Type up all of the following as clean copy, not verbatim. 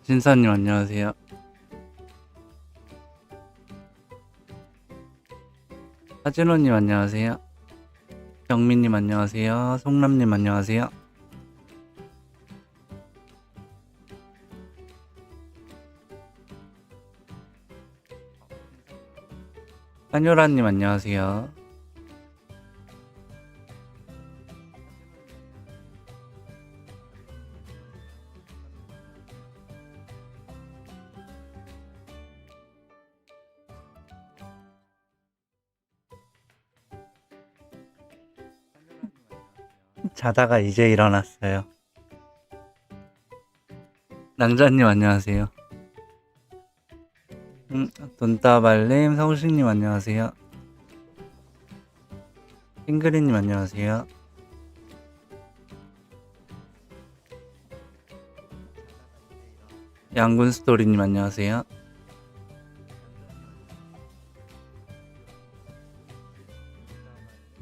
신사님 안녕하세요. 하진호님 안녕하세요. 정민님 안녕하세요. 송남님 안녕하세요. 한효라님 안녕하세요. 자다가 이제 일어났어요. 낭자님 안녕하세요. 돈다발님, 성식님 안녕하세요. 싱그리님 안녕하세요. 양군스토리님 안녕하세요.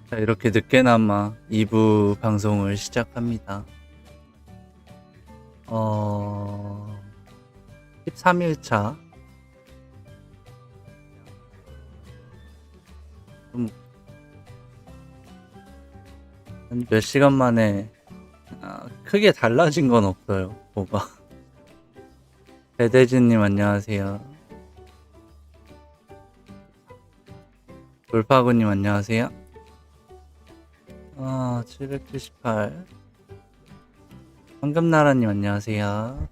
자, 이렇게 늦게나마 2부 방송을 시작합니다. 13일차. 한 몇 시간 만에 크게 달라진 건 없어요, 뭐가. 배대진님 안녕하세요. 돌파구님 안녕하세요. 778. 황금나라님 안녕하세요.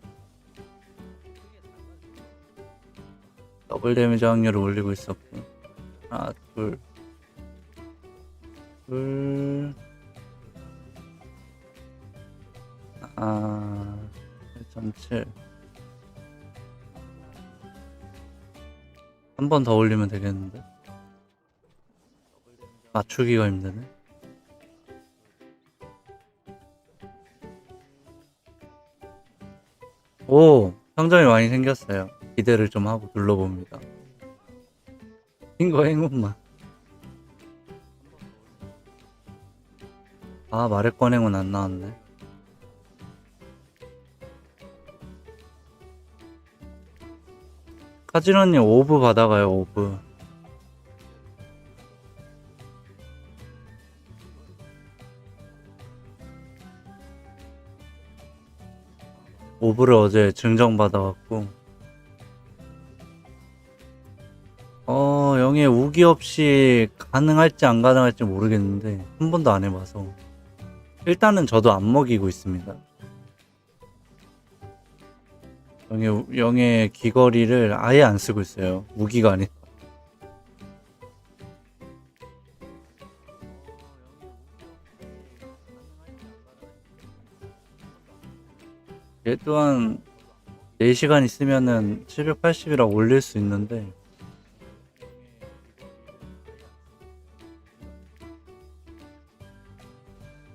더블 데미지 확률을 올리고 있었고. 하나, 둘. 1.7. 한 번 더 올리면 되겠는데? 맞추기가 힘드네. 오! 상점이 많이 생겼어요. 기대를 좀 하고 둘러봅니다. 핑거 행운만. 마력권 행운 안 나왔네. 카지노님 오브 받아가요, 오브. 오브를 어제 증정받아갖고. 영예 우기 없이 가능할지 안 가능할지 모르겠는데, 한 번도 안 해봐서. 일단은 저도 안 먹이고 있습니다. 영예 귀걸이를 아예 안 쓰고 있어요. 무기가 아니. 얘 또한 4시간 있으면은 780이라 올릴 수 있는데,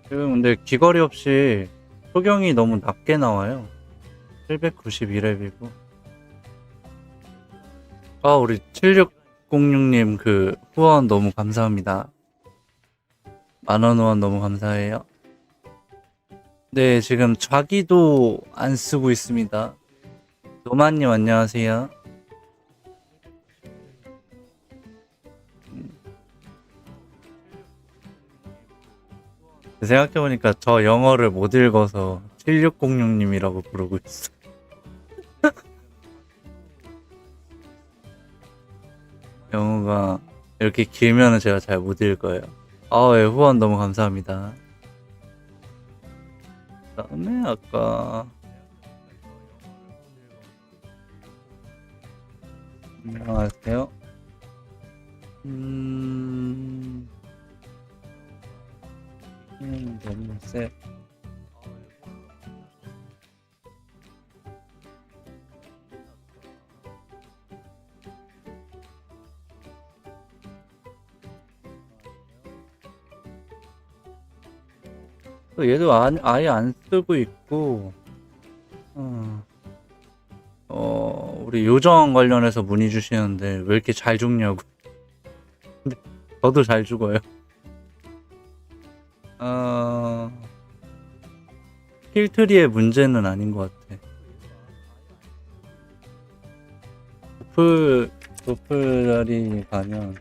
지금 근데 귀걸이 없이 소경이 너무 낮게 나와요. 792렙이고. 우리 7606님 그 후원 너무 감사합니다. 만원 후원 너무 감사해요. 네, 지금 좌기도 안 쓰고 있습니다. 노만님 안녕하세요. 생각해보니까 저 영어를 못 읽어서 7606님이라고 부르고 있어. 영어가 이렇게 길면은 제가 잘 못 읽어요. 예, 후원 너무 감사합니다. 그다음에 아까 안녕하세요. 너무 세. 또 얘도 아예 안 쓰고 있고, 우리 요정 관련해서 문의 주시는데 왜 이렇게 잘 죽냐고. 근데 저도 잘 죽어요. 킬트리의 문제는 아닌 것 같아. 노플 자리 가면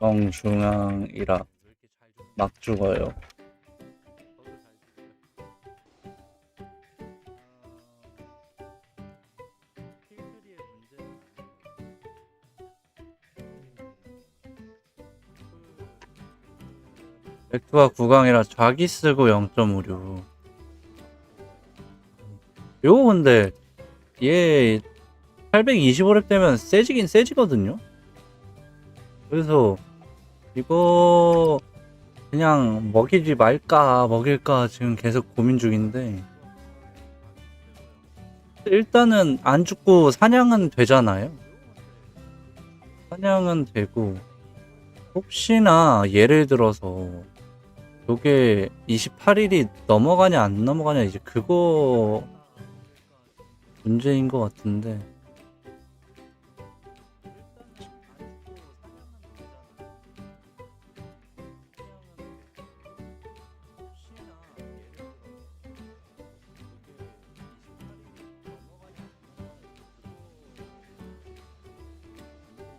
정중앙이라 막 죽어요. 벡터가 9강이라 좌기 쓰고 0.56. 요거 근데 얘 825렙 되면 세지긴 세지거든요. 그래서 이거 그냥 먹이지 말까 먹일까 지금 계속 고민 중인데, 일단은 안 죽고 사냥은 되잖아요. 사냥은 되고, 혹시나 예를 들어서 요게 28일이 넘어가냐 안 넘어가냐 이제 그거 문제인 것 같은데,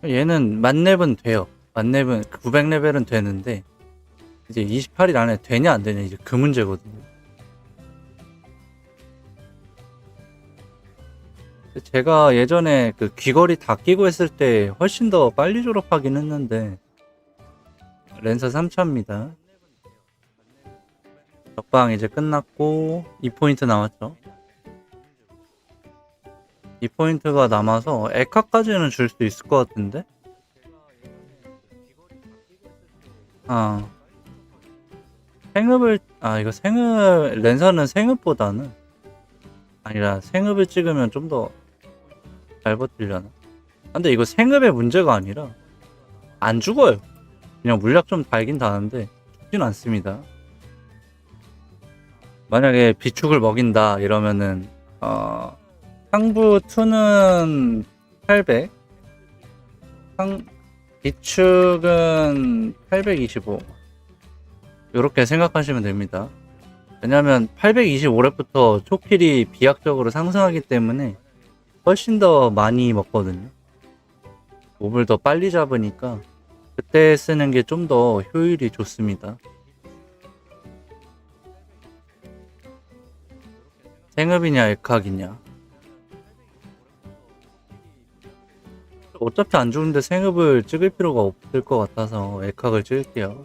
얘는 만렙은 돼요. 만렙은 900레벨은 되는데 이제 28일 안에 되냐 안 되냐 이제 그 문제거든요. 제가 예전에 그 귀걸이 다 끼고 했을 때 훨씬 더 빨리 졸업하긴 했는데, 랜서 3차입니다. 적방 이제 끝났고 2포인트 남았죠. 2포인트가 남아서 에카까지는 줄 수 있을 것 같은데? 이거 랜서는 생읍보다는, 아니라 생읍을 찍으면 좀 더 잘 버틸려나? 근데 이거 생읍의 문제가 아니라 안 죽어요. 그냥 물약 좀 달긴 다는데 죽진 않습니다. 만약에 비축을 먹인다 이러면은 상부 2는 800, 비축은 825 이렇게 생각하시면 됩니다. 왜냐면 825렙부터 초킬이 비약적으로 상승하기 때문에 훨씬 더 많이 먹거든요. 몹을 더 빨리 잡으니까 그때 쓰는 게 좀 더 효율이 좋습니다. 생읍이냐 액학이냐, 어차피 안 죽는데 생읍을 찍을 필요가 없을 것 같아서 액학을 찍을게요.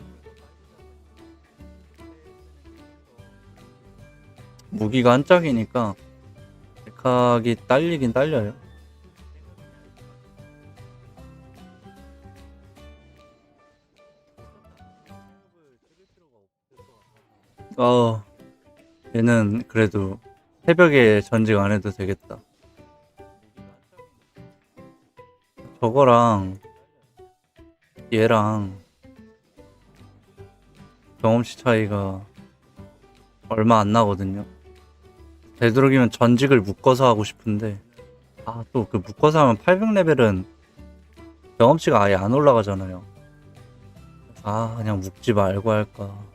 무기가 한 짝이니까 액학이 딸리긴 딸려요. 얘는 그래도 새벽에 전직 안 해도 되겠다. 저거랑 얘랑 경험치 차이가 얼마 안 나거든요. 되도록이면 전직을 묶어서 하고 싶은데, 또 그 묶어서 하면 800레벨은 경험치가 아예 안 올라가잖아요. 그냥 묶지 말고 할까.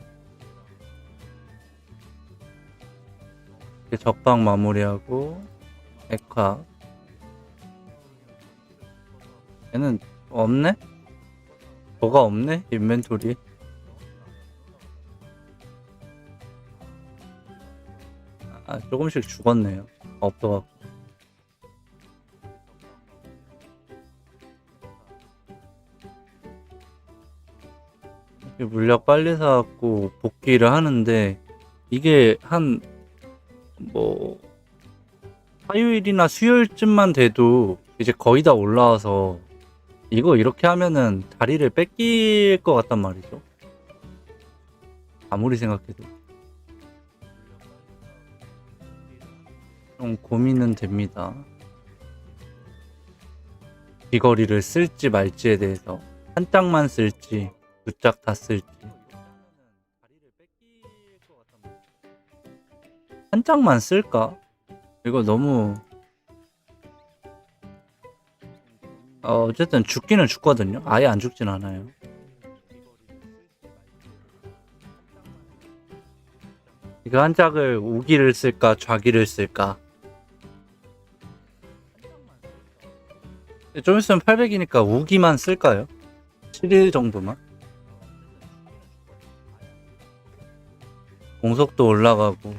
적방 마무리하고 에카. 얘는 없네? 뭐가 없네? 인벤토리. 조금씩 죽었네요. 없어갖고. 물약 빨리 사갖고 복귀를 하는데, 이게 화요일이나 수요일쯤만 돼도 이제 거의 다 올라와서 이거 이렇게 하면은 다리를 뺏길 것 같단 말이죠. 아무리 생각해도 좀 고민은 됩니다. 귀걸이를 쓸지 말지에 대해서, 한 짝만 쓸지 두 짝 다 쓸지. 한 짝만 쓸까? 이거 너무 어쨌든 죽기는 죽거든요. 아예 안 죽진 않아요. 이거 한 짝을 우기를 쓸까 좌기를 쓸까? 좀 있으면 800이니까 우기만 쓸까요? 7일 정도만? 공속도 올라가고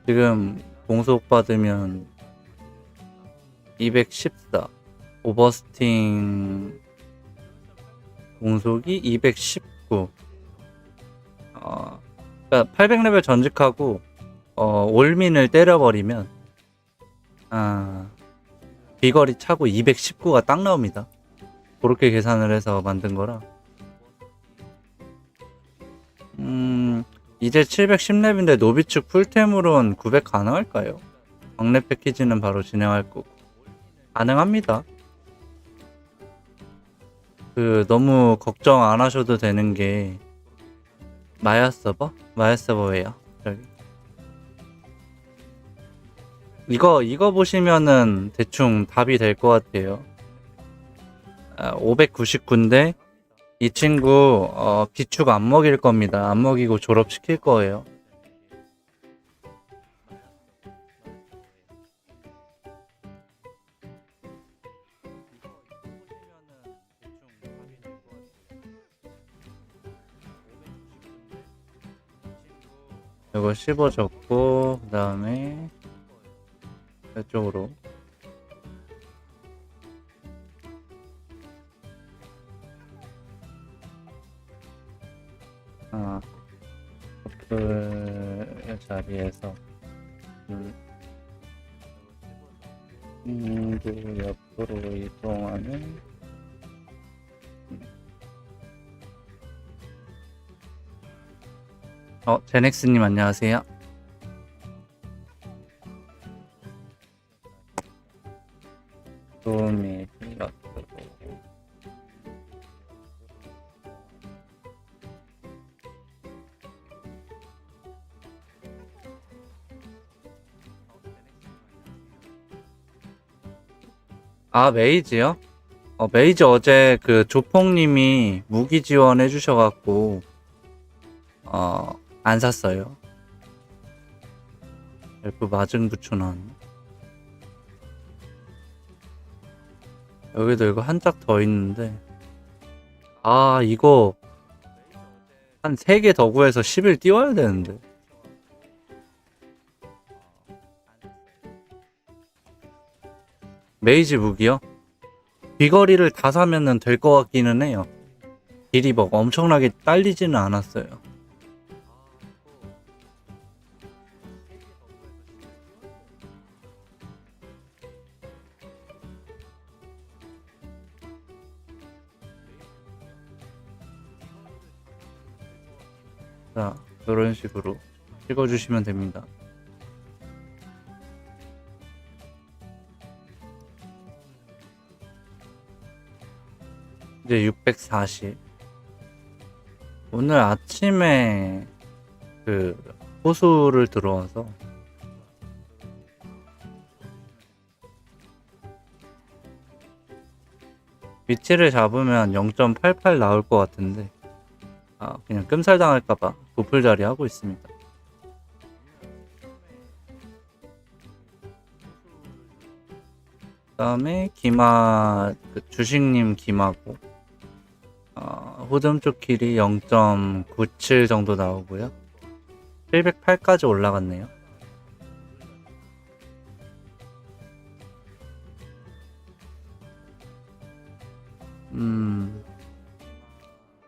지금 공속 받으면 214 오버스팅 공속이 219 그러니까 800레벨 전직하고 올민을 때려버리면 비거리 차고 219가 딱 나옵니다. 그렇게 계산을 해서 만든 거라 이제 710렙인데 노비축 풀템으론 900 가능할까요? 광랩 패키지는 바로 진행할 거고 가능합니다. 너무 걱정 안 하셔도 되는 게 마야 서버? 마야 서버예요. 저기. 이거 보시면은 대충 답이 될 것 같아요. 599인데 이 친구 비축 안 먹일 겁니다. 안 먹이고 졸업시킬 거예요. 이거 씹어줬고 그 다음에 이쪽으로 커플 자리에서 옆으로 이동하는 제넥스님 안녕하세요. 도움이 필요하고 메이지요? 메이지 어제 조폭님이 무기 지원해 주셔갖고 안 샀어요. 엘프 마증 붙여놨네. 여기도 이거 한 짝 더 있는데 이거 한 3개 더 구해서 10일 띄워야 되는데 메이지 무기요? 비거리를 다 사면은 될 것 같기는 해요. 딜이 막 엄청나게 딸리지는 않았어요. 자, 이런 식으로 찍어주시면 됩니다. 이제 640. 오늘 아침에 호수를 들어와서 위치를 잡으면 0.88 나올 것 같은데 그냥 끔살 당할까봐 도플자리 하고 있습니다. 그 다음에 기마 주식님 기마고 호점 쪽 킬이 0.97 정도 나오고요. 708까지 올라갔네요.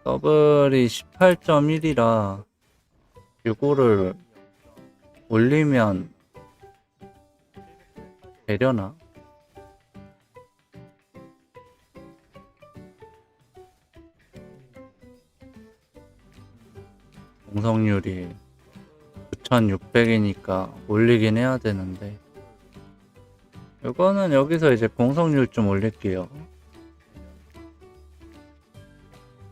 더블이 18.1이라 이거를 올리면 되려나? 공성률이 9600이니까 올리긴 해야 되는데 이거는 여기서 이제 공성률 좀 올릴게요.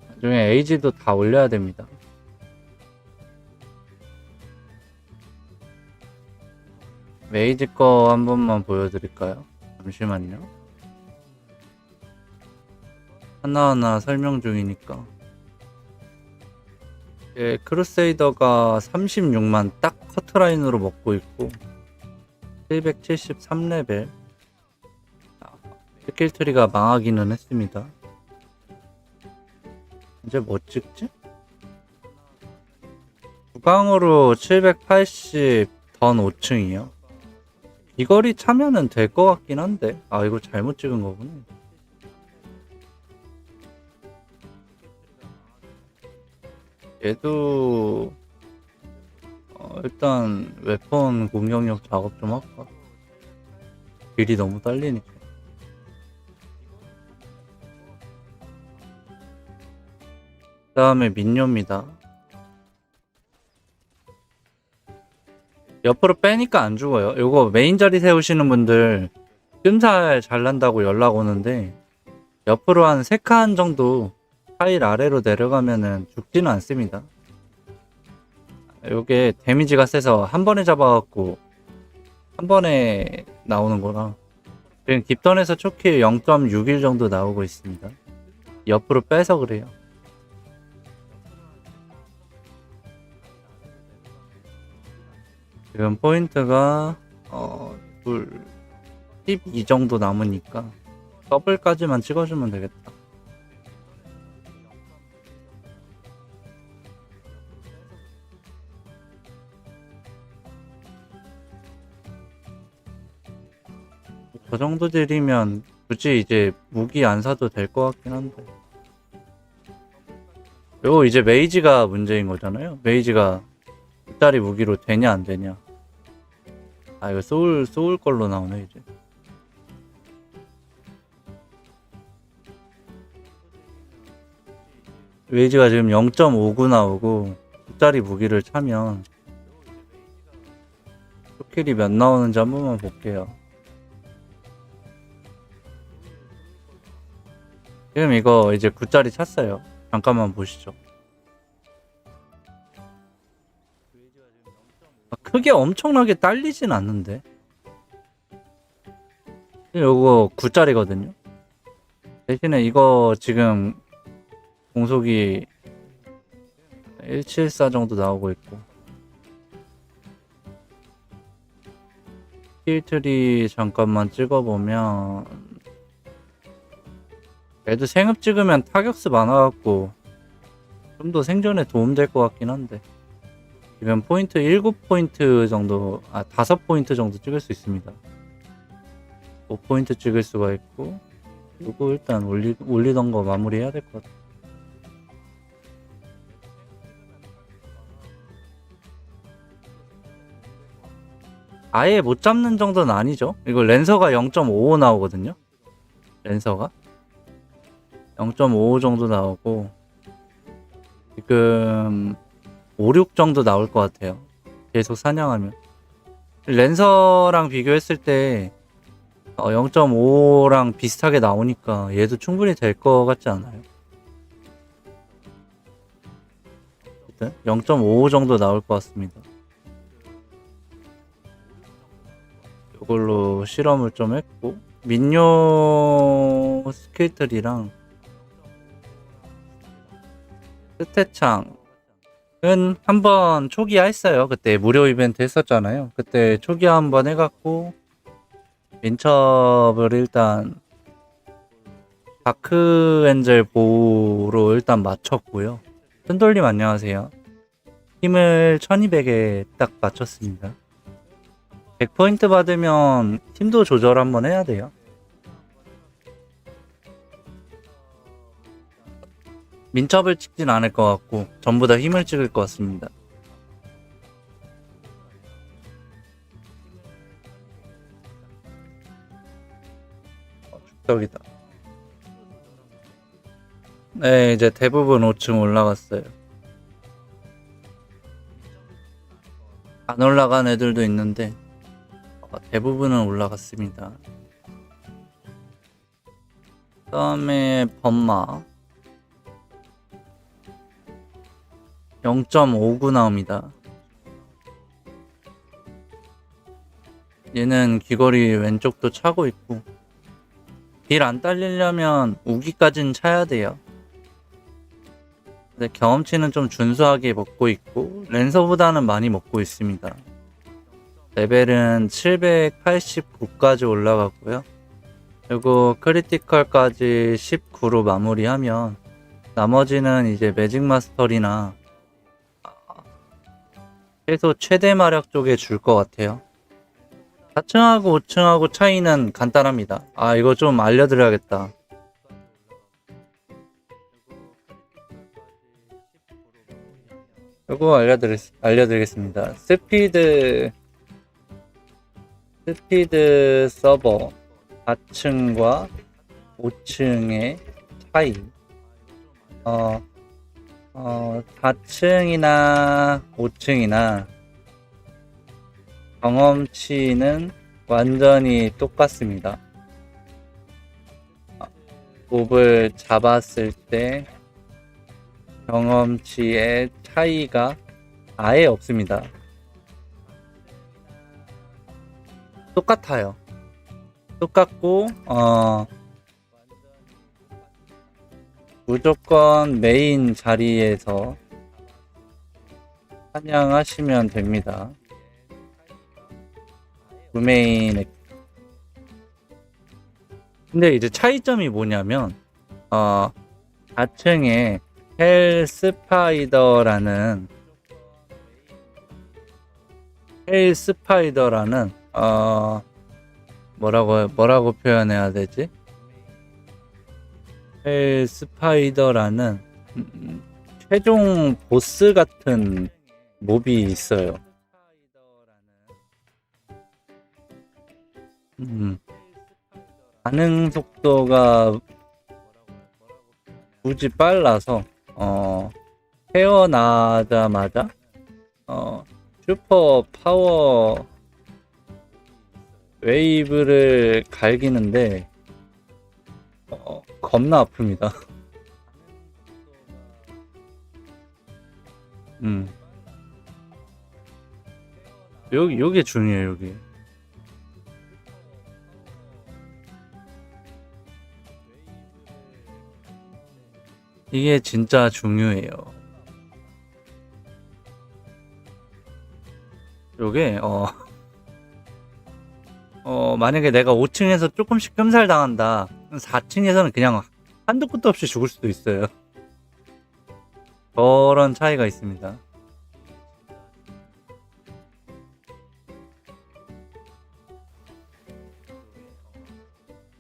나중에 에이지도 다 올려야 됩니다. 메이지 거 한 번만 보여드릴까요? 잠시만요. 하나하나 설명 중이니까. 크루세이더가 36만 딱 커트라인으로 먹고 있고 773레벨 스킬 트리가 망하기는 했습니다. 이제 뭐 찍지? 구강으로 780 던 5층이요. 비거리 차면은 될 것 같긴 한데. 아, 이거 잘못 찍은 거구나. 얘도 일단 웨폰 공격력 작업 좀 할까? 길이 너무 딸리니까. 그 다음에 민요입니다. 옆으로 빼니까 안 죽어요. 요거 메인 자리 세우시는 분들 끔살 잘 난다고 연락 오는데, 옆으로 한 3칸 정도 타일 아래로 내려가면은 죽지는 않습니다. 요게 데미지가 세서 한 번에 잡아갖고 한 번에 나오는 거라. 지금 딥턴에서 초킬 0.61 정도 나오고 있습니다. 옆으로 빼서 그래요. 지금 포인트가 12 정도 남으니까 더블까지만 찍어주면 되겠다. 저 정도 딜이면 굳이 이제 무기 안 사도 될 것 같긴 한데, 요거 이제 메이지가 문제인 거잖아요. 메이지가 2짜리 무기로 되냐 안 되냐. 아, 이거 소울 걸로 나오네 이제. 메이지가 지금 0.59 나오고 2짜리 무기를 차면 스킬이 몇 나오는지 한 번만 볼게요. 지금 이거 이제 9짜리 찼어요. 잠깐만 보시죠. 크게 엄청나게 딸리진 않는데. 요거 9짜리거든요. 대신에 이거 지금 공속이 174 정도 나오고 있고, 스킬트리 잠깐만 찍어보면 애도 생읍 찍으면 타격수 많아갖고 좀 더 생존에 도움될 것 같긴 한데, 지금 포인트 7포인트 정도, 5포인트 정도 찍을 수 있습니다. 5포인트 찍을 수가 있고, 이거 일단 올리던 거 마무리 해야 될 것 같아. 아예 못 잡는 정도는 아니죠. 이거 랜서가 0.55 나오거든요. 랜서가 0.55 정도 나오고, 지금 5, 6 정도 나올 것 같아요. 계속 사냥하면. 랜서랑 비교했을 때 0.5랑 비슷하게 나오니까 얘도 충분히 될 것 같지 않아요? 일단 0.5 정도 나올 것 같습니다. 이걸로 실험을 좀 했고, 민요 스킬들이랑 스태창 은 한번 초기화 했어요. 그때 무료 이벤트 했었잖아요. 그때 초기화 한번 해갖고 민첩을 일단 다크 엔젤 보호로 일단 맞췄고요. 뜬돌님 안녕하세요. 힘을 1200에 딱 맞췄습니다. 100포인트 받으면 힘도 조절 한번 해야 돼요. 민첩을 찍진 않을 것 같고 전부 다 힘을 찍을 것 같습니다. 축덕이다. 네, 이제 대부분 5층 올라갔어요. 안 올라간 애들도 있는데 대부분은 올라갔습니다. 그 다음에 범마 0.59 나옵니다. 얘는 귀걸이 왼쪽도 차고 있고, 딜 안 딸리려면 우기까진 차야 돼요. 근데 경험치는 좀 준수하게 먹고 있고 랜서보다는 많이 먹고 있습니다. 레벨은 789까지 올라갔고요. 그리고 크리티컬까지 19로 마무리하면 나머지는 이제 매직 마스터리나 최소 최대 마력 쪽에 줄 것 같아요. 4층하고 5층하고 차이는 간단합니다. 아, 이거 좀 알려드려야겠다. 이거 알려드리겠습니다. 스피드 서버 4층과 5층의 차이. 4층이나 5층이나 경험치는 완전히 똑같습니다. 몹을 잡았을 때 경험치의 차이가 아예 없습니다. 똑같아요. 똑같고 무조건 메인 자리에서 사냥하시면 됩니다. 구메인. 근데 이제 차이점이 뭐냐면 4층에 헬스파이더라는 뭐라고 표현해야 되지? 헬스파이더라는 최종 보스 같은 몹이 있어요. 반응 속도가 굳이 빨라서 태어나자마자 슈퍼 파워 웨이브를 갈기는데 겁나 아픕니다. 요게 중요해요, 요게. 이게 진짜 중요해요. 요게 만약에 내가 5층에서 조금씩 끔살 당한다. 4층에서는 그냥 한도 끝도 없이 죽을 수도 있어요. 그런 차이가 있습니다.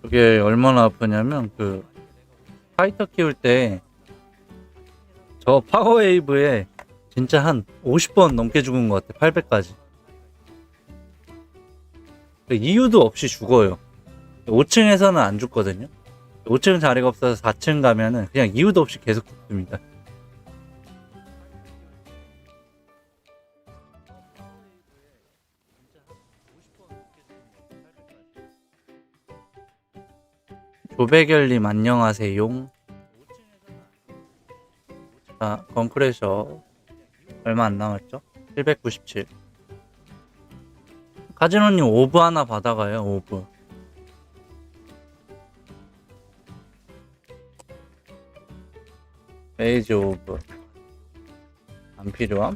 이게 얼마나 아프냐면 파이터 키울 때 저 파워웨이브에 진짜 한 50번 넘게 죽은 것 같아. 800까지. 이유도 없이 죽어요. 5층에서는 안 죽거든요. 5층 자리가 없어서 4층 가면은 그냥 이유도 없이 계속 죽습니다. 조배결님 안녕하세요. 자, 건크레셔 얼마 안 남았죠? 797. 카지노님 오브 하나 받아가요. 오브. 메이지 오브 안 필요함?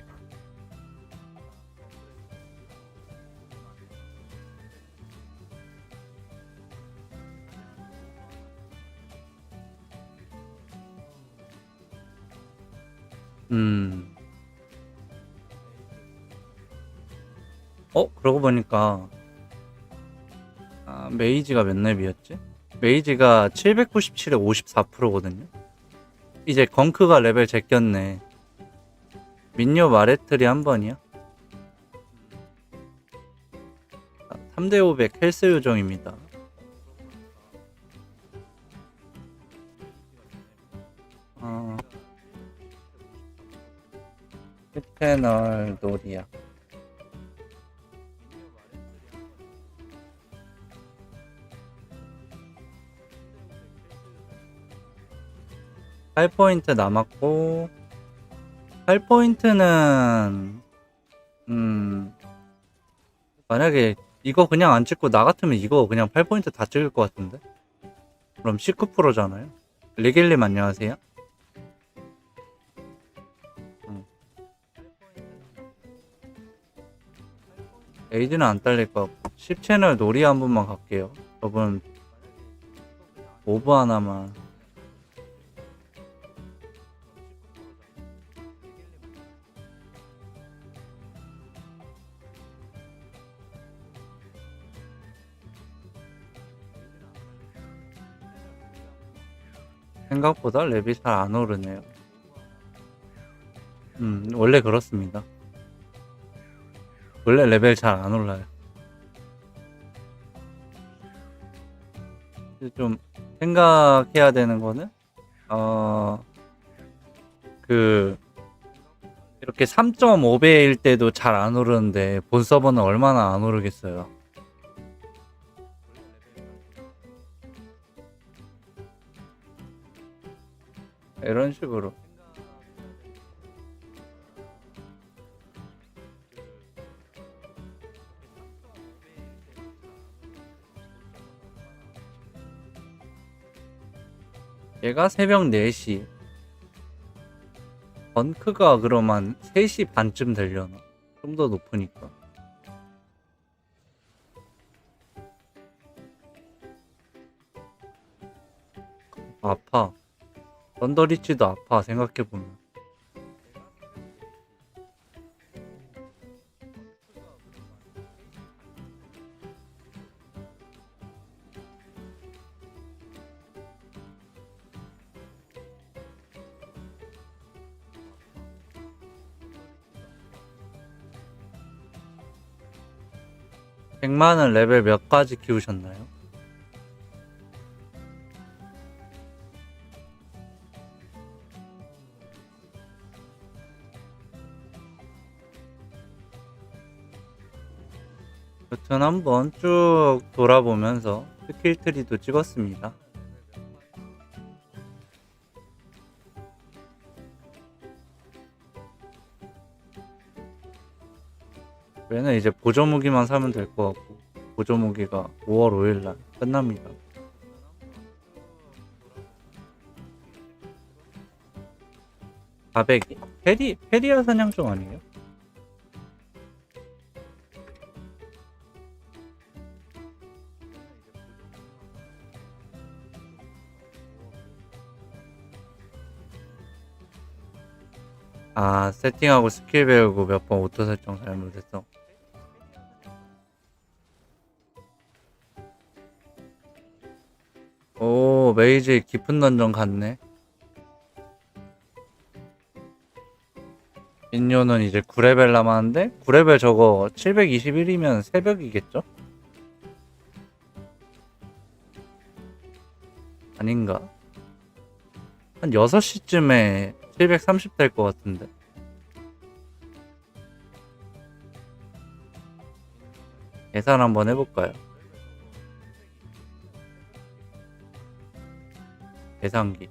그러고 보니까 메이지가 몇 렙이었지? 메이지가 797에 54%거든요. 이제 건크가 레벨 제꼈네. 민요 마레트리 한 번이요? 3대500 헬스 요정입니다. 스패널 놀이야. (8포인트) 남았고 8포인트는 만약에 이거 그냥 안 찍고 나 같으면 이거 그냥 8포인트 다 찍을 것 같은데. 그럼 19%잖아요. 리겔님 안녕하세요. 에이드는 안 딸릴 것 같고 10채널 놀이 한 번만 갈게요. 저분 오브 하나만. 생각보다 랩이 잘 안 오르네요. 원래 그렇습니다. 원래 레벨 잘 안 올라요. 좀 생각해야 되는 거는 그 이렇게 3.5배일 때도 잘 안 오르는데 본 서버는 얼마나 안 오르겠어요. 이런 식으로. 얘가 새벽 4시. 번크가 그러면 3시 반쯤 되려나? 좀 더 높으니까. 아파. 런더리치도 아파, 생각해보면. 백만은 레벨 몇 가지 키우셨나요? 여튼 한번 쭉 돌아보면서 스킬 트리도 찍었습니다. 얘는 이제 보조 무기만 사면 될 것 같고, 보조 무기가 5월 5일날 끝납니다. 가백이? 페리아 사냥종 아니에요? 아, 세팅하고 스킬 배우고 몇 번 오토 설정 잘못했어. 오, 메이지 깊은 던전 갔네. 인요는 이제 9레벨 남았는데 9레벨 저거 721이면 새벽이겠죠? 아닌가? 한 6시쯤에 730 될 것 같은데. 계산 한번 해볼까요? 계산기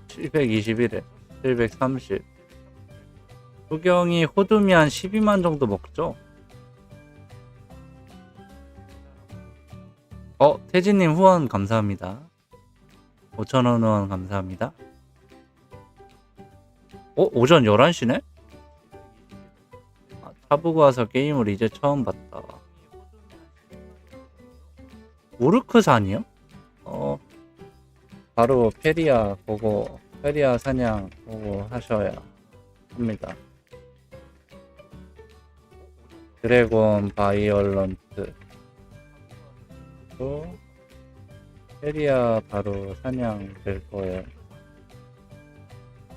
721에 730. 수경이 호두미 한 12만 정도 먹죠? 태진님 후원 감사합니다. 5,000원 후원 감사합니다. 오전 11시네? 타보고 와서 게임을 이제 처음 봤다. 우르크산이요? 바로 페리아 보고, 페리아 사냥 보고 하셔야 합니다. 드래곤 바이올런트 또 페리아 바로 사냥 될 거예요.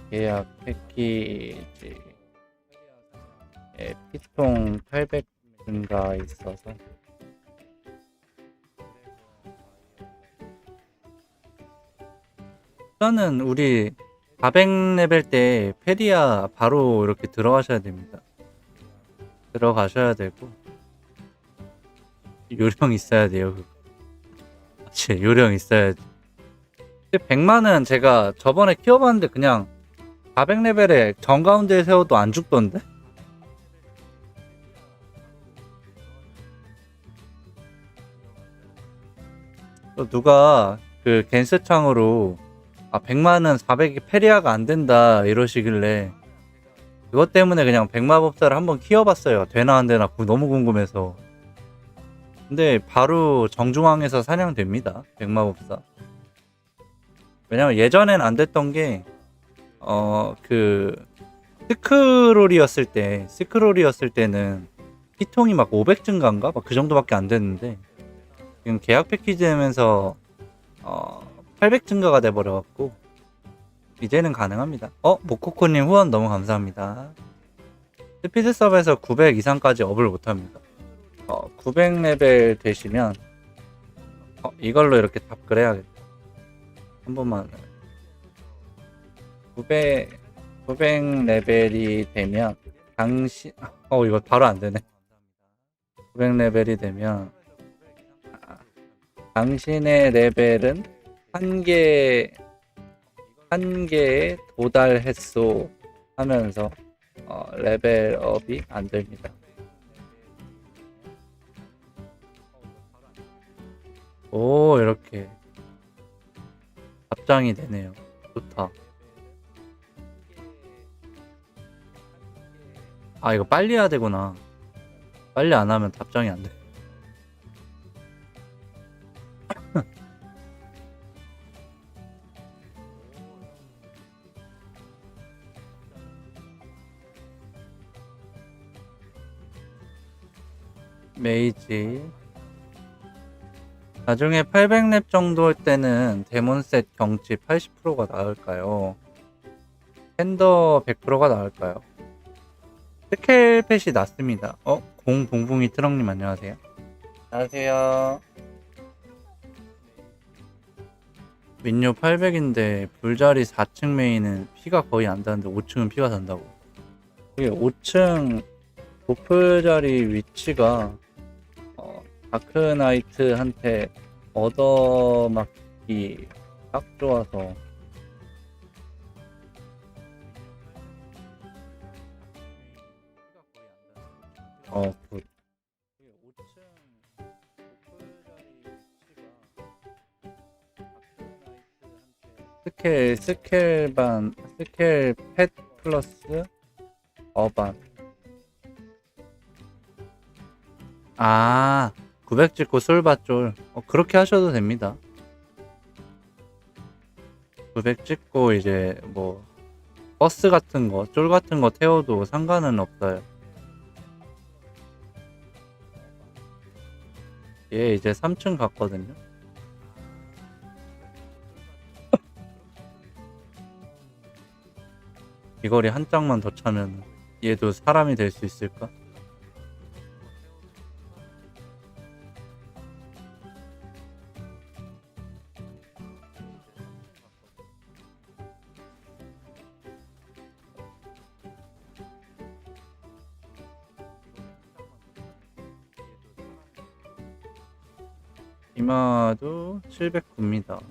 계약 패키지 피통 800 증가 있어서 우선은 우리 400레벨 때 페리아 바로 이렇게 들어가셔야 됩니다. 들어가셔야 되고 요령 있어야 돼요. 그치, 요령 있어야지. 100만은 제가 저번에 키워봤는데 그냥 400레벨에 정가운데에 세워도 안 죽던데? 또 누가 그 겐스창으로 100만은 400이 페리아가 안 된다 이러시길래 그것 때문에 그냥 백마법사를 한번 키워봤어요. 되나 안 되나 너무 궁금해서. 근데 바로 정중앙에서 사냥됩니다. 백마법사. 왜냐면 예전엔 안 됐던 게 그 스크롤이었을 때는 피통이 막 500 증가인가? 막 그 정도밖에 안 됐는데 지금 계약 패키지 되면서 800 증가가 돼 버려갖고 이제는 가능합니다. 모코코님 후원 너무 감사합니다. 스피드 서버에서 900 이상까지 업을 못합니다. 900레벨 되시면 이걸로 이렇게 답글 해야겠다. 한 번만 900레벨이 되면 당신 이거 바로 안 되네. 900레벨이 되면 당신의 레벨은 한 개에 도달했소 하면서 레벨업이 안 됩니다. 오, 이렇게 답장이 되네요. 좋다. 이거 빨리 해야 되구나. 빨리 안 하면 답장이 안 돼. 메이지. 나중에 800렙 정도일 때는 데몬셋 경치 80%가 나을까요? 팬더 100%가 나을까요? 스켈펫이 낮습니다. 공봉붕이 트럭님 안녕하세요. 안녕하세요. 민요 800인데 불자리 4층 메인은 피가 거의 안 닿는데 5층은 피가 단다고. 이게 5층 도플 자리 위치가 다크나이트한테 얻어맞기 딱 좋아서 굿. 스켈 펫 플러스 어반 900 찍고 솔바쫄 그렇게 하셔도 됩니다. 900 찍고 이제 뭐 버스 같은 거, 쫄 같은 거 태워도 상관은 없어요. 얘 이제 3층 갔거든요. 이 거리 한 짝만 더 차면 얘도 사람이 될 수 있을까? 이마도 709입니다.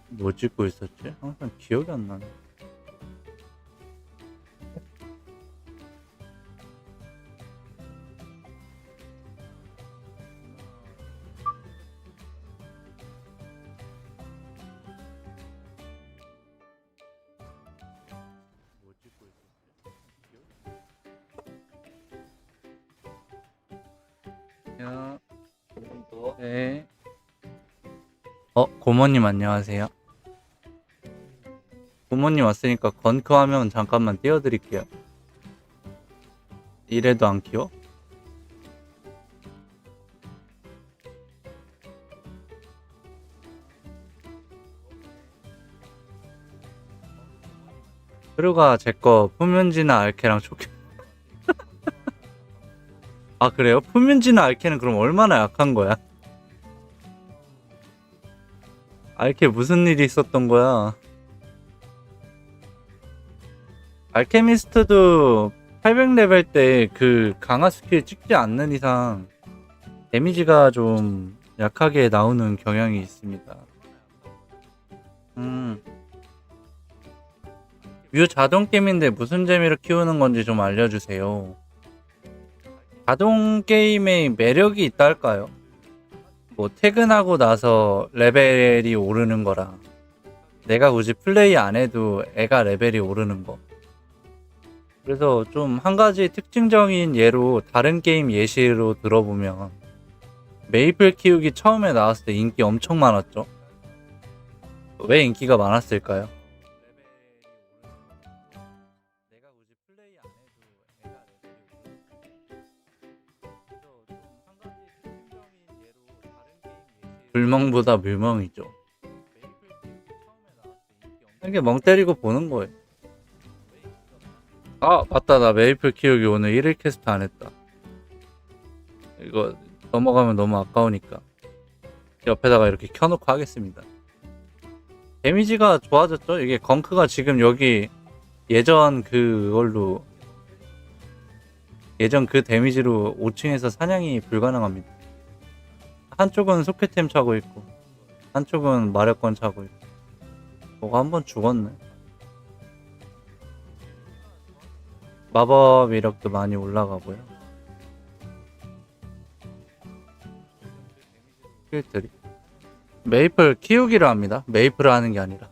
뭐 찍고 있었지? 항상 기억이 안 나네. 뭐 찍고 있었지? 야, 네. 고모님 안녕하세요. 고모님 왔으니까 건크 화면 잠깐만 띄워드릴게요. 이래도 안 키워? 크루가 제거 푸면지나 알케랑 좋게 그래요? 푸면지나 알케는 그럼 얼마나 약한 거야? 알케 무슨 일이 있었던 거야? 알케미스트도 800레벨 때 그 강화 스킬 찍지 않는 이상 데미지가 좀 약하게 나오는 경향이 있습니다. 뮤 자동 게임인데 무슨 재미로 키우는 건지 좀 알려주세요. 자동 게임의 매력이 있다 할까요? 뭐 퇴근하고 나서 레벨이 오르는 거랑 내가 굳이 플레이 안 해도 애가 레벨이 오르는 거. 그래서 좀 한 가지 특징적인 예로 다른 게임 예시로 들어보면 메이플 키우기 처음에 나왔을 때 인기 엄청 많았죠. 왜 인기가 많았을까요? 불멍보다 물멍이죠. 이게 멍 때리고 보는 거예요. 아 맞다, 나 메이플 키우기 오늘 1일 캐스트 안 했다. 이거 넘어가면 너무 아까우니까 옆에다가 이렇게 켜놓고 하겠습니다. 데미지가 좋아졌죠. 이게 건크가 지금 여기 예전 그걸로 예전 그 데미지로 5층에서 사냥이 불가능합니다. 한쪽은 소켓템 차고 있고 한쪽은 마력권 차고 있고. 뭐가 한 번 죽었네. 마법 위력도 많이 올라가고요. 필들이 메이플 키우기를 합니다. 메이플을 하는 게 아니라.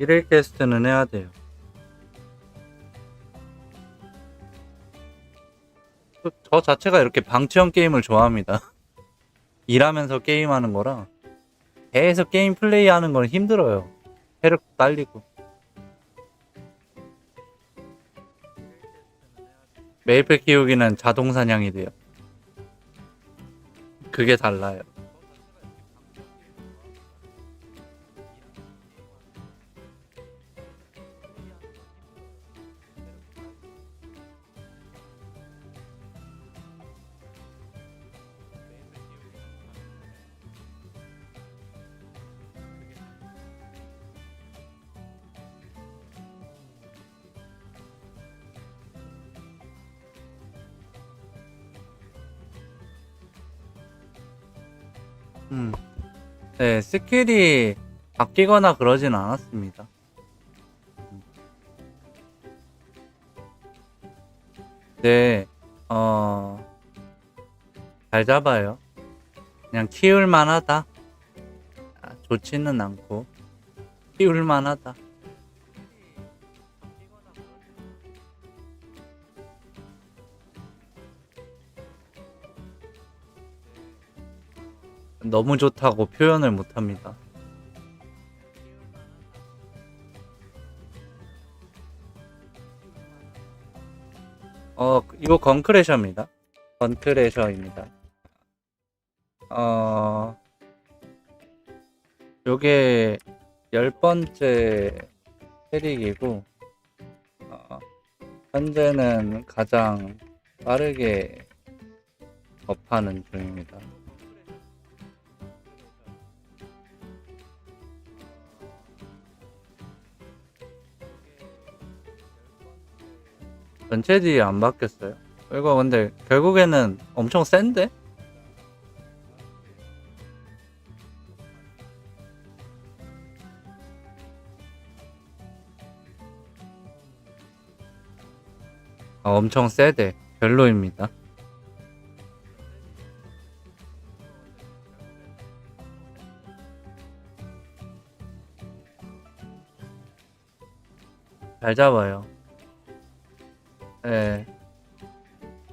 일일 캐스트는 해야 돼요. 저 자체가 이렇게 방치형 게임을 좋아합니다. 일하면서 게임하는 거라 계속 게임 플레이하는 건 힘들어요. 체력 딸리고. 메이플 키우기는 자동 사냥이 돼요. 그게 달라요. 네, 스킬이 바뀌거나 그러진 않았습니다. 네, 잘 잡아요. 그냥 키울만 하다. 좋지는 않고, 키울만 하다. 너무 좋다고 표현을 못 합니다. 이거 건크레셔입니다. 건크레셔입니다. 요게 10번째 캐릭이고, 현재는 가장 빠르게 업하는 중입니다. 전체 딜이 안 바뀌었어요. 이거 근데 결국에는 엄청 센데? 엄청 세대. 별로입니다. 잘 잡아요. 예.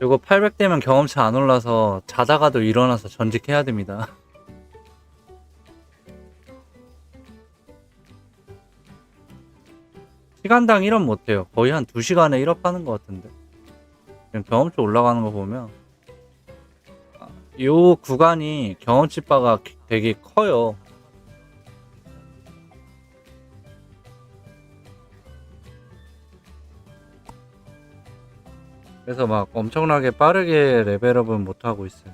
이거 800대면 경험치 안 올라서 자다가도 일어나서 전직해야 됩니다. 시간당 1업 못해요. 거의 한 2시간에 1업 하는 것 같은데. 지금 경험치 올라가는 거 보면 요 구간이 경험치 바가 되게 커요. 그래서 막 엄청나게 빠르게 레벨업은 못하고 있어요.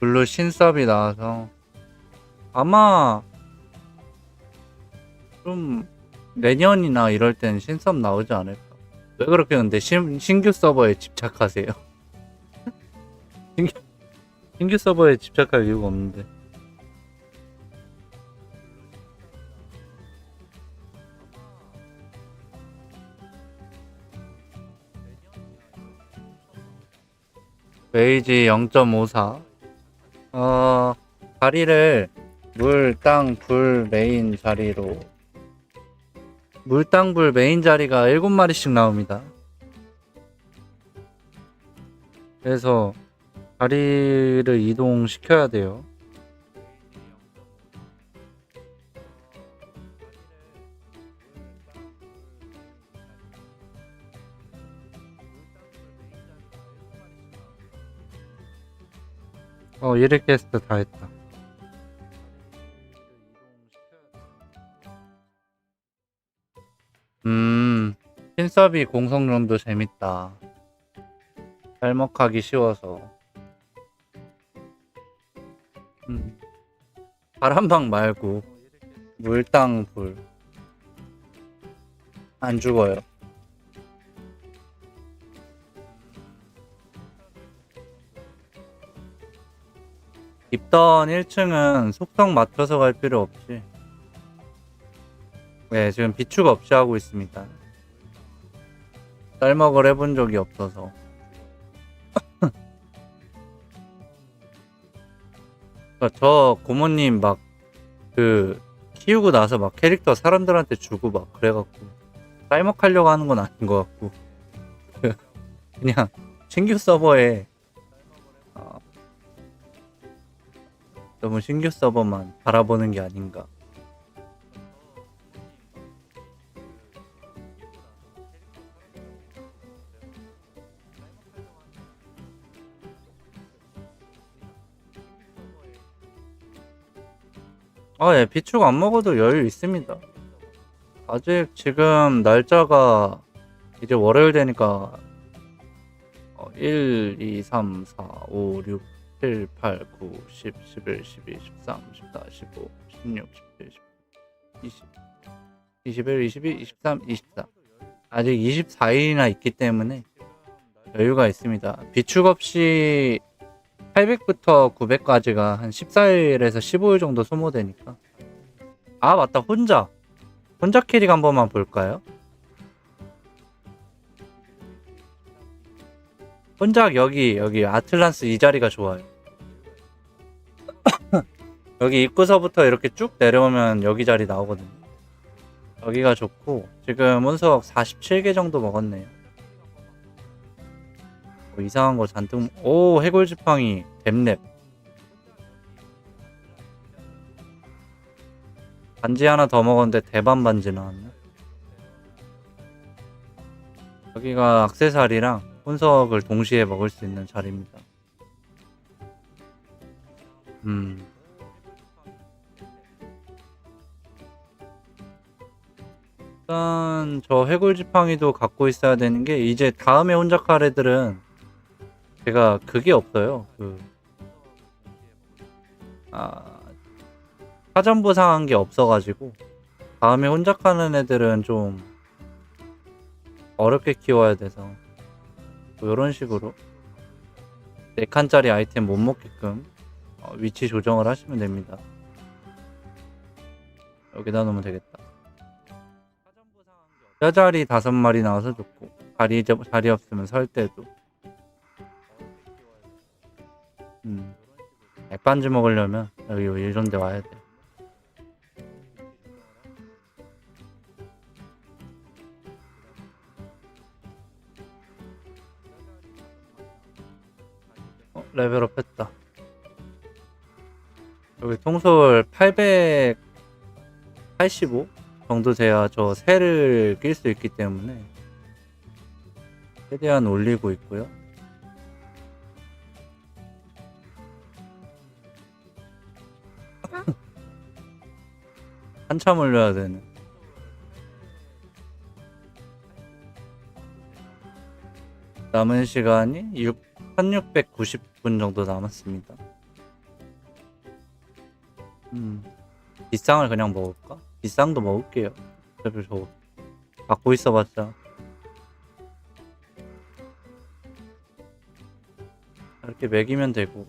블루 신섭이 나와서 아마 좀 내년이나 이럴 땐 신섭 나오지 않을까. 왜 그렇게 근데 신규 서버에 집착하세요? 신규, 신규 서버에 집착할 이유가 없는데. 베이지 0.54. 자리를 물, 땅, 불 메인 자리로. 물, 땅, 불 메인 자리가 7마리씩 나옵니다. 그래서 자리를 이동시켜야 돼요. 이렇게 했을 다 했다. 신섭이 공성전도 재밌다. 짤먹하기 쉬워서. 바람방 말고 물, 땅, 불. 안 죽어요. 입던 1층은 속성 맞춰서 갈 필요 없이 네, 지금 비축 없이 하고 있습니다. 쌀먹을 해본 적이 없어서. 저 고모님 막 키우고 나서 막 캐릭터 사람들한테 주고 막 그래갖고 쌀먹 하려고 하는 건 아닌 것 같고 그냥 신규 서버에 너무 신규 서버만 바라보는 게 아닌가. 예, 비축 안 먹어도 여유 있습니다. 아직 지금 날짜가 이제 월요일 되니까 1, 2, 3, 4, 5, 6, 7, 8, 9, 10, 11, 12, 13, 14, 15, 16, 17, 18, 20, 21, 22, 23, 24. 아직 24일이나 있기 때문에 여유가 있습니다. 비축 없이 800부터 900까지가 한 14일에서 15일 정도 소모되니까. 아, 맞다. 혼자 캐릭 한 번만 볼까요? 혼자 여기 아틀란스 이 자리가 좋아요. 여기 입구서부터 이렇게 쭉 내려오면 여기 자리 나오거든요. 여기가 좋고 지금 운석 47개 정도 먹었네요. 이상한 거 잔뜩. 오, 해골지팡이 댐랩 반지 하나 더 먹었는데 대반 반지 나왔네. 여기가 액세서리랑 혼석을 동시에 먹을 수 있는 자리입니다. 일단 저 해골지팡이도 갖고 있어야 되는 게 이제 다음에 혼잡할 애들은 제가 그게 없어요. 사전부 상한 게 없어가지고 다음에 혼잡하는 애들은 좀 어렵게 키워야 돼서 뭐 이런 식으로 4칸짜리 아이템 못 먹게끔 위치 조정을 하시면 됩니다. 여기다 놓으면 되겠다. 뼈자리 5마리 나와서 좋고 자리 없으면 설 때도 액반지 먹으려면 여기 이런 데 와야 돼. 레벨업 했다. 여기 통솔 885 정도 돼야 저 새를 낄 수 있기 때문에 최대한 올리고 있고요. 한참 올려야 되네. 남은 시간이 1690분 정도 남았습니다. 비쌍을 그냥 먹을까? 비쌍도 먹을게요. 어차피 저 갖고 있어봤자 이렇게 먹이면 되고.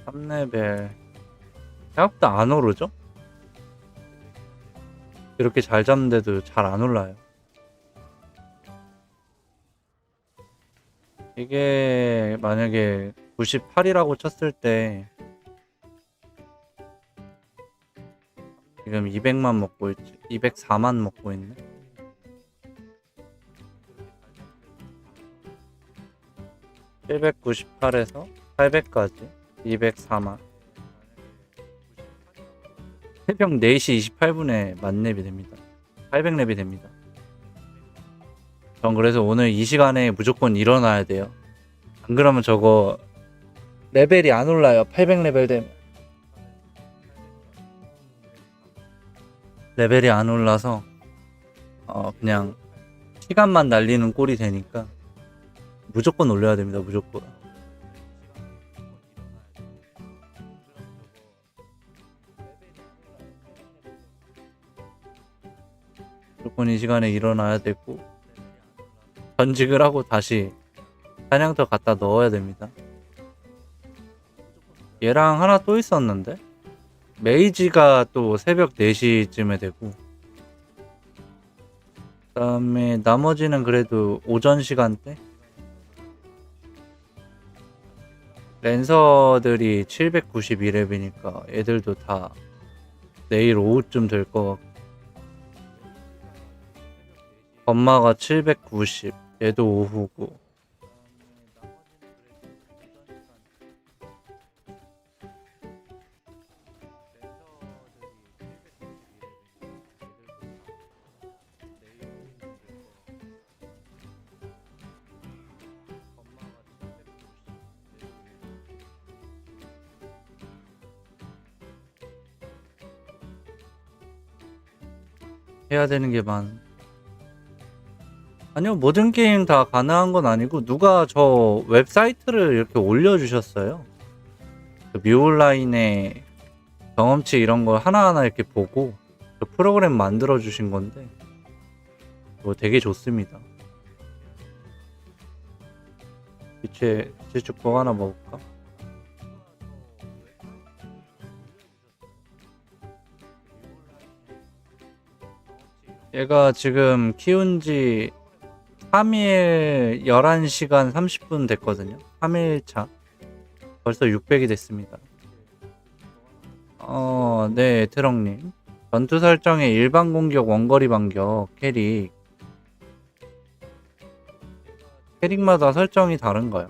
삼레벨 생각보다 안 오르죠? 이렇게 잘 잡는데도 잘 안 올라요. 이게 만약에 98이라고 쳤을 때 지금 200만 먹고 있지. 204만 먹고 있네. 798에서 800까지 204만. 새벽 4시 28분에 만렙이 됩니다. 800렙이 됩니다. 전 그래서 오늘 이 시간에 무조건 일어나야 돼요. 안 그러면 저거 레벨이 안 올라요. 800레벨 되면. 레벨이 안 올라서 그냥 시간만 날리는 꼴이 되니까 무조건 올려야 됩니다. 무조건. 무조건 이 시간에 일어나야 되고 전직을 하고 다시 사냥터 갖다 넣어야 됩니다. 얘랑 하나 또 있었는데 메이지가 또 새벽 4시쯤에 되고 그 다음에 나머지는 그래도 오전 시간대 랜서들이 792렙이니까 애들도 다 내일 오후쯤 될 것 같고 엄마가 790 얘도 오후고 해야 되는 게 많. 아니요, 모든 게임 다 가능한 건 아니고 누가 저 웹사이트를 이렇게 올려주셨어요. 그 뮤온라인에 경험치 이런 거 하나하나 이렇게 보고 그 프로그램 만들어 주신 건데 뭐 되게 좋습니다. 기체 축복 하나 먹을까? 얘가 지금 키운 지 3일 11시간 30분 됐거든요. 3일차. 벌써 600이 됐습니다. 네, 트럭님. 전투 설정에 일반 공격, 원거리 반격, 캐릭마다 설정이 다른가요?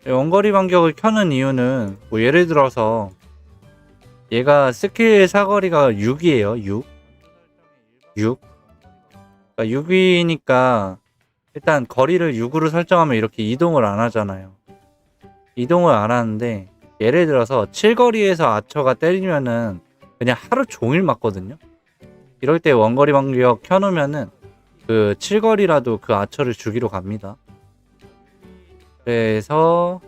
원거리 반격을 켜는 이유는 뭐 예를 들어서 얘가 스킬 사거리가 6이에요. 6. 그러니까 6이니까 일단 거리를 6으로 설정하면 이렇게 이동을 안 하잖아요. 이동을 안 하는데 예를 들어서 7거리에서 아처가 때리면은 그냥 하루 종일 맞거든요. 이럴 때 원거리 반격 켜놓으면은 그 7거리라도 그 아처를 주기로 갑니다. 그래서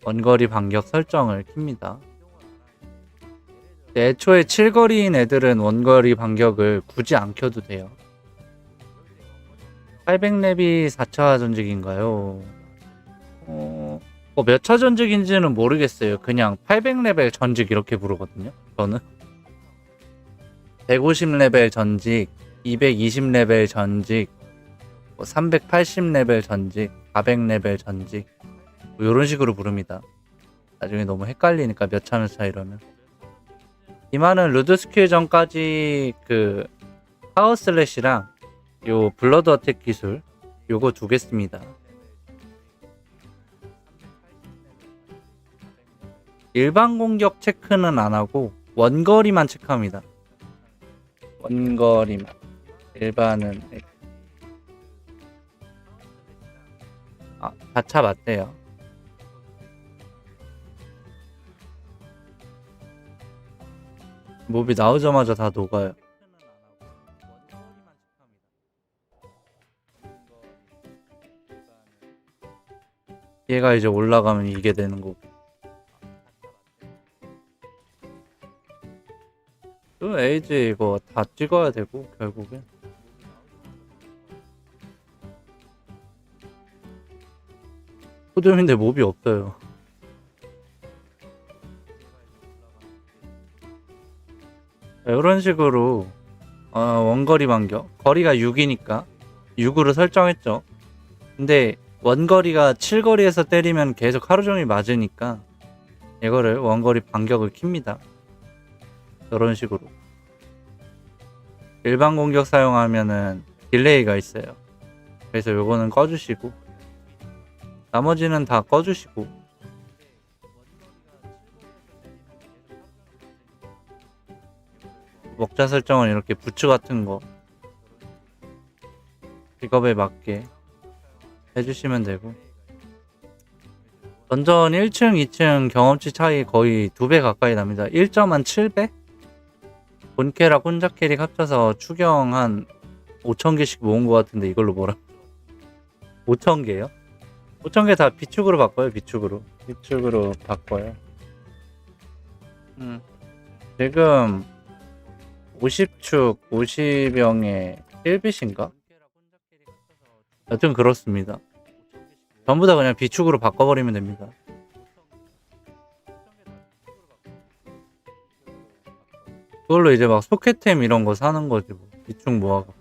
원거리 반격 설정을 킵니다. 애초에 7거리인 애들은 원거리 반격을 굳이 안 켜도 돼요. 800렙이 4차 전직인가요? 몇 차 전직인지는 모르겠어요. 그냥 800레벨 전직 이렇게 부르거든요. 저는 150레벨 전직, 220레벨 전직, 380레벨 전직, 400레벨 전직 뭐 이런 식으로 부릅니다. 나중에 너무 헷갈리니까 몇 차 몇 차 이러면. 이만은 루드 스킬 전까지 그 파워 슬래시랑 요 블러드 어택 기술 요거 두 개 씁니다. 일반 공격 체크는 안 하고 원거리만 체크합니다. 원거리만. 일반은 4차 맞대요. 몹이 나오자마자 다 녹아요. 얘가 이제 올라가면 이게 되는 거고. 또 에이지 이거 다 찍어야 되고 결국엔. 포점인데 몹이 없어요. 이런 식으로 원거리 반격, 거리가 6이니까 6으로 설정했죠. 근데 원거리가 7거리에서 때리면 계속 하루 종일 맞으니까 이거를 원거리 반격을 킵니다. 이런 식으로. 일반 공격 사용하면은 딜레이가 있어요. 그래서 요거는 꺼주시고 나머지는 다 꺼주시고. 먹자 설정은 이렇게 부츠 같은 거 직업에 맞게 해주시면 되고. 던전 1층, 2층 경험치 차이 거의 2배 가까이 납니다. 1.7배? 본캐랑 혼자 캐릭 합쳐서 추경 한 5,000개씩 모은 것 같은데 이걸로 뭐라? 5,000개요? 5,000개 다 비축으로 바꿔요. 비축으로 바꿔요. 지금 50축 50영의 1빛인가? 여튼 그렇습니다. 전부 다 그냥 비축으로 바꿔버리면 됩니다. 그걸로 이제 막 소켓템 이런 거 사는 거지 뭐. 비축 모아가.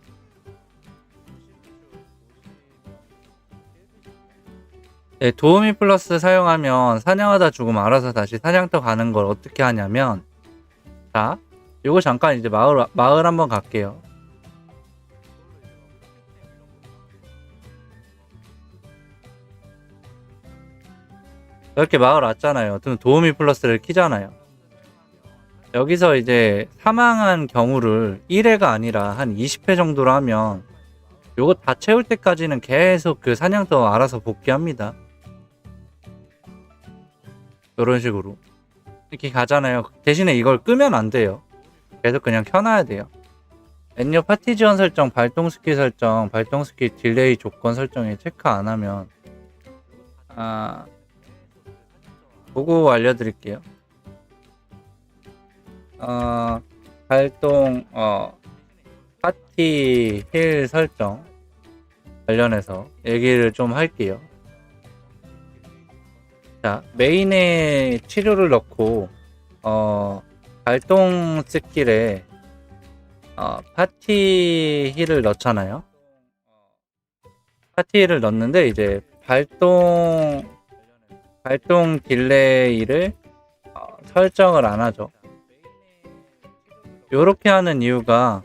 네, 도우미 플러스 사용하면 사냥하다 죽으면 알아서 다시 사냥터 가는 걸 어떻게 하냐면, 자, 요거 잠깐 이제 마을 한번 갈게요. 이렇게 마을 왔잖아요. 그럼 도우미 플러스를 키잖아요. 여기서 이제 사망한 경우를 1회가 아니라 한 20회 정도로 하면 요거 다 채울 때까지는 계속 그 사냥터 알아서 복귀합니다. 이런 식으로 이렇게 가잖아요. 대신에 이걸 끄면 안 돼요. 계속 그냥 켜놔야 돼요. 엔요 파티 지원 설정, 발동 스킬 설정, 발동 스킬 딜레이 조건 설정에 체크 안 하면 보고 알려드릴게요. 발동 파티 힐 설정 관련해서 얘기를 좀 할게요. 자, 메인에 치료를 넣고 발동 스킬에 파티 힐을 넣잖아요. 파티 힐을 넣는데 이제 발동 딜레이를 설정을 안 하죠. 요렇게 하는 이유가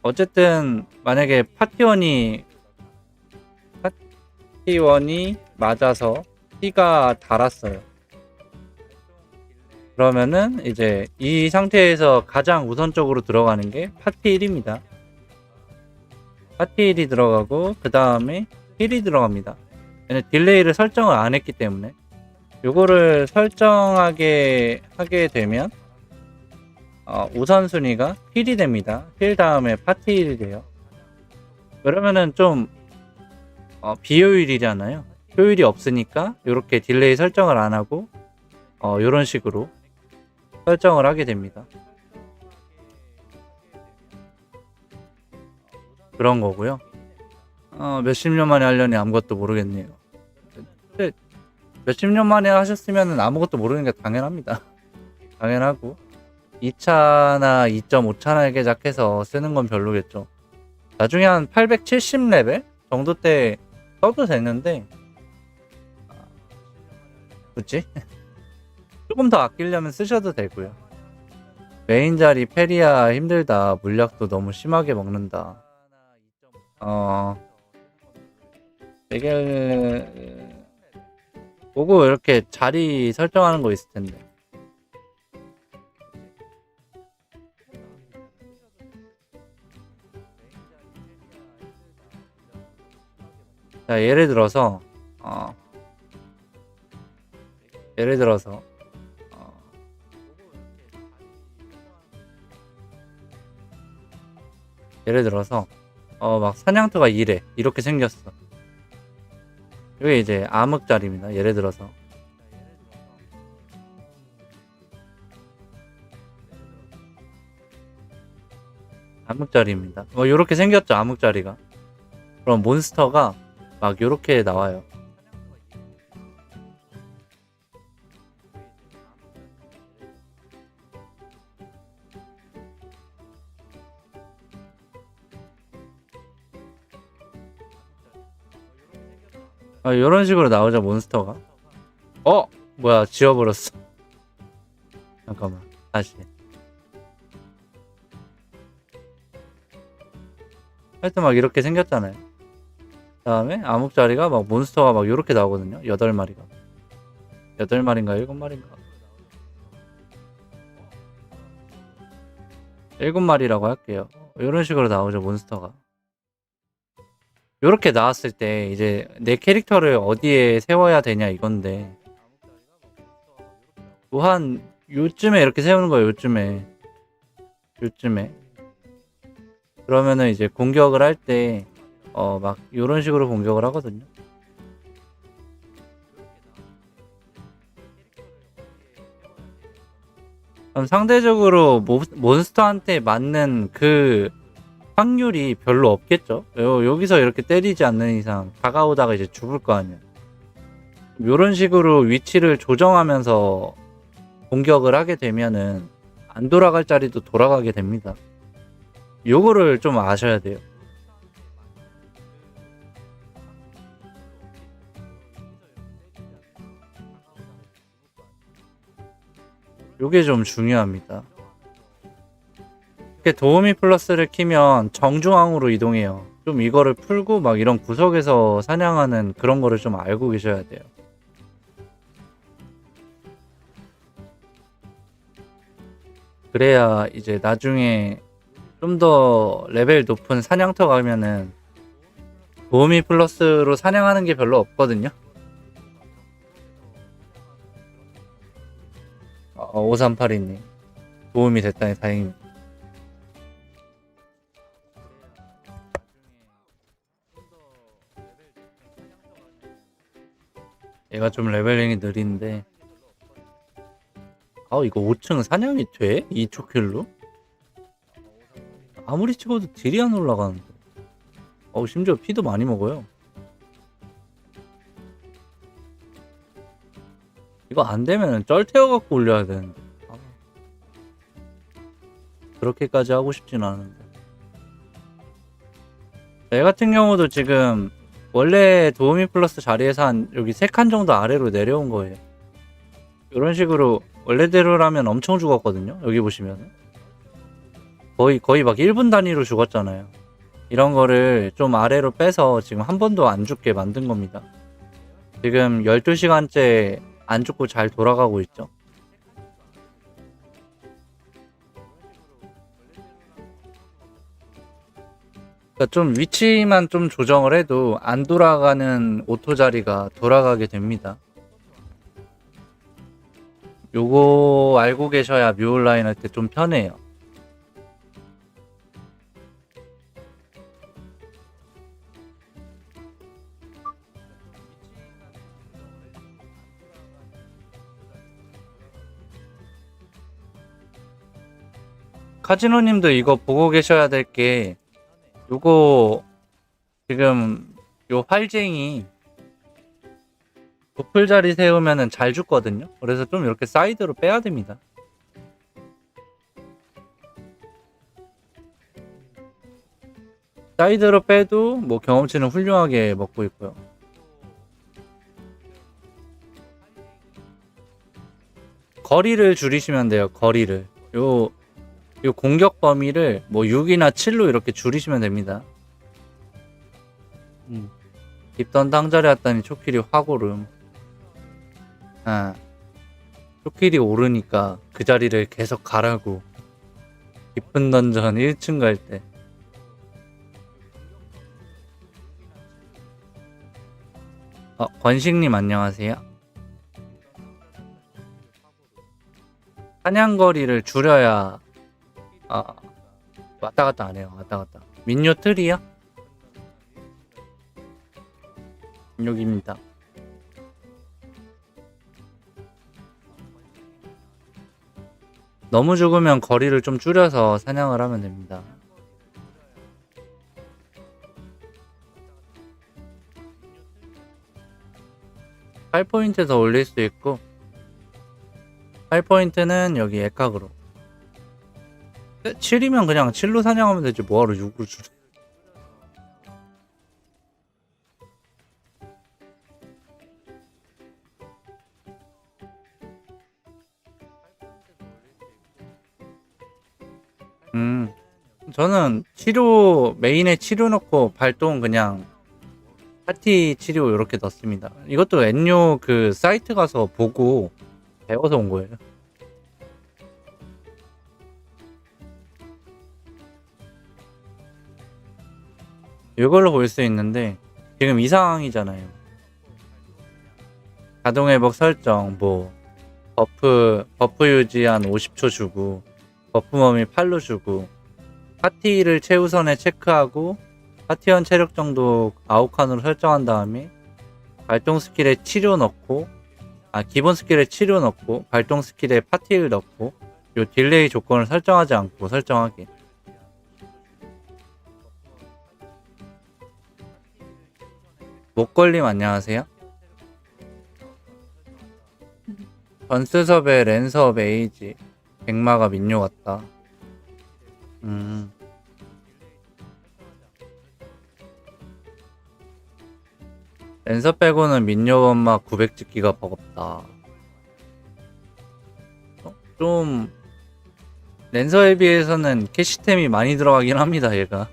어쨌든 만약에 파티원이 맞아서 피가 달았어요. 그러면은 이제 이 상태에서 가장 우선적으로 들어가는 게 파티 1입니다. 파티 1이 들어가고 그 다음에 힐이 들어갑니다. 딜레이를 설정을 안 했기 때문에 요거를 설정하게 하게 되면 우선순위가 힐이 됩니다. 힐 다음에 파티 1이 돼요. 그러면은 좀 비효율이잖아요. 효율이 없으니까 이렇게 딜레이 설정을 안 하고 이런 식으로 설정을 하게 됩니다. 그런 거고요. 몇십 년 만에 하려니 아무것도 모르겠네요. 근데 몇십 년 만에 하셨으면 아무것도 모르는 게 당연합니다. 당연하고 2차나 2.5차나 개작해서 쓰는 건 별로겠죠. 나중에 한 870레벨 정도 때 써도 되는데 굳이 조금 더 아끼려면 쓰셔도 되고요. 메인 자리 페리아 힘들다. 물약도 너무 심하게 먹는다. 되게 보고 이렇게 자리 설정하는 거 있을 텐데. 자, 예를 들어서 예를 들어서 막 사냥터가 이래 이렇게 생겼어. 이게 이제 암흑자리입니다. 예를 들어서 암흑자리입니다. 뭐 이렇게 생겼죠, 암흑자리가. 그럼 몬스터가 막 이렇게 나와요. 이런 식으로 나오죠, 몬스터가. 뭐야, 지워버렸어. 잠깐만, 다시. 하여튼 막 이렇게 생겼잖아요. 다음에 암흑자리가 막 몬스터가 막 이렇게 나오거든요. 8마리가. 8마리인가 7마리인가. 7마리라고 할게요. 이런 식으로 나오죠, 몬스터가. 이렇게 나왔을 때 이제 내 캐릭터를 어디에 세워야 되냐 이건데, 뭐 한 요쯤에 이렇게 세우는 거예요. 요쯤에 그러면은 이제 공격을 할 때 막 이런 식으로 공격을 하거든요. 그럼 상대적으로 몬스터한테 맞는 그 확률이 별로 없겠죠. 여기서 이렇게 때리지 않는 이상 다가오다가 이제 죽을 거 아니야. 이런 식으로 위치를 조정하면서 공격을 하게 되면은 안 돌아갈 자리도 돌아가게 됩니다. 요거를 좀 아셔야 돼요. 요게 좀 중요합니다. 이렇게 도우미 플러스를 키면 정중앙으로 이동해요. 좀 이거를 풀고 막 이런 구석에서 사냥하는 그런 거를 좀 알고 계셔야 돼요. 그래야 이제 나중에 좀 더 레벨 높은 사냥터 가면은 도우미 플러스로 사냥하는 게 별로 없거든요. 5382님 도움이 됐다니 다행입니다. 얘가 좀 레벨링이 느린데 이거 5층 사냥이 돼? 2초킬로? 아무리 찍어도 딜이 안 올라가는데 심지어 피도 많이 먹어요. 이거 안 되면 쩔 태워갖고 올려야 되는데 그렇게까지 하고 싶진 않은데. 얘 같은 경우도 지금 원래 도우미 플러스 자리에서 한 여기 3칸 정도 아래로 내려온 거예요. 이런 식으로 원래대로라면 엄청 죽었거든요. 여기 보시면 거의 막 1분 단위로 죽었잖아요. 이런 거를 좀 아래로 빼서 지금 한 번도 안 죽게 만든 겁니다. 지금 12시간째 안 죽고 잘 돌아가고 있죠. 그러니까 좀 위치만 좀 조정을 해도 안 돌아가는 오토 자리가 돌아가게 됩니다. 요거 알고 계셔야 뮤온라인 할 때 좀 편해요. 카지노님도 이거 보고 계셔야 될 게, 요거 지금 요 활쟁이 도플 자리 세우면은 잘 죽거든요. 그래서 좀 이렇게 사이드로 빼야 됩니다. 사이드로 빼도 뭐 경험치는 훌륭하게 먹고 있고요. 거리를 줄이시면 돼요. 거리를. 요 공격 범위를 뭐 6이나 7로 이렇게 줄이시면 됩니다. 입던 땅자리 왔더니 초킬이 확 오름. 초킬이 오르니까 그 자리를 계속 가라고. 깊은 던전 1층 갈 때. 권식님 안녕하세요. 사냥거리를 줄여야 왔다 갔다 안 해요. 왔다 갔다. 민요 틀이요? 여기입니다. 너무 죽으면 거리를 좀 줄여서 사냥을 하면 됩니다. 팔 포인트 더 올릴 수 있고 8포인트는 여기 액각으로 7이면 그냥 7로 사냥하면 되지 뭐하러 6으로 줄. 저는 치료 메인에 치료 넣고 발동 그냥 파티 치료 이렇게 넣습니다. 이것도 엔요 그 사이트 가서 보고 배워서 온 거예요. 이걸로 볼 수 있는데 지금 이 상황이잖아요. 자동 회복 설정 뭐 버프 유지 한 50초 주고 버프 범위 8로 주고 파티를 최우선에 체크하고 파티원 체력 정도 아웃칸으로 설정한 다음에 발동 스킬에 치료 넣고 기본 스킬에 치료 넣고 발동 스킬에 파티를 넣고 요 딜레이 조건을 설정하지 않고 설정하기. 목걸림 안녕하세요. 전스섭의 랜섭 에이지 백마가 민요 같다. 랜섭 빼고는 민요 원마 900 찍기가 버겁다. 좀 랜서에 비해서는 캐시템이 많이 들어가긴 합니다. 얘가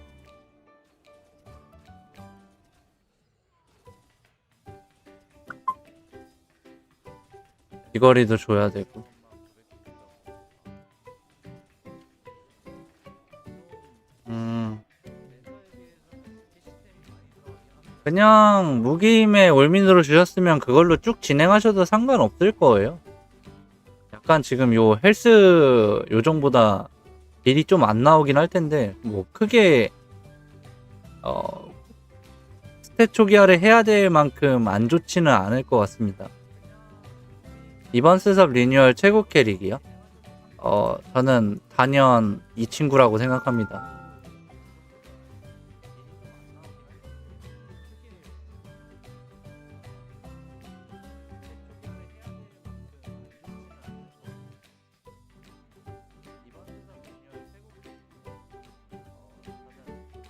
비거리도 줘야 되고 그냥 무기임에 올민으로 주셨으면 그걸로 쭉 진행하셔도 상관없을 거예요. 약간 지금 요 헬스 요정보다 딜이 좀 안 나오긴 할 텐데 뭐 크게 스탯 초기화를 해야 될 만큼 안 좋지는 않을 것 같습니다. 이번 스섭 리뉴얼 최고 캐릭이요? 저는 단연 이 친구라고 생각합니다.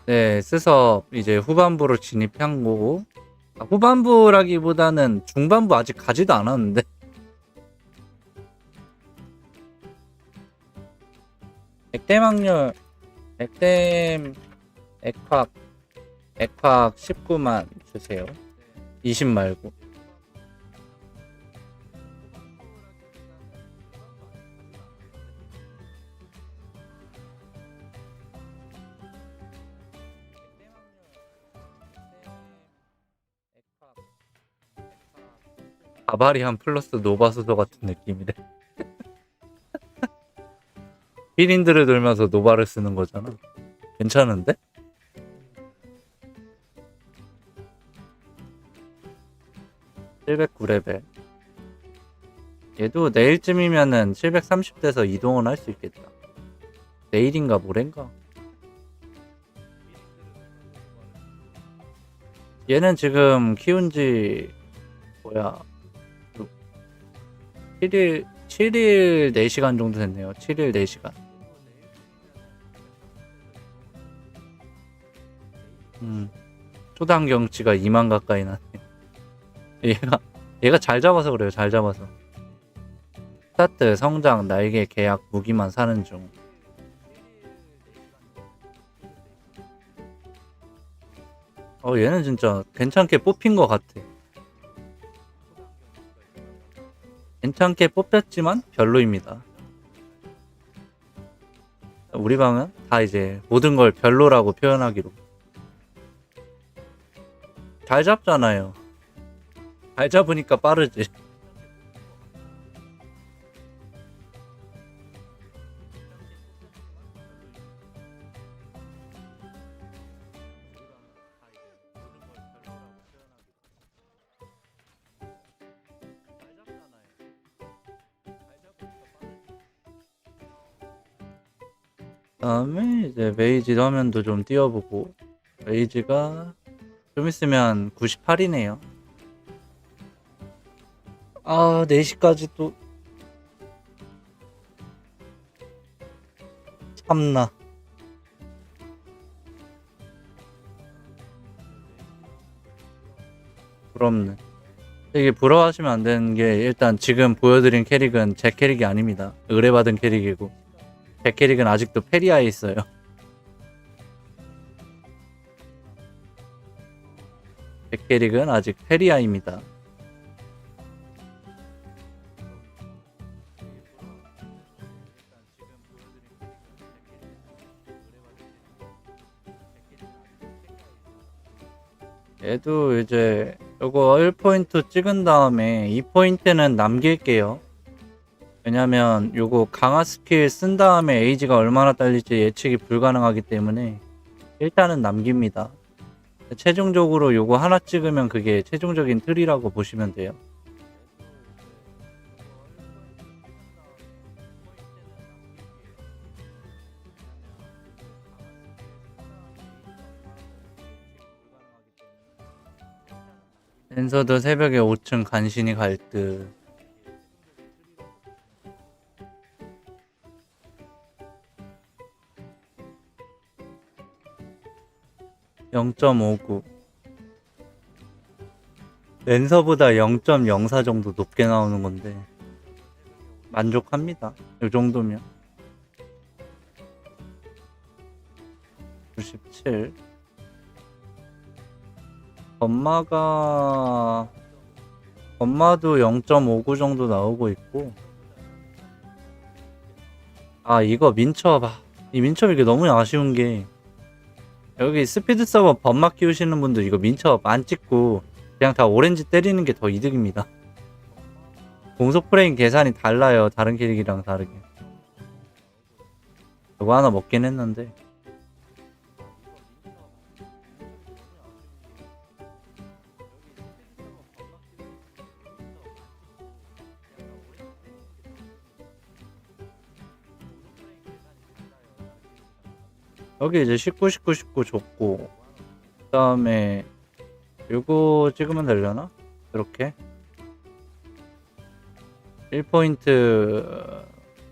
네, 스섭 이제 후반부로 진입한 거고 후반부라기보다는 중반부 아직 가지도 않았는데 액땜 확률 액땜 액팍 19만 주세요. 20 말고. 바바리안 플러스 노바수소 같은 느낌이래. 휘린드를 돌면서 노바를 쓰는 거잖아. 괜찮은데? (709레벨) 얘도 내일쯤이면은 730대에서 이동을 할 수 있겠다. 내일인가 모레인가? 얘는 지금 키운지 7일 4시간 정도 됐네요. 7일 4시간. 초당 경치가 2만 가까이 나네. 얘가 잘 잡아서 그래요. 잘 잡아서. 스타트, 성장, 날개, 계약, 무기만 사는 중. 얘는 진짜 괜찮게 뽑힌 것 같아. 괜찮게 뽑혔지만 별로입니다. 우리 방은 다 이제 모든 걸 별로라고 표현하기로. 잘 잡잖아요. 잘 잡으니까 빠르지. 다음에 이제 메이지 화면도 좀 띄워보고, 메이지가 좀 있으면 98이네요. 아, 4시까지 또 참나. 부럽네. 이게 부러워하시면 안 되는 게, 일단 지금 보여드린 캐릭은 제 캐릭이 아닙니다. 의뢰받은 캐릭이고, 제 캐릭은 아직도 페리아에 있어요. 제 캐릭은 아직 페리아입니다. 얘도 이제 요거 1포인트 찍은 다음에 2포인트는 남길게요. 왜냐면 요거 강화 스킬 쓴 다음에 에이지가 얼마나 딸릴지 예측이 불가능하기 때문에 일단은 남깁니다. 최종적으로 요거 하나 찍으면 그게 최종적인 틀이라고 보시면 돼요. 랜서도 새벽에 5층 간신히 갈 듯. (0.59) 랜서보다 0.04 정도 높게 나오는 건데 만족합니다. 이 정도면. 97. 건마도 0.59 정도 나오고 있고. 아, 이거 민첩. 이 민첩 이게 너무 아쉬운 게, 여기 스피드 서버 범마 키우시는 분들 이거 민첩 안 찍고 그냥 다 오렌지 때리는 게 더 이득입니다. 공속 프레임 계산이 달라요. 다른 캐릭이랑 다르게. 이거 하나 먹긴 했는데. 여기 이제 19, 19, 19 줬고, 그 다음에 요거 찍으면 되려나? 이렇게 1포인트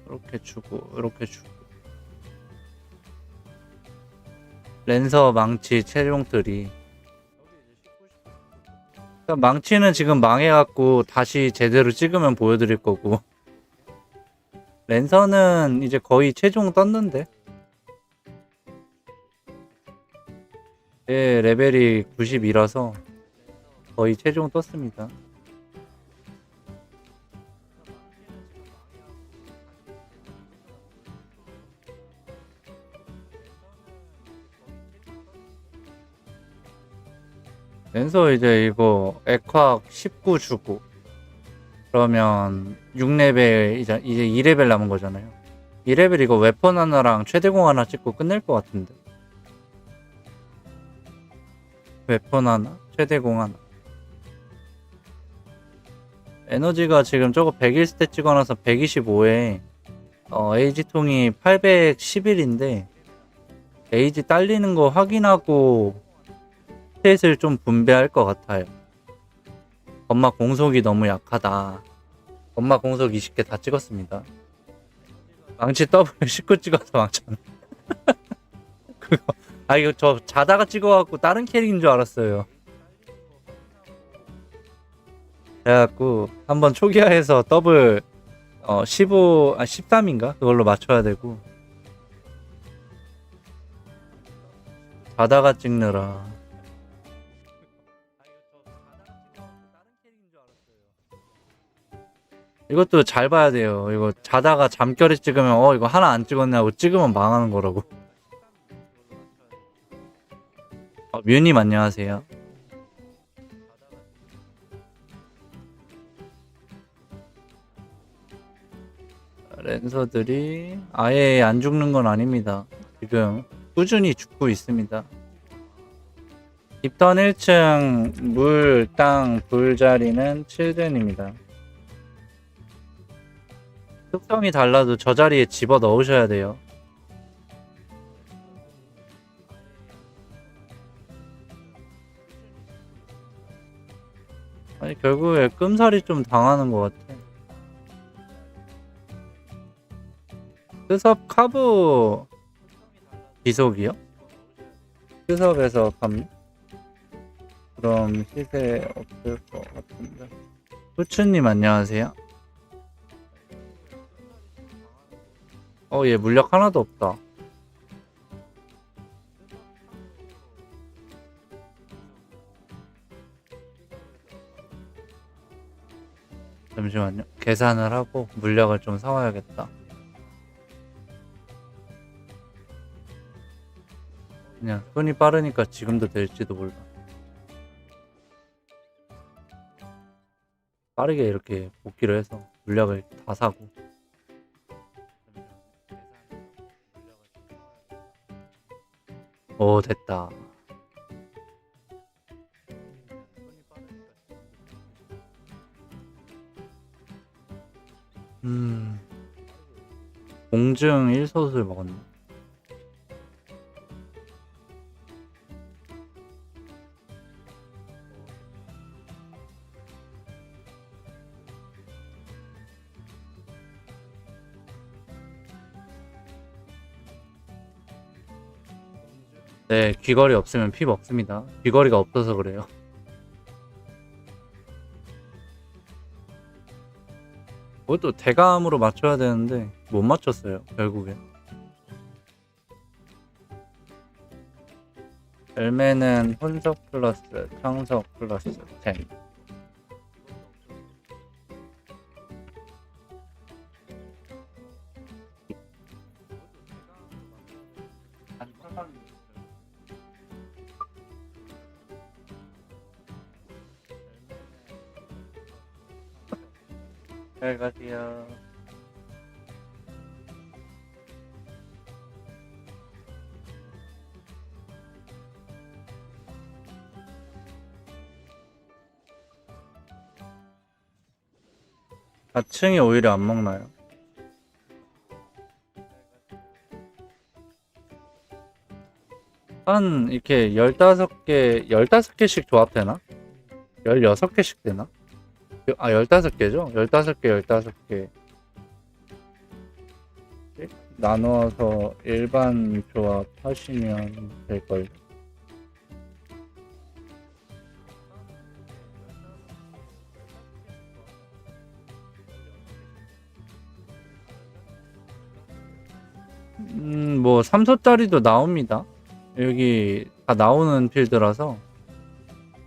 이렇게 주고, 이렇게 주고, 랜서 망치 채용틀이. 그러니까 망치는 지금 망해갖고 다시 제대로 찍으면 보여드릴 거고, 랜서는 이제 거의 최종 떴는데, 제 레벨이 90이라서 거의 최종 떴습니다. 랜서 이제 이거 액화 19 주고, 그러면 6레벨 이제 2레벨 남은 거잖아요. 2레벨 이거 웨폰 하나랑 최대공 하나 찍고 끝낼 것 같은데. 웨폰 하나, 최대공 하나. 에너지가 지금 저거 101 스탯 찍어놔서 125에 에이지 통이 811인데, 에이지 딸리는 거 확인하고 스탯을 좀 분배할 것 같아요. 건마 공속이 너무 약하다. 건마 공속 20개 다 찍었습니다. 망치 더블 19 찍어서 망쳤네. 그거 이거 저 자다가 찍어갖고 다른 캐릭인 줄 알았어요. 그래갖고 한번 초기화해서 더블 13인가? 그걸로 맞춰야 되고, 자다가 찍느라. 이것도 잘 봐야 돼요. 이거 자다가 잠결에 찍으면 이거 하나 안 찍었네 하고 찍으면 망하는 거라고. 뮤님 안녕하세요. 랜서들이 아예 안 죽는 건 아닙니다. 지금 꾸준히 죽고 있습니다. 딥턴 1층 물, 땅, 불 자리는 7덴입니다. 특성이 달라도 저 자리에 집어 넣으셔야 돼요. 아니 결국에 끔살이 좀 당하는 것 같아. 스섭 카브 비속이요? 스섭에서 판매? 그럼 시세 없을 것 같은데. 후추님 안녕하세요. 얘 물약 하나도 없다. 잠시만요. 계산을 하고 물약을 좀 사와야겠다. 그냥 손이 빠르니까 지금도 될지도 몰라. 빠르게 이렇게 복귀를 해서 물약을 다 사고. 오, 됐다. 공증 1솥을 먹었네. 네, 귀걸이 없으면 피 먹습니다. 귀걸이가 없어서 그래요. 그것도 대감으로 맞춰야 되는데 못 맞췄어요, 결국엔. 열매는 혼석 플러스 창석 플러스 10. 잘 가세요. 자층이 오히려 안 먹나요? 한 이렇게 15개씩 조합되나? 16개씩 되나? 15개죠? 15개, 15개. 나누어서 일반 조합 하시면 될걸요. 뭐 3소짜리도 나옵니다. 여기 다 나오는 필드라서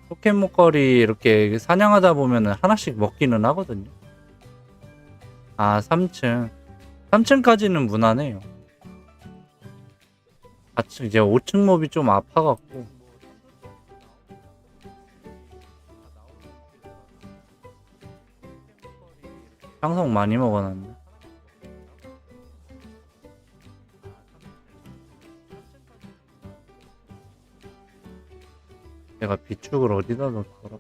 포켓몬거리 이렇게 사냥하다 보면은 하나씩 먹기는 하거든요. 아, 3층. 3층까지는 무난해요. 4층, 이제 5층 몹이 좀 아파갖고. 상성 많이 먹어놨네. 내가 비축을 어디다 넣었더라?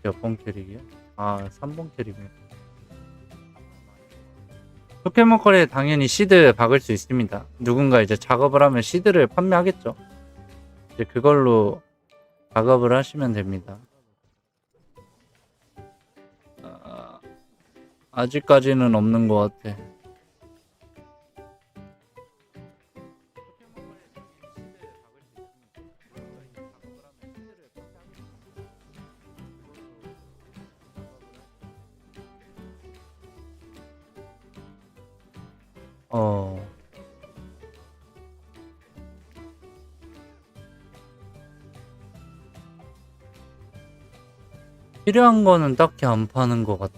몇 번 캐릭이야? 아, 3번 캐릭이네. 포켓몬거리에 당연히 시드 박을 수 있습니다. 누군가 이제 작업을 하면 시드를 판매하겠죠. 이제 그걸로 작업을 하시면 됩니다. 아직까지는 없는 것 같아. 필요한 거는 딱히 안 파는 것 같아.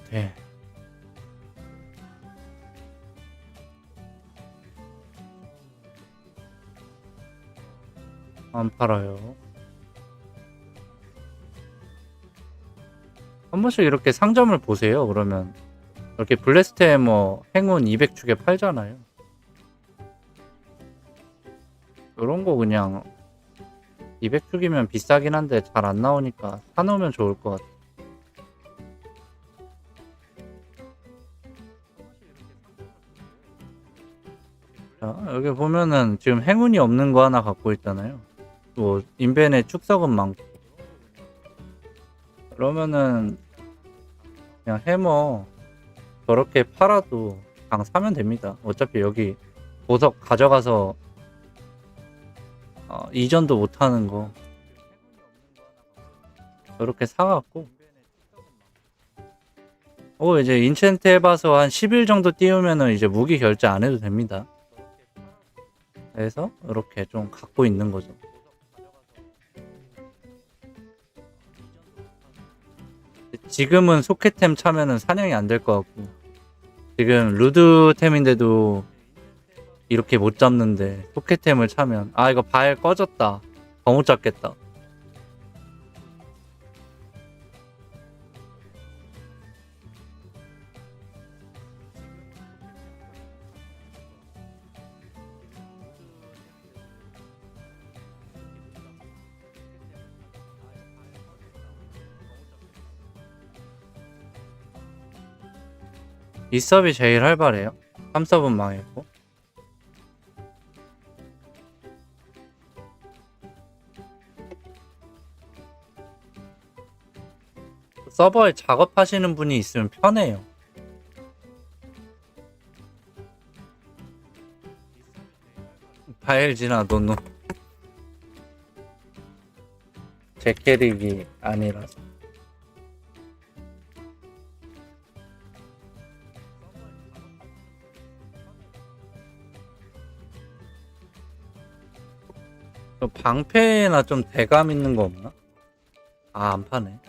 안 팔아요. 한 번씩 이렇게 상점을 보세요. 그러면 이렇게 블래스트 해머 행운 200축에 팔잖아요. 이런 거 그냥 200축이면 비싸긴 한데 잘 안 나오니까 사놓으면 좋을 것 같아. 자, 여기 보면은 지금 행운이 없는 거 하나 갖고 있잖아요. 뭐 인벤에 축석은 많고. 그러면은 그냥 해머 저렇게 팔아도 강 사면 됩니다. 어차피 여기 보석 가져가서 이전도 못하는 거 저렇게 사갖고 이제 인챈트 해봐서 한 10일 정도 띄우면은 이제 무기 결제 안 해도 됩니다. 그래서 이렇게 좀 갖고 있는 거죠. 지금은 소켓템 차면은 사냥이 안 될 것 같고, 지금 루드템인데도 이렇게 못 잡는데 소켓템을 차면 이거 발 꺼졌다, 더 못 잡겠다. 이 서브이 제일 활발해요. 3서브는 망했고. 서버에 작업하시는 분이 있으면 편해요. 바일지나 노노 제 캐릭이 아니라서. 방패나 좀 대감 있는 거 없나? 안 파네.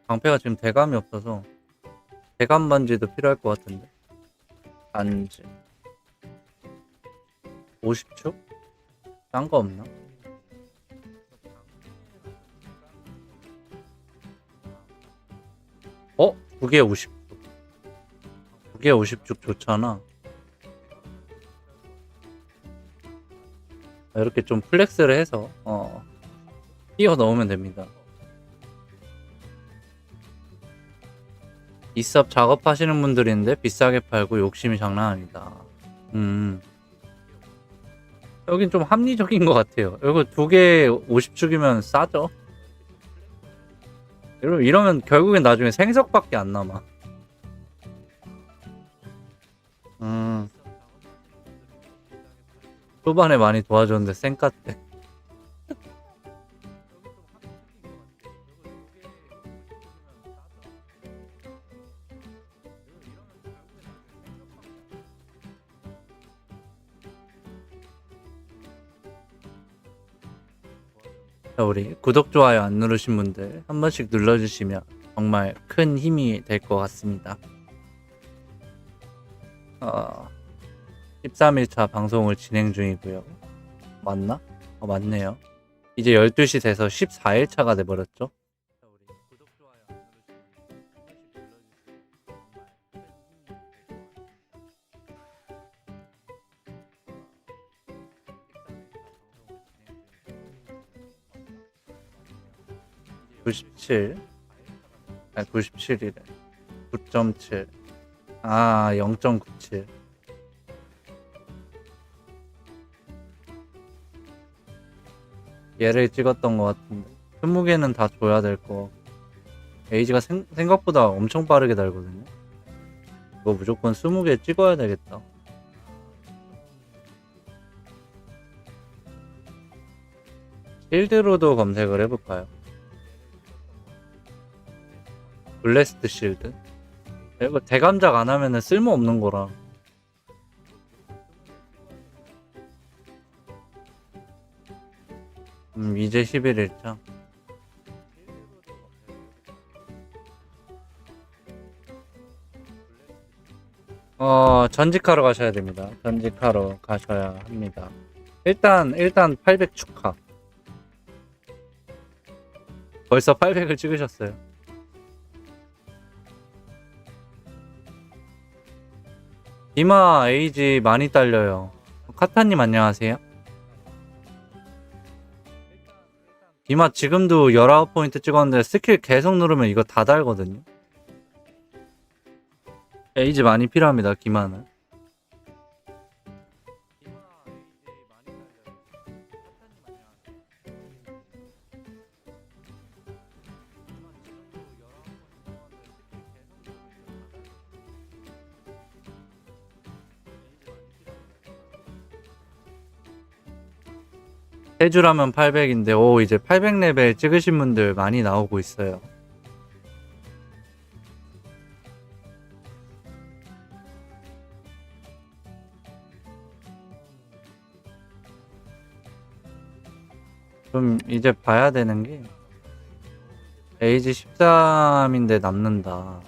방패가 지금 대감이 없어서 대감 반지도 필요할 것 같은데. 반지 50축? 딴 거 없나? 그게 50축. 그게 50축 좋잖아. 이렇게 좀 플렉스를 해서 끼워 넣으면 됩니다. 이섭 작업하시는 분들인데 비싸게 팔고 욕심이 장난 아니다. 여긴 좀 합리적인 것 같아요. 이거 2개 50축이면 싸죠? 이러면 결국엔 나중에 생석밖에 안 남아. 초반에 많이 도와줬는데 쌩깠대. 자, 우리 구독, 좋아요 안 누르신 분들 한 번씩 눌러주시면 정말 큰 힘이 될 것 같습니다. 13일차 방송을 진행 중이고요. 맞나? 맞네요. 이제 12시 돼서 14일차가 돼버렸죠. 97. 97이래. 9.7. 0.97. 얘를 찍었던 것 같은데 20개는 다 줘야 될 거. 에이지가 생각보다 엄청 빠르게 달거든요. 이거 무조건 20개 찍어야 되겠다. 실드로도 검색을 해볼까요? 블래스트 실드? 이거 대감작 안 하면은 쓸모없는 거라. 이제 11일차. 전직하러 가셔야 됩니다. 전직하러 가셔야 합니다. 일단 800 축하. 벌써 800을 찍으셨어요. 이마 에이지 많이 딸려요. 카타님 안녕하세요. 이마 지금도 19포인트 찍었는데 스킬 계속 누르면 이거 다 달거든요. 에이지 많이 필요합니다. 기마는. 세주라면 800인데 오 이제 800레벨 찍으신 분들 많이 나오고 있어요. 좀 이제 봐야 되는 게 에이지 13인데 남는다.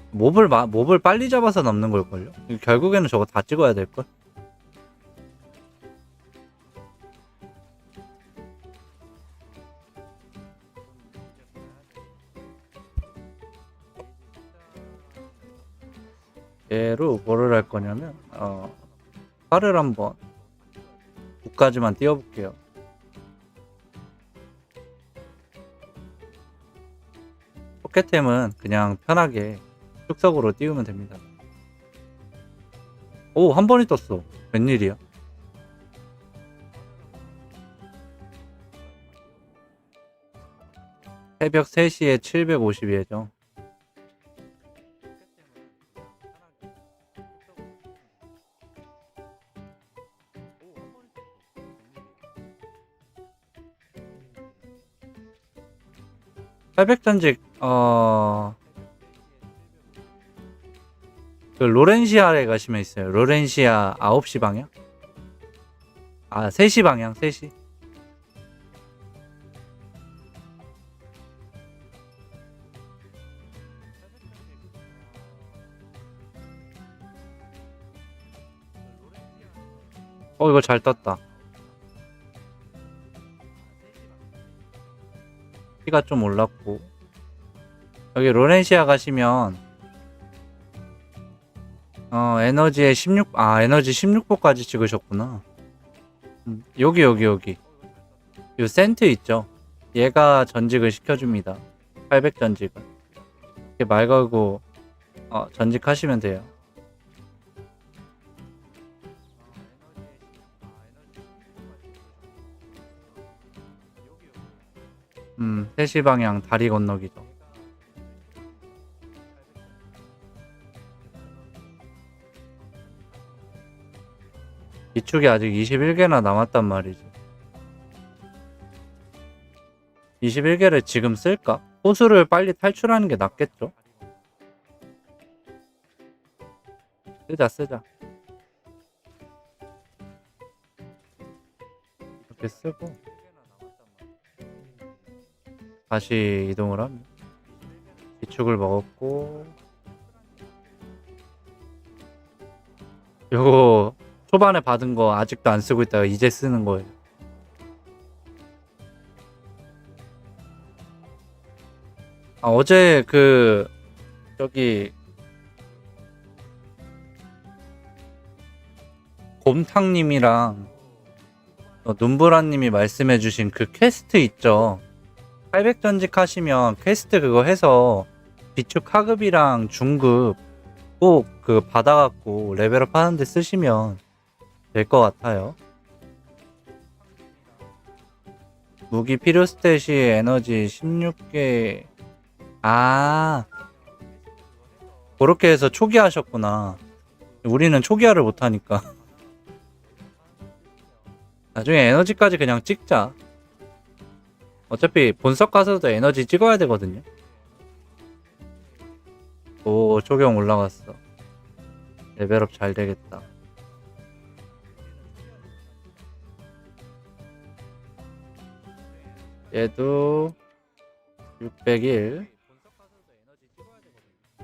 몹을 빨리 잡아서 남는 걸걸요? 결국에는 저거 다 찍어야 될걸? 얘로 뭐를 할 거냐면 팔을 한번 9까지만 띄워볼게요. 포켓템은 그냥 편하게 축석으로 띄우면 됩니다. 오, 한 번이 떴어. 웬일이야? 새벽 3시에 750 예정. 팔백전직 그 로렌시아에 가시면 있어요. 로렌시아 9시 방향? 3시 방향, 3시. 이거 잘 떴다. 피가 좀 올랐고. 여기 로렌시아 가시면 에너지에 16, 에너지 16포까지 찍으셨구나. 여기. 요 센트 있죠? 얘가 전직을 시켜줍니다. 800 전직을. 이렇게 말 걸고, 전직하시면 돼요. 3시 방향 다리 건너기죠. 비축이 아직 21개나 남았단 말이지. 21개를 지금 쓸까? 호수를 빨리 탈출하는 게 낫겠죠? 쓰자. 이렇게 쓰고 다시 이동을 하면 비축을 먹었고 요거 초반에 받은 거 아직도 안 쓰고 있다가 이제 쓰는 거예요. 어제 저기 곰탕님이랑 눈보라님이 말씀해주신 그 퀘스트 있죠. 800 전직 하시면 퀘스트 그거 해서 비축 하급이랑 중급 꼭 받아갖고 레벨업 하는데 쓰시면 될 것 같아요. 무기 필요 스탯이 에너지 16개. 그렇게 해서 초기화하셨구나. 우리는 초기화를 못하니까. 나중에 에너지까지 그냥 찍자. 어차피 본석 가서도 에너지 찍어야 되거든요. 오, 초경 올라갔어. 레벨업 잘 되겠다. 얘도 601.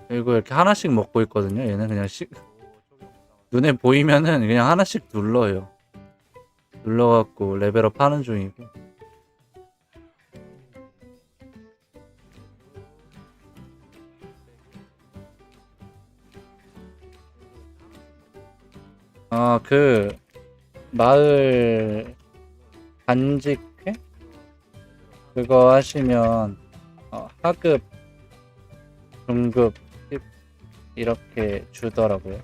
그리고 이렇게 하나씩 먹고 있거든요. 얘는 그냥 눈에 보이면은 그냥 하나씩 눌러요. 눌러갖고 레벨업 하는 중이고. 마을 간직회? 그거 하시면 하급, 중급, 팁 이렇게 주더라고요.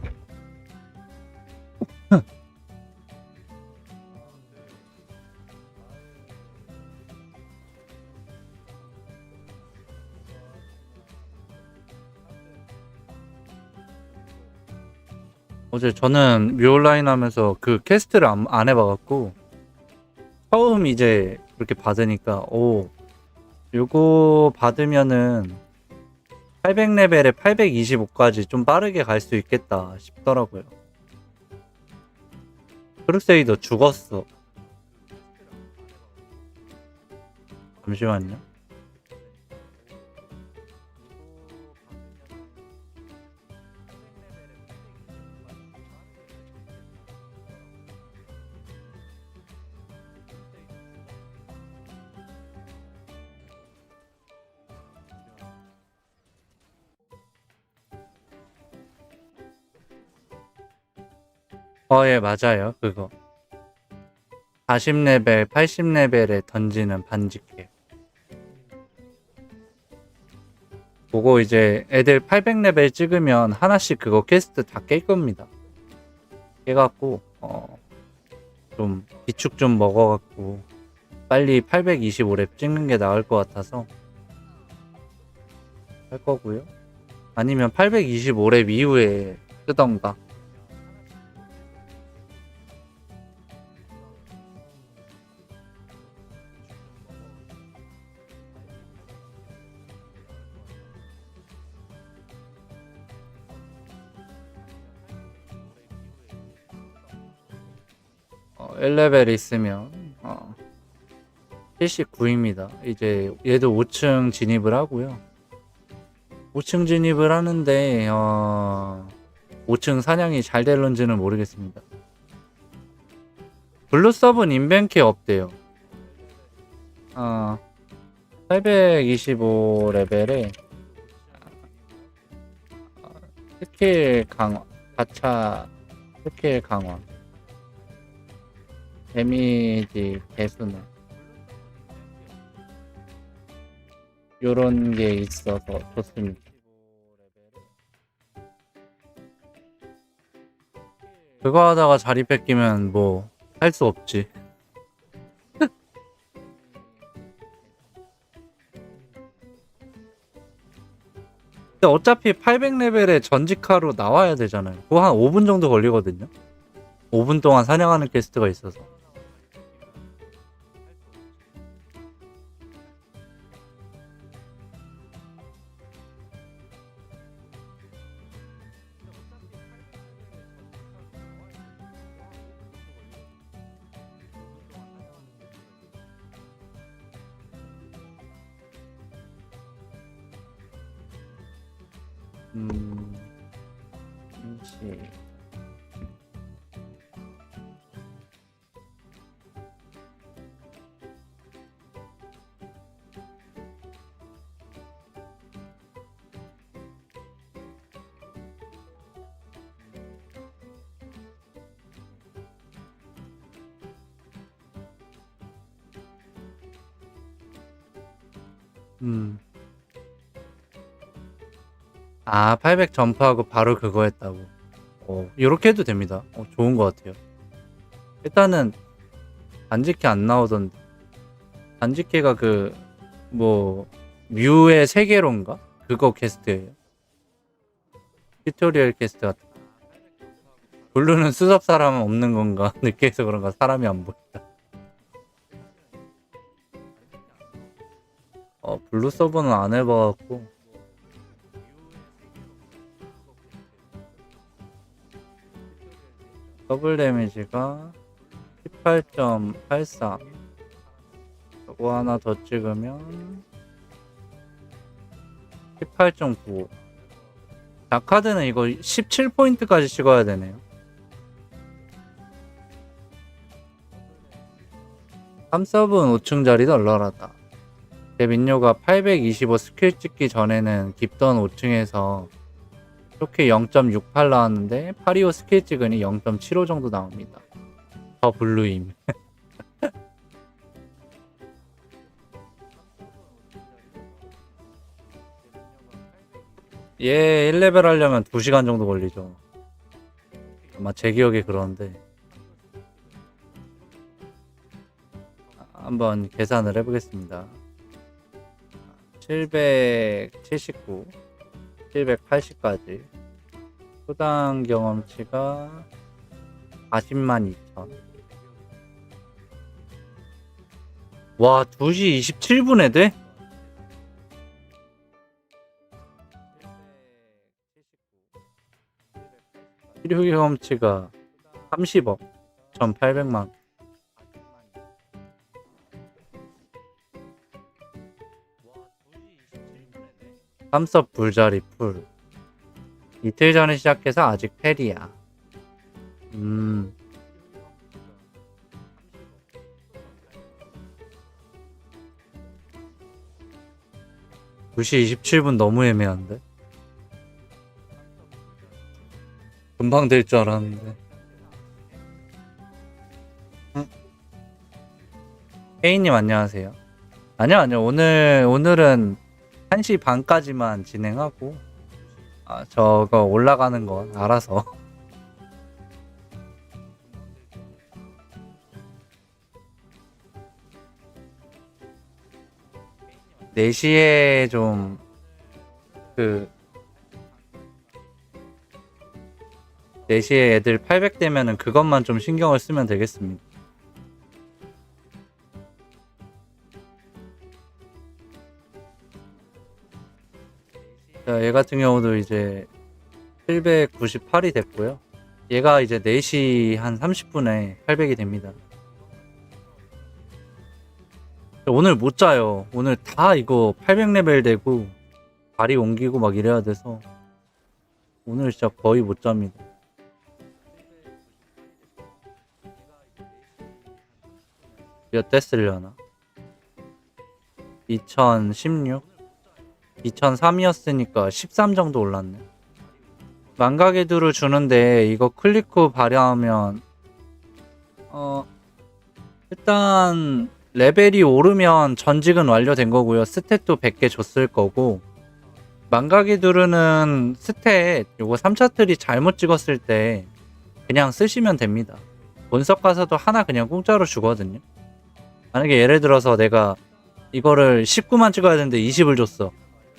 어제 저는 뮤 온라인 하면서 그 퀘스트를 안 해봐갖고 처음 이제 이렇게 받으니까 요거 받으면은 800레벨에 825까지 좀 빠르게 갈 수 있겠다 싶더라고요. 크루세이더 죽었어. 잠시만요. 예, 맞아요. 그거. 40레벨, 80레벨에 던지는 반지캐. 그거 이제 애들 800레벨 찍으면 하나씩 그거 퀘스트 다 깰 겁니다. 깨갖고, 좀 비축 좀 먹어갖고, 빨리 825렙 찍는 게 나을 것 같아서 할 거고요. 아니면 825렙 이후에 쓰던가. 어, 1레벨 있으면 79입니다. 이제 얘도 5층 진입을 하고요. 5층 진입을 하는데 5층 사냥이 잘 될런지는 모르겠습니다. 블루서브는 인벤캐 없대요. 825레벨에 스킬 강화, 가차 스킬 강화, 데미지 개수는 요런 게 있어서 좋습니다. 그거 하다가 자리 뺏기면 뭐 할 수 없지. 근데 어차피 800레벨에 전직하로 나와야 되잖아요. 그거 한 5분 정도 걸리거든요. 5분 동안 사냥하는 퀘스트가 있어서. 잠시. 아, 800 점프하고 바로 그거 했다고. 이렇게 해도 됩니다. 좋은 것 같아요. 일단은 단지캐 안 나오던데. 단지캐가 뮤의 세계론가? 그거 퀘스트예요. 튜토리얼 퀘스트 같은 거. 블루는 수섭 사람은 없는 건가? 늦게 해서 그런가? 사람이 안 보인다. 블루 서버는 안 해봐갖고. 더블 데미지가 18.83. 이거 하나 더 찍으면 18.95. 다카드는 이거 17포인트까지 찍어야 되네요. 3서브는 5층 자리 널널하다. 제 민요가 825 스킬 찍기 전에는 깊던 5층에서 이렇게 0.68 나왔는데 825 스킬 찍으니 0.75 정도 나옵니다. 더 블루임. 얘 1레벨 하려면 2시간 정도 걸리죠. 아마 제 기억에 그런데 한번 계산을 해보겠습니다. 779, 780까지 소당 경험치가 40만 2천. 와, 2시 27분에 돼? 필요 경험치가 30억 1800만. 삼섭 불자리 풀. 이틀 전에 시작해서 아직 패리야. 2시 27분 너무 애매한데? 금방 될 줄 알았는데. 응? 혜인님 안녕하세요. 아니요. 오늘은 1시 반까지만 진행하고, 저거 올라가는 건 알아서. 4시에 좀, 그, 4시에 애들 800 되면은 그것만 좀 신경을 쓰면 되겠습니다. 자, 얘 같은 경우도 이제 798이 됐고요. 얘가 이제 4시 한 30분에 800이 됩니다. 오늘 못 자요. 오늘 다 이거 800레벨 되고 다리 옮기고 막 이래야 돼서 오늘 진짜 거의 못 잡니다. 몇 대 쓰려나? 2016? 2003이었으니까 13 정도 올랐네. 망각의 두를 주는데 이거 클릭 후 발휘하면 일단 레벨이 오르면 전직은 완료된 거고요. 스탯도 100개 줬을 거고, 망각의 두르는 스탯 요거 3차 트리 잘못 찍었을 때 그냥 쓰시면 됩니다. 본석 가서도 하나 그냥 공짜로 주거든요. 만약에 예를 들어서 내가 이거를 19만 찍어야 되는데 20을 줬어.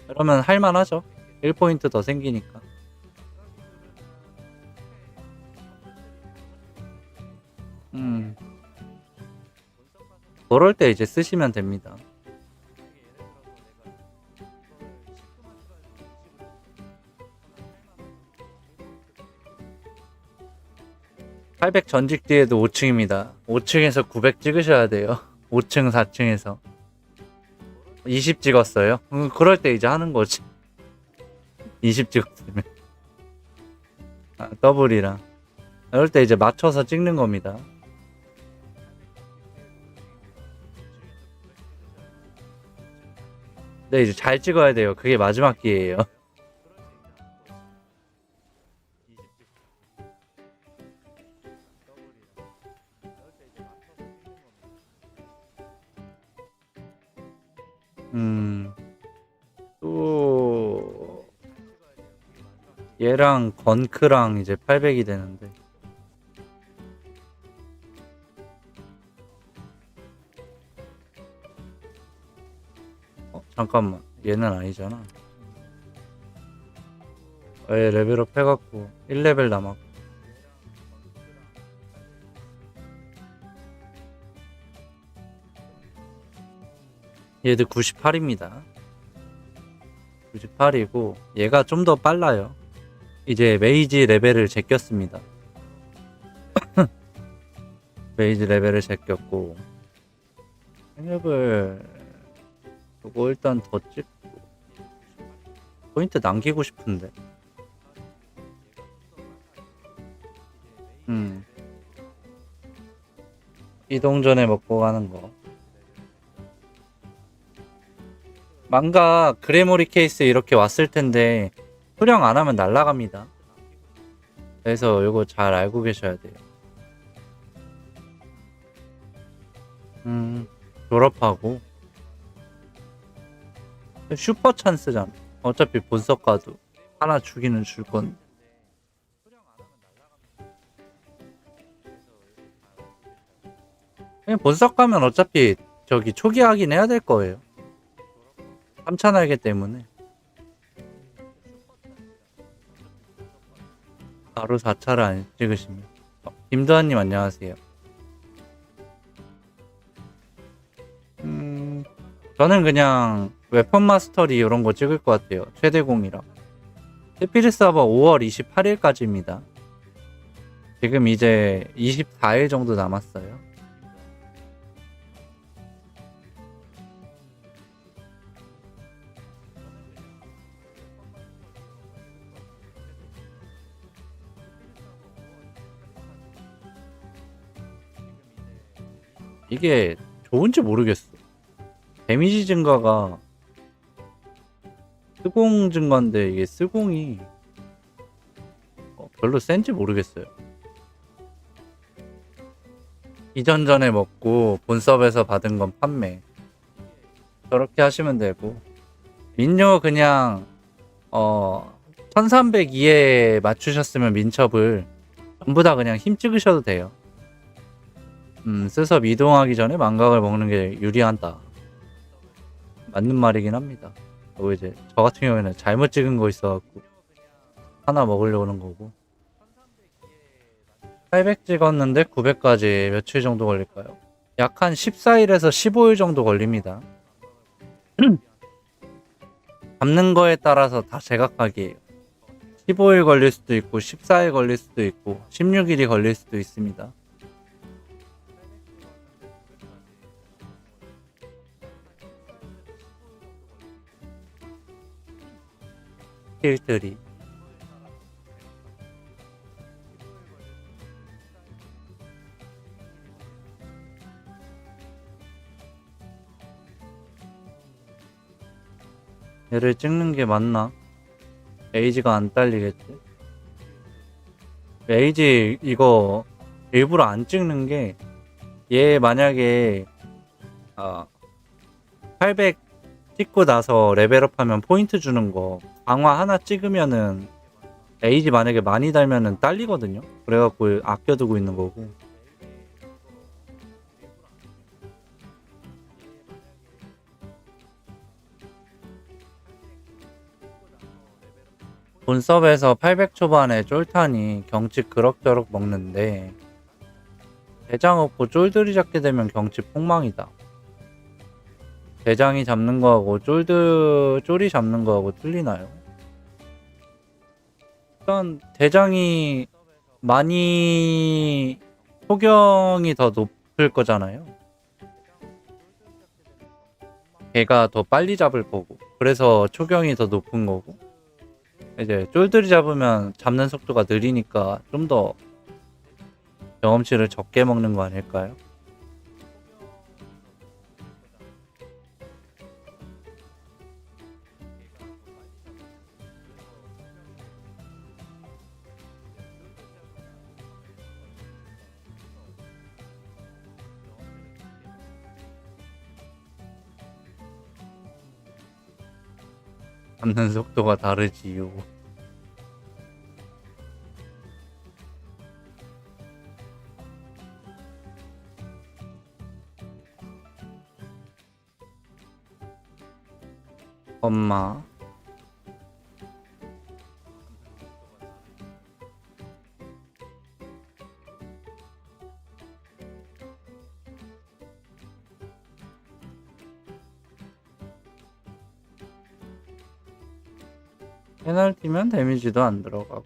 그러면 할만하죠. 1포인트 더 생기니까. 그럴 때 이제 쓰시면 됩니다. 800 전직 뒤에도 5층입니다. 5층에서 900 찍으셔야 돼요. 5층, 4층에서. 20 찍었어요? 그럴 때 이제 하는 거지. 20 찍었으면. 더블이랑. 그럴 때 이제 맞춰서 찍는 겁니다. 네, 이제 잘 찍어야 돼요. 그게 마지막 기회예요. 또 얘랑 건크랑 이제 800이 되는데 잠깐만, 얘는 아니잖아. 얘 레벨업 해갖고 1레벨 남았고. 얘도 98입니다. 98이고 얘가 좀 더 빨라요. 이제 메이지 레벨을 제꼈습니다. 메이지 레벨을 제꼈고 생협을 이거 일단 더 찍고 포인트 남기고 싶은데. 이동 전에 먹고 가는 거. 망가 그레모리 케이스 이렇게 왔을 텐데 수령 안 하면 날라갑니다. 그래서 이거 잘 알고 계셔야 돼요. 졸업하고 슈퍼 찬스잖아. 어차피 본석 가도 하나 주기는 줄 건데. 그냥 본석 가면 어차피 저기 초기 하긴 해야 될 거예요. 3차 날개 때문에. 바로 4차를 안 찍으시면. 김도환님 안녕하세요. 저는 그냥 웨폰 마스터리 이런 거 찍을 것 같아요. 최대공이랑. 스피릿 서버 5월 28일까지입니다. 지금 이제 24일 정도 남았어요. 이게 좋은지 모르겠어. 데미지 증가가 스공 증가인데 이게 스공이 별로 센지 모르겠어요. 이전전에 먹고 본섭에서 받은 건 판매. 저렇게 하시면 되고 민요 그냥 1302에 맞추셨으면 민첩을 전부 다 그냥 힘 찍으셔도 돼요. 스섭 이동하기 전에 망각을 먹는 게 유리하다. 맞는 말이긴 합니다. 그리고 이제 저 같은 경우에는 잘못 찍은 거 있어갖고 하나 먹으려고 하는 거고. 800 찍었는데 900까지 며칠 정도 걸릴까요? 약 한 14일에서 15일 정도 걸립니다. 잡는 거에 따라서 다 제각각이에요. 15일 걸릴 수도 있고 14일 걸릴 수도 있고 16일이 걸릴 수도 있습니다. 힐들이 얘를 찍는 게 맞나? 에이지가 안 딸리겠지? 에이지 이거 일부러 안 찍는 게 얘 만약에 800 찍고 나서 레벨업하면 포인트 주는 거 강화 하나 찍으면은 에이지 만약에 많이 달면은 딸리거든요. 그래갖고 아껴두고 있는 거고. 본섭에서 800 초반에 쫄탄이 경치 그럭저럭 먹는데 대장 없고 쫄들이 잡게 되면 경치 폭망이다. 대장이 잡는 거하고 쫄이 잡는 거하고 틀리나요? 일단 대장이 많이 소경이 더 높을 거잖아요. 걔가 더 빨리 잡을 거고 그래서 초경이 더 높은 거고 이제 쫄들이 잡으면 잡는 속도가 느리니까 좀 더 경험치를 적게 먹는 거 아닐까요? 잡는 속도가 다르지요. 엄마 페널티면 데미지도 안 들어가고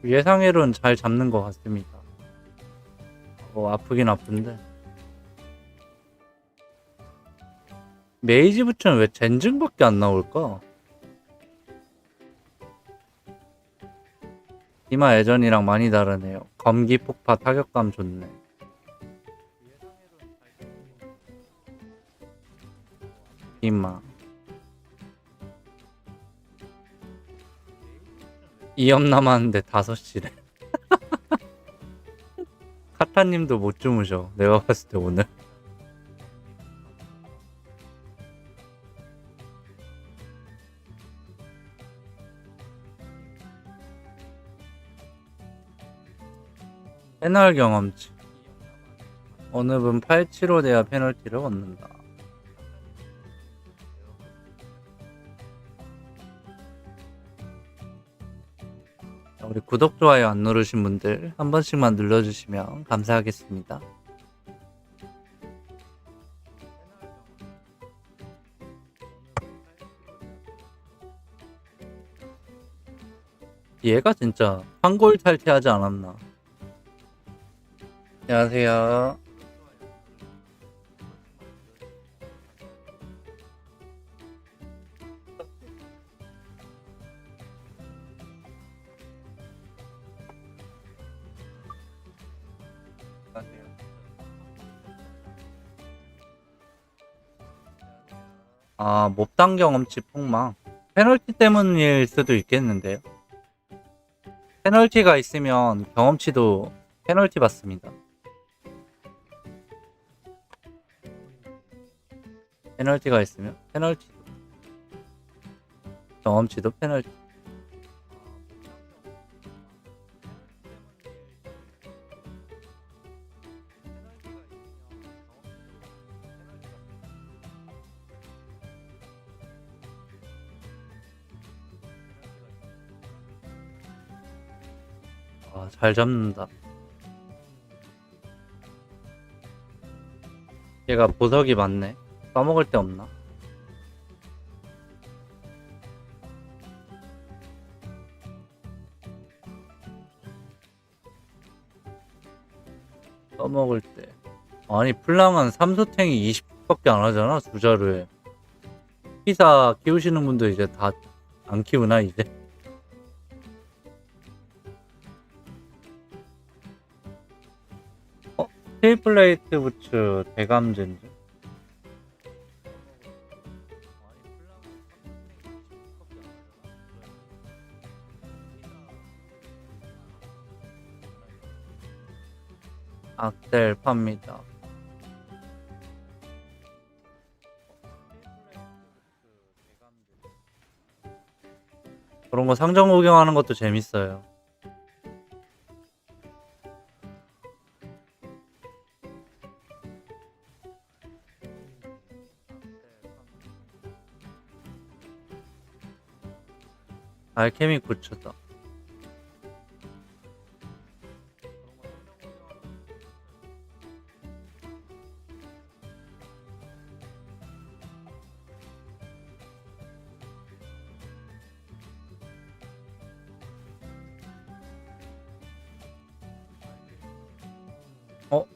예상외로는 잘 잡는 것 같습니다. 아프긴 아픈데 메이지 부츠는 왜 젠증밖에 안 나올까? 이마 예전이랑 많이 다르네요. 검기 폭파 타격감 좋네. 이마 2업 남았는데 5시래. 카타님도 못 주무셔. 내가 봤을 때 오늘. 패널 경험치. 어느 분 875 돼야 페널티를 얻는다. 우리 구독, 좋아요 안 누르신 분들 한 번씩만 눌러주시면 감사하겠습니다. 얘가 진짜 황골 탈퇴하지 않았나. 안녕하세요. 아, 몹당 경험치 폭망. 페널티 때문일 수도 있겠는데요. 페널티가 있으면 경험치도 페널티 받습니다. 페널티가 있으면 페널티도, 경험치도 페널티. 아, 잘 잡는다. 얘가 보석이 많네. 써먹을 데 없나? 써먹을 때. 아니, 플랑은 삼소탱이 20밖에 안 하잖아, 두 자루에. 피사 키우시는 분들 이제 다 안 키우나, 이제? 어? 테이플레이트 부츠 대감전지. 악셀 팝니다. 그런 거 상점 구경하는 것도 재밌어요. 알케미 부츠다.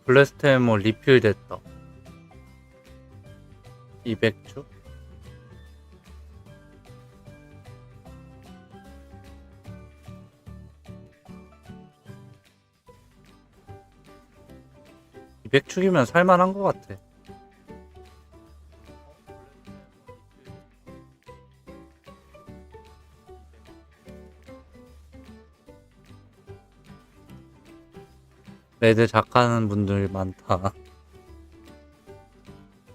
블래스트 해머 리필 됐다. 200주? (200 축이면 살만한 것 같아). 레드 작하는 분들 많다.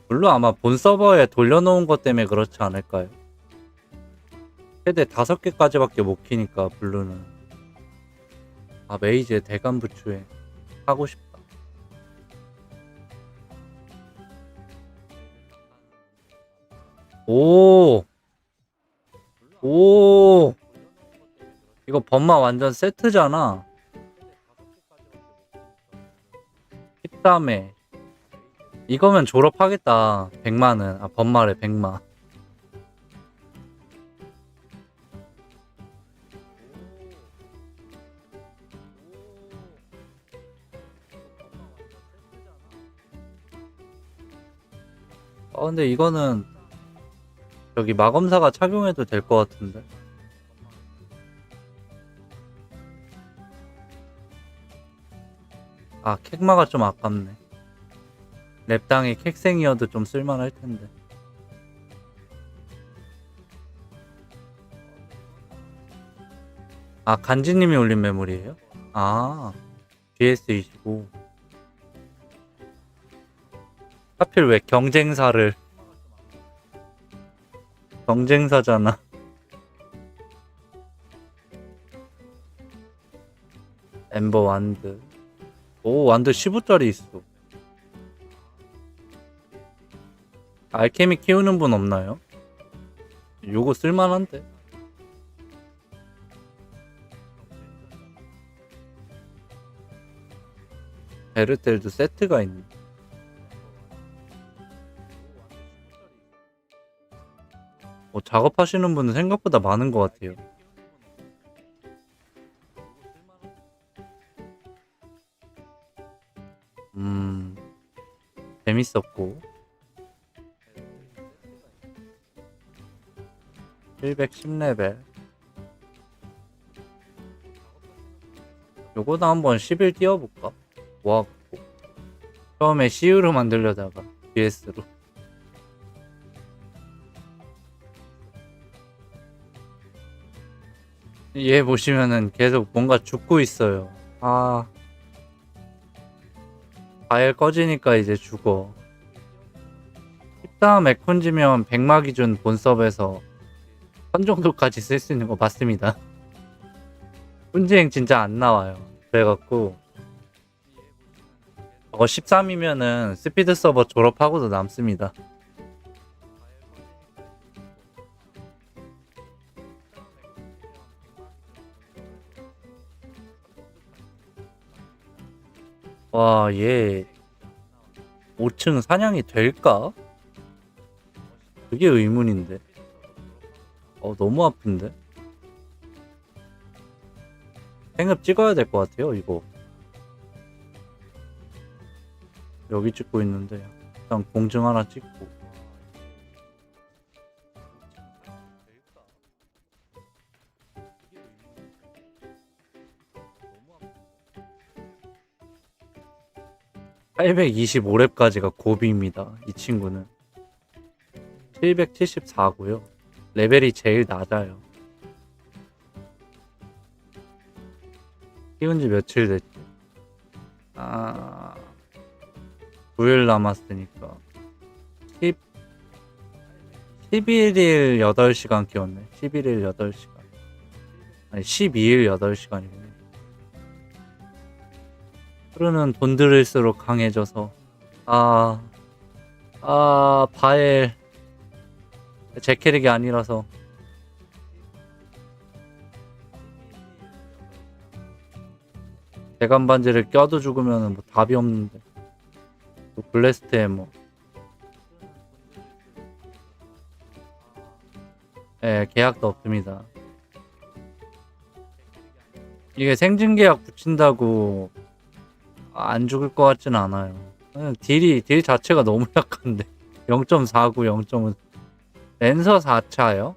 물론 아마 본 서버에 돌려놓은 것 때문에 그렇지 않을까요? 최대 5개까지밖에 못 키니까 블루는. 아, 메이지의 대감 부츠에 하고 싶다. 오! 오! 이거 범마 완전 세트잖아. 13회. 이거면 졸업하겠다. 100만은. 아, 범마래, 100만. 근데 이거는 저기 마검사가 착용해도 될 것 같은데. 아, 캑마가 좀 아깝네. 랩당이 캑생이어도 좀 쓸만할 텐데. 아, 간지님이 올린 메모리에요? 아, GS25. 하필 왜 경쟁사를. 경쟁사잖아. 엠버 완드. 오, 완드 15짜리 있어. 알케미 키우는 분 없나요? 요거 쓸만한데. 베르텔도 세트가 있네. 작업하시는 분은 생각보다 많은 것 같아요. 재밌었고 710레벨 요거도 한번 10일 띄워볼까? 와, 처음에 CU로 만들려다가 BS로 얘 보시면은 계속 뭔가 죽고 있어요. 바엘 꺼지니까 이제 죽어. 10다음 에콘지면 100마 기준 본섭에서 선 정도까지 쓸 수 있는 거 맞습니다. 훈지행 진짜 안 나와요. 그래갖고 저거 13이면은 스피드 서버 졸업하고도 남습니다. 와, 얘 5층 사냥이 될까? 그게 의문인데. 너무 아픈데? 생급 찍어야 될 것 같아요, 이거. 여기 찍고 있는데, 일단 공증 하나 찍고. (825렙까지가) 고비입니다. 이 친구는 774고요. 레벨이 제일 낮아요. 키운지 며칠 됐지? 9일 남았으니까 11일 8시간 키웠네. 11일 8시간. 아니 12일 8시간이구나. 흐르는 돈 들일수록 강해져서 바엘 제 캐릭이 아니라서 대감 반지를 껴도 죽으면 뭐 답이 없는데 또 블레스트에 계약도 없습니다. 이게 생존 계약 붙인다고 안 죽을 것 같진 않아요. 딜 자체가 너무 약한데 0.49, 0.5 랜서 4차요?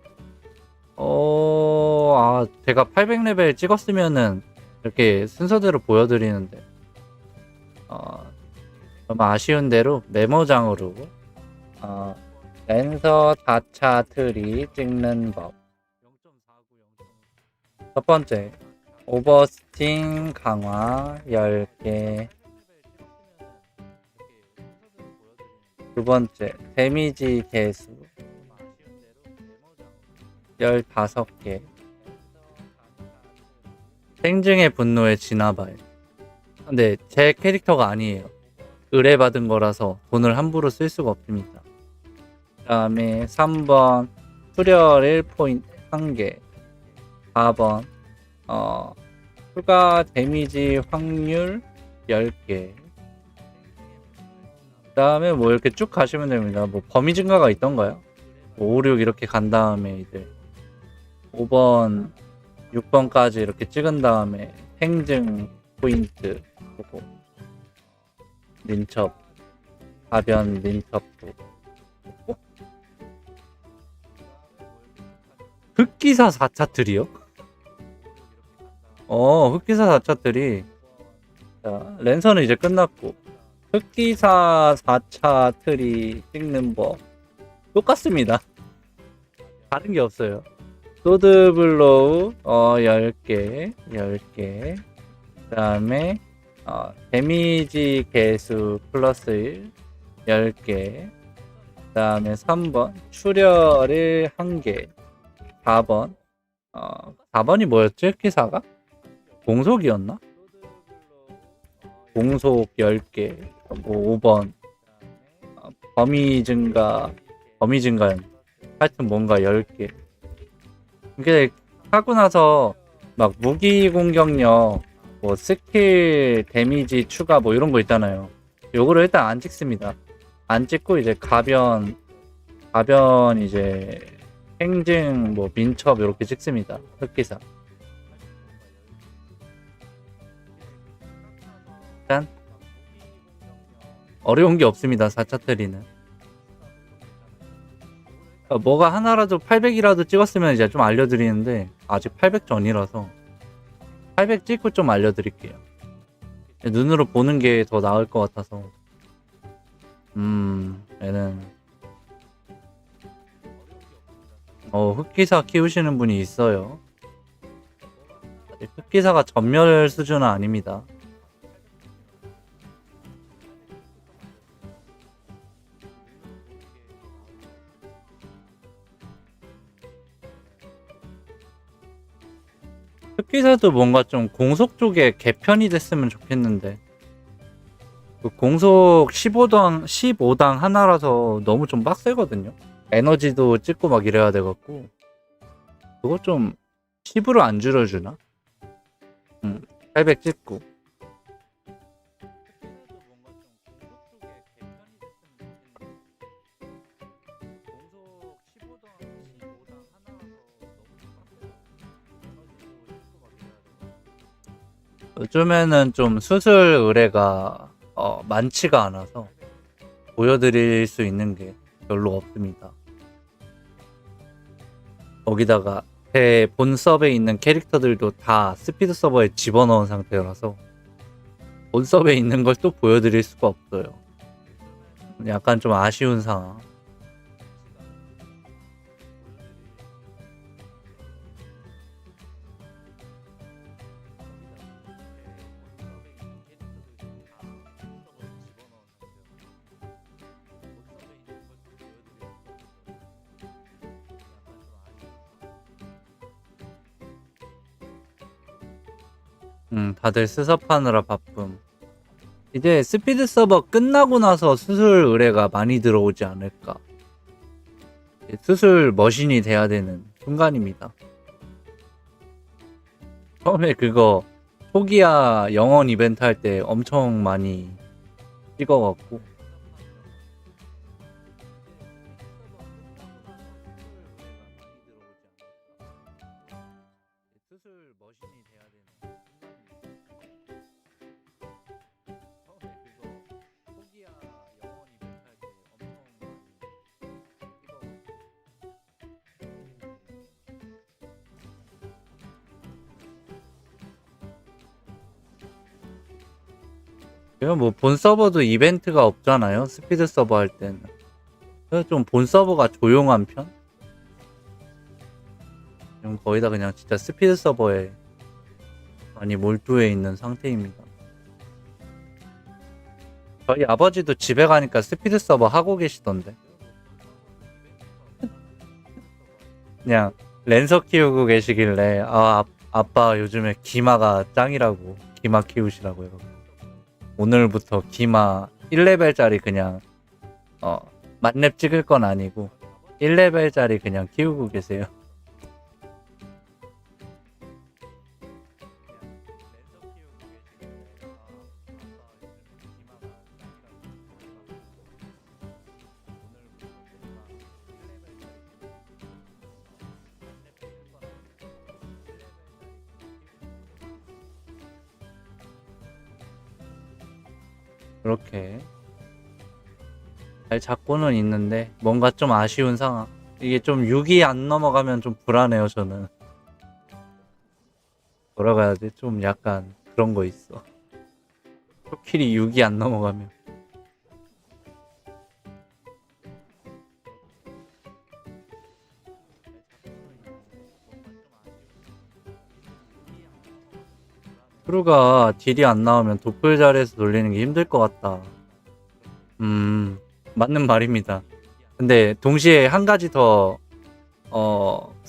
제가 800레벨 찍었으면은 이렇게 순서대로 보여드리는데 좀 아쉬운 대로 메모장으로 랜서 4차 트리 찍는 법. 첫 번째, 오버스팅 강화 10개. 두 번째, 데미지 개수 15개. 생증의 분노에 진화발. 근데 제 캐릭터가 아니에요. 의뢰받은 거라서 돈을 함부로 쓸 수가 없습니다. 그 다음에 3번 출혈 1포인트 1개. 4번 추가 데미지 확률 10개. 그 다음에 뭐 이렇게 쭉 가시면 됩니다. 뭐 범위 증가가 있던가요? 5, 6 이렇게 간 다음에 이제 5번 6번까지 이렇게 찍은 다음에 행증 포인트 보고 린첩 가변 린첩도 흑기사 4차 트리요? 흑기사 4차 트리. 자, 랜선은 이제 끝났고 흑기사 4차 트리 찍는 법 똑같습니다. 다른 게 없어요. 소드블로우 10개 그 다음에 데미지 개수 플러스 1 10개 그 다음에 3번 출혈을 1개 4번 4번이 뭐였지? 기사가? 공속이었나? 공속 10개 뭐 5번 범위 증가였나? 하여튼 뭔가 10개. 이게 하고 나서 막 무기 공격력 뭐 스킬 데미지 추가 뭐 이런 거 있잖아요. 요거를 일단 안 찍습니다. 안 찍고 이제 가변 이제 행증 뭐 민첩 이렇게 찍습니다. 흑기사. 일단 어려운 게 없습니다. 4차 트리는. 뭐가 하나라도 800이라도 찍었으면 이제 좀 알려드리는데 아직 800 전이라서 800 찍고 좀 알려드릴게요. 눈으로 보는 게 더 나을 것 같아서. 얘는 흑기사 키우시는 분이 있어요. 아직 흑기사가 전멸 수준은 아닙니다. 흑기사도 뭔가 좀 공속 쪽에 개편이 됐으면 좋겠는데 그 공속 15당 하나라서 너무 좀 빡세거든요. 에너지도 찍고 막 이래야 돼갖고 그거 좀 10으로 안 줄여주나? 800 찍고 요즘에는 좀 수술 의뢰가 많지가 않아서 보여드릴 수 있는 게 별로 없습니다. 거기다가 제 본 서버에 있는 캐릭터들도 다 스피드 서버에 집어넣은 상태라서 본 서버에 있는 걸 또 보여드릴 수가 없어요. 약간 좀 아쉬운 상황. 다들 스섭하느라 바쁨. 이제 스피드 서버 끝나고 나서 수술 의뢰가 많이 들어오지 않을까. 수술 머신이 돼야 되는 순간입니다. 처음에 그거 초기화 영원 이벤트 할 때 엄청 많이 찍어갖고 수술 머신이 돼야 되는 이건 뭐 본 서버도 이벤트가 없잖아요. 스피드 서버 할 때는. 그래서 좀 본 서버가 조용한 편? 지금 거의 다 그냥 진짜 스피드 서버에 많이 몰두해 있는 상태입니다. 저희 아버지도 집에 가니까 스피드 서버 하고 계시던데. 그냥 랜서 키우고 계시길래 아빠 요즘에 기마가 짱이라고 기마 키우시라고 해요. 오늘부터 기마 1레벨짜리 그냥 만렙 찍을 건 아니고 1레벨짜리 그냥 키우고 계세요. 그렇게 잘 잡고는 있는데 뭔가 좀 아쉬운 상황. 이게 좀 6이 안 넘어가면 좀 불안해요. 저는 뭐라고 해야 돼? 좀 약간 그런 거 있어. 초킬이 6이 안 넘어가면 크루가 딜이 안 나오면 도플 자리에서 돌리는 게 힘들 것 같다. 맞는 말입니다. 근데 동시에 한 가지 더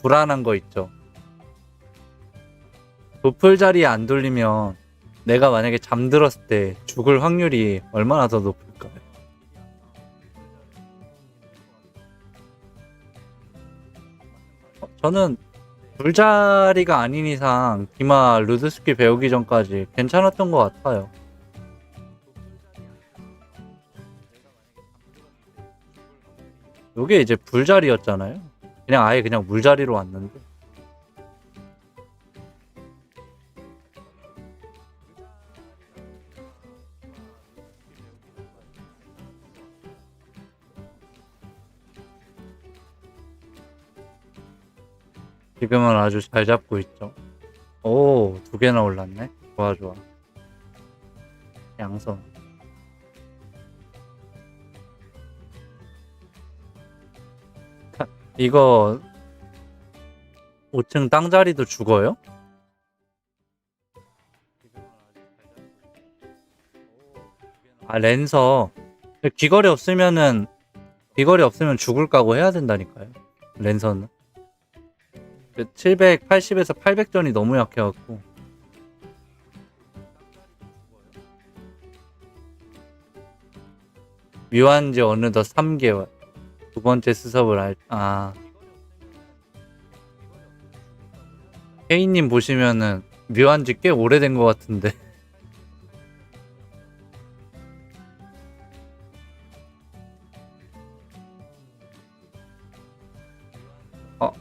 불안한 거 있죠. 도플 자리에 안 돌리면 내가 만약에 잠들었을 때 죽을 확률이 얼마나 더 높을까요? 저는 불자리가 아닌 이상 기마 루드스키 배우기 전까지 괜찮았던 것 같아요. 요게 이제 불자리였잖아요. 그냥 아예 그냥 물자리로 왔는데. 지금은 아주 잘 잡고 있죠. 오, 2개나 올랐네. 좋아, 좋아. 양손. 이거 5층 땅자리도 죽어요? 아, 랜서. 귀걸이 없으면 죽을 각오 해야 된다니까요. 랜서는. 780에서 800전이 너무 약해갖고. 묘한지 어느덧 3개월. 2번째 수습을 혜인님 보시면은 묘한지 꽤 오래된 것 같은데.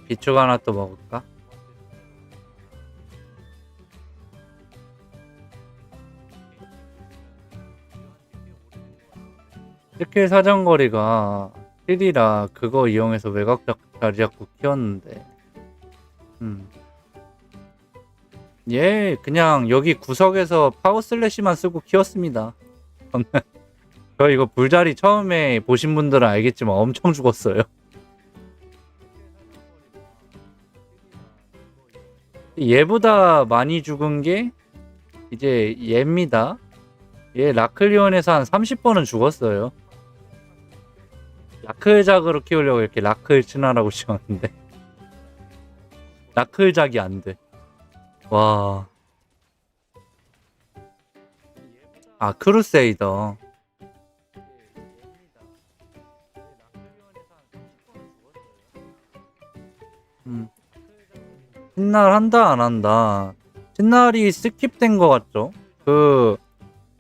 비축 하나 또 먹을까? 스킬 사정거리가 1이라 그거 이용해서 외곽 자리 잡고 키웠는데 얘 그냥 여기 구석에서 파워 슬래시만 쓰고 키웠습니다. 저 이거 불자리 처음에 보신 분들은 알겠지만 엄청 죽었어요. 얘보다 많이 죽은 게 이제 얘입니다. 얘 라클리온에서 한 30번은 죽었어요. 라클작으로 키우려고 이렇게 라클 친화라고 지었는데 라클작이 안 돼. 와. 크루세이더. 신날 한다 안 한다. 신날이 스킵된 것 같죠? 그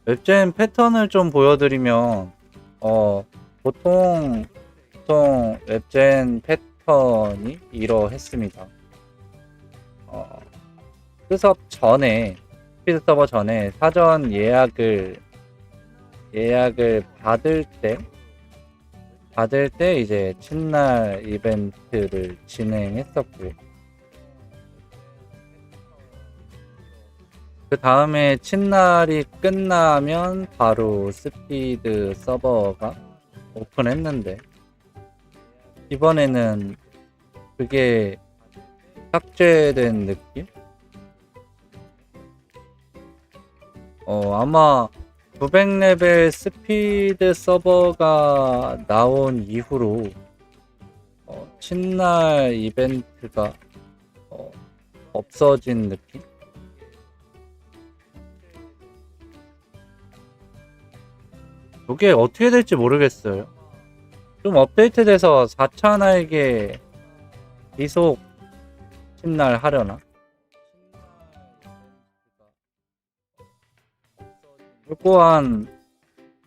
웹젠 패턴을 좀 보여드리면 보통 웹젠 패턴이 이러했습니다. 스섭 전에 스피드 서버 전에 사전 예약을 받을 때 이제 친날 이벤트를 진행했었고요. 그 다음에 친날이 끝나면 바로 스피드 서버가 오픈했는데 이번에는 그게 삭제된 느낌? 아마 900레벨 스피드 서버가 나온 이후로 친날 이벤트가 없어진 느낌? 이게 어떻게 될지 모르겠어요. 좀 업데이트돼서 4차 날개 계속 친날 하려나? 또한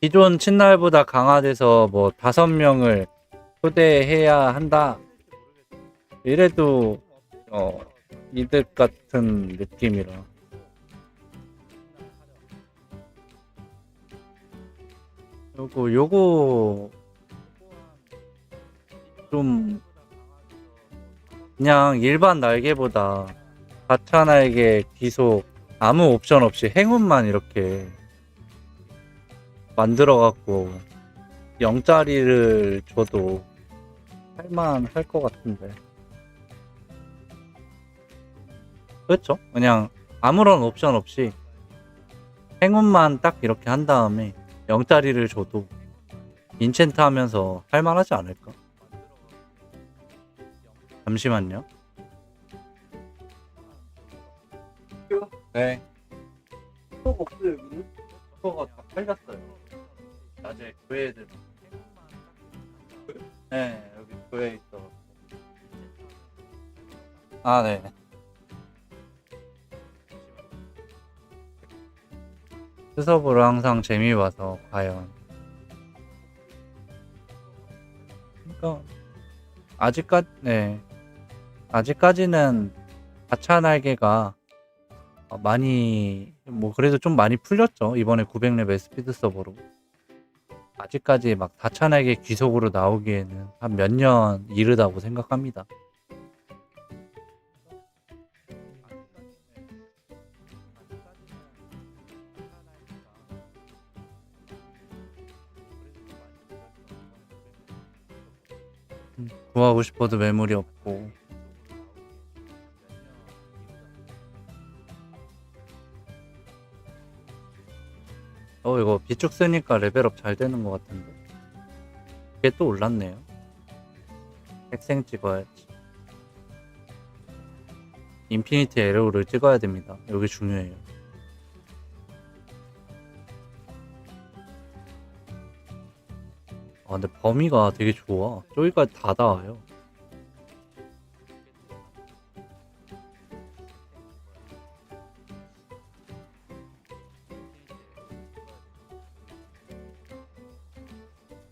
기존 친날보다 강화돼서 뭐 5명을 초대해야 한다. 이래도 이득 같은 느낌이라. 요거 좀 그냥 일반 날개보다 4차 날개 기속 아무 옵션 없이 행운만 이렇게 만들어갖고 0짜리를 줘도 할만할 것 같은데. 그렇죠? 그냥 아무런 옵션 없이 행운만 딱 이렇게 한 다음에 0짜리를 줘도 인챈트 하면서 할만하지 않을까? 잠시만요. 네. 스토어가 없어요, 여기는? 스토어가 다 팔렸어요. 낮에 교회 애들. 네, 여기 교회 있어. 아, 네. 수섭으로 항상 재미봐서 과연. 그러니까 네. 아직까지는 가차 날개가 많이 뭐 그래도 좀 많이 풀렸죠. 이번에 900레벨 스피드 서버로. 아직까지 막 4차 날개 귀속으로 나오기에는 한 몇 년 이르다고 생각합니다. 구하고 싶어도 매물이 없고. 이거 비축 쓰니까 레벨업 잘 되는 것 같은데. 이게 또 올랐네요. 핵생 찍어야지. 인피니티 에로를 찍어야 됩니다. 여기 중요해요. 근데 범위가 되게 좋아. 저기까지 다 닿아요.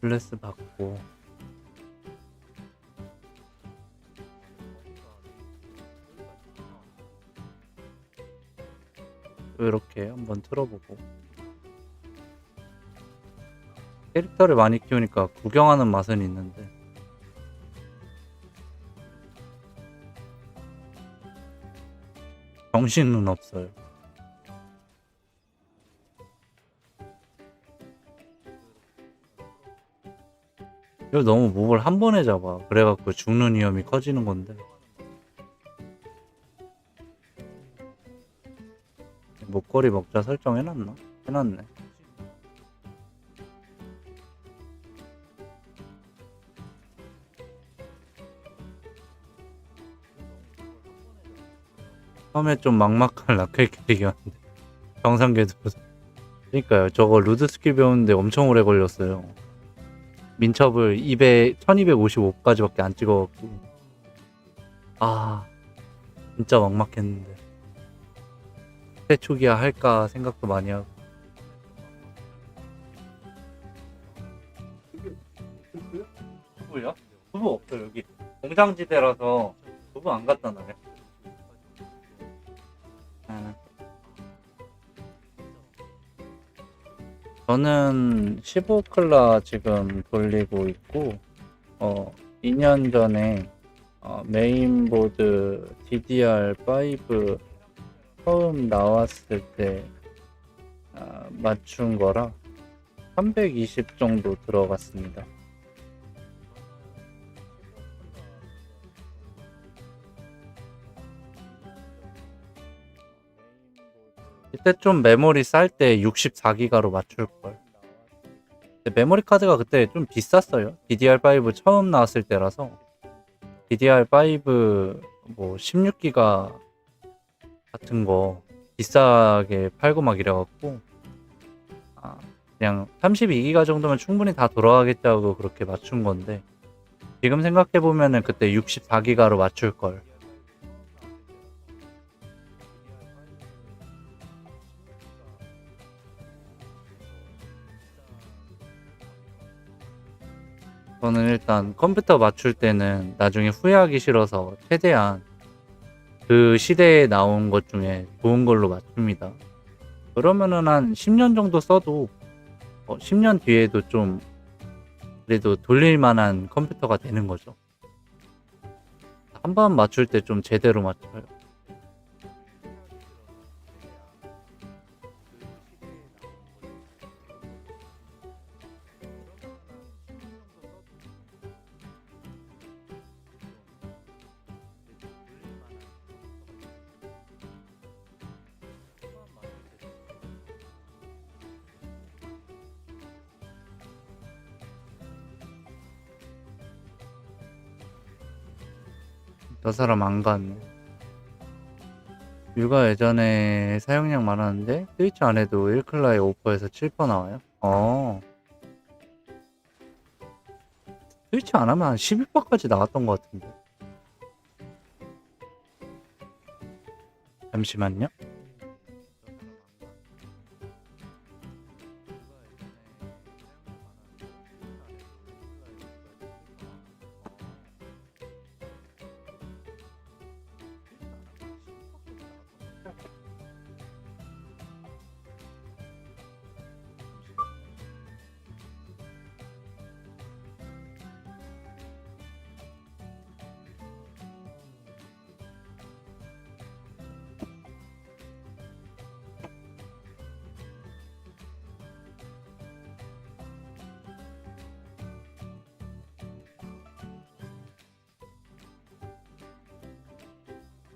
블레스 받고. 이렇게 한번 틀어보고. 캐릭터를 많이 키우니까 구경하는 맛은 있는데 정신은 없어요. 이거 너무 몹을 한 번에 잡아. 그래갖고 죽는 위험이 커지는 건데. 목걸이 먹자 설정해놨나? 해놨네. 처음에 좀 막막한 라켈 캐릭이었는데 정상궤도. 그러니까요. 저거 루드 스킬 배우는데 엄청 오래 걸렸어요. 민첩을 1255까지밖에 안 찍어갖고 진짜 막막했는데 최초기야 할까 생각도 많이 하고. 두부요? 두부 없어. 여기 공장지대라서 두부 안 갖다 놔요. 저는 15클라 지금 돌리고 있고 2년 전에 메인보드 DDR5 처음 나왔을 때 맞춘 거라 320 정도 들어갔습니다. 이때 좀 메모리 쌀 때 64기가로 맞출걸. 메모리 카드가 그때 좀 비쌌어요. DDR5 처음 나왔을 때라서. DDR5 뭐 16기가 같은 거 비싸게 팔고 막 이래갖고 그냥 32기가 정도면 충분히 다 돌아가겠다고 그렇게 맞춘 건데, 지금 생각해보면은 그때 64기가로 맞출걸. 저는 일단 컴퓨터 맞출 때는 나중에 후회하기 싫어서 최대한 그 시대에 나온 것 중에 좋은 걸로 맞춥니다. 그러면은 한 10년 정도 써도 10년 뒤에도 좀 그래도 돌릴 만한 컴퓨터가 되는 거죠. 한 번 맞출 때 좀 제대로 맞춰요. 저 사람 안 갔네. 뮤가 예전에 사용량 많았는데 스위치 안 해도 1클라에 5%에서 7% 나와요? 스위치 안 하면 한 11%까지 나왔던 것 같은데. 잠시만요.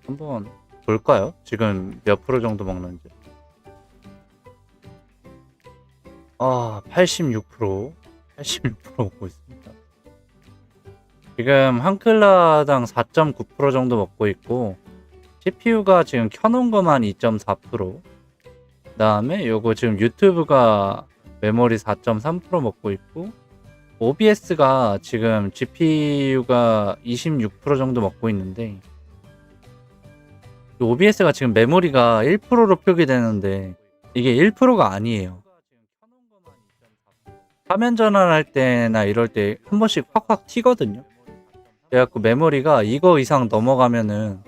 한번 볼까요? 지금 몇 프로 정도 먹는지. 86%. 86% 먹고 있습니다. 지금 한 클라당 4.9% 정도 먹고 있고, CPU가 지금 켜놓은 것만 2.4%. 그 다음에 요거 지금 유튜브가 메모리 4.3% 먹고 있고, OBS가 지금 GPU가 26% 정도 먹고 있는데, OBS가 지금 메모리가 1%로 표기되는데 이게 1%가 아니에요. 화면 전환할 때나 이럴 때 한 번씩 확확 튀거든요. 그래갖고 메모리가 이거 이상 넘어가면은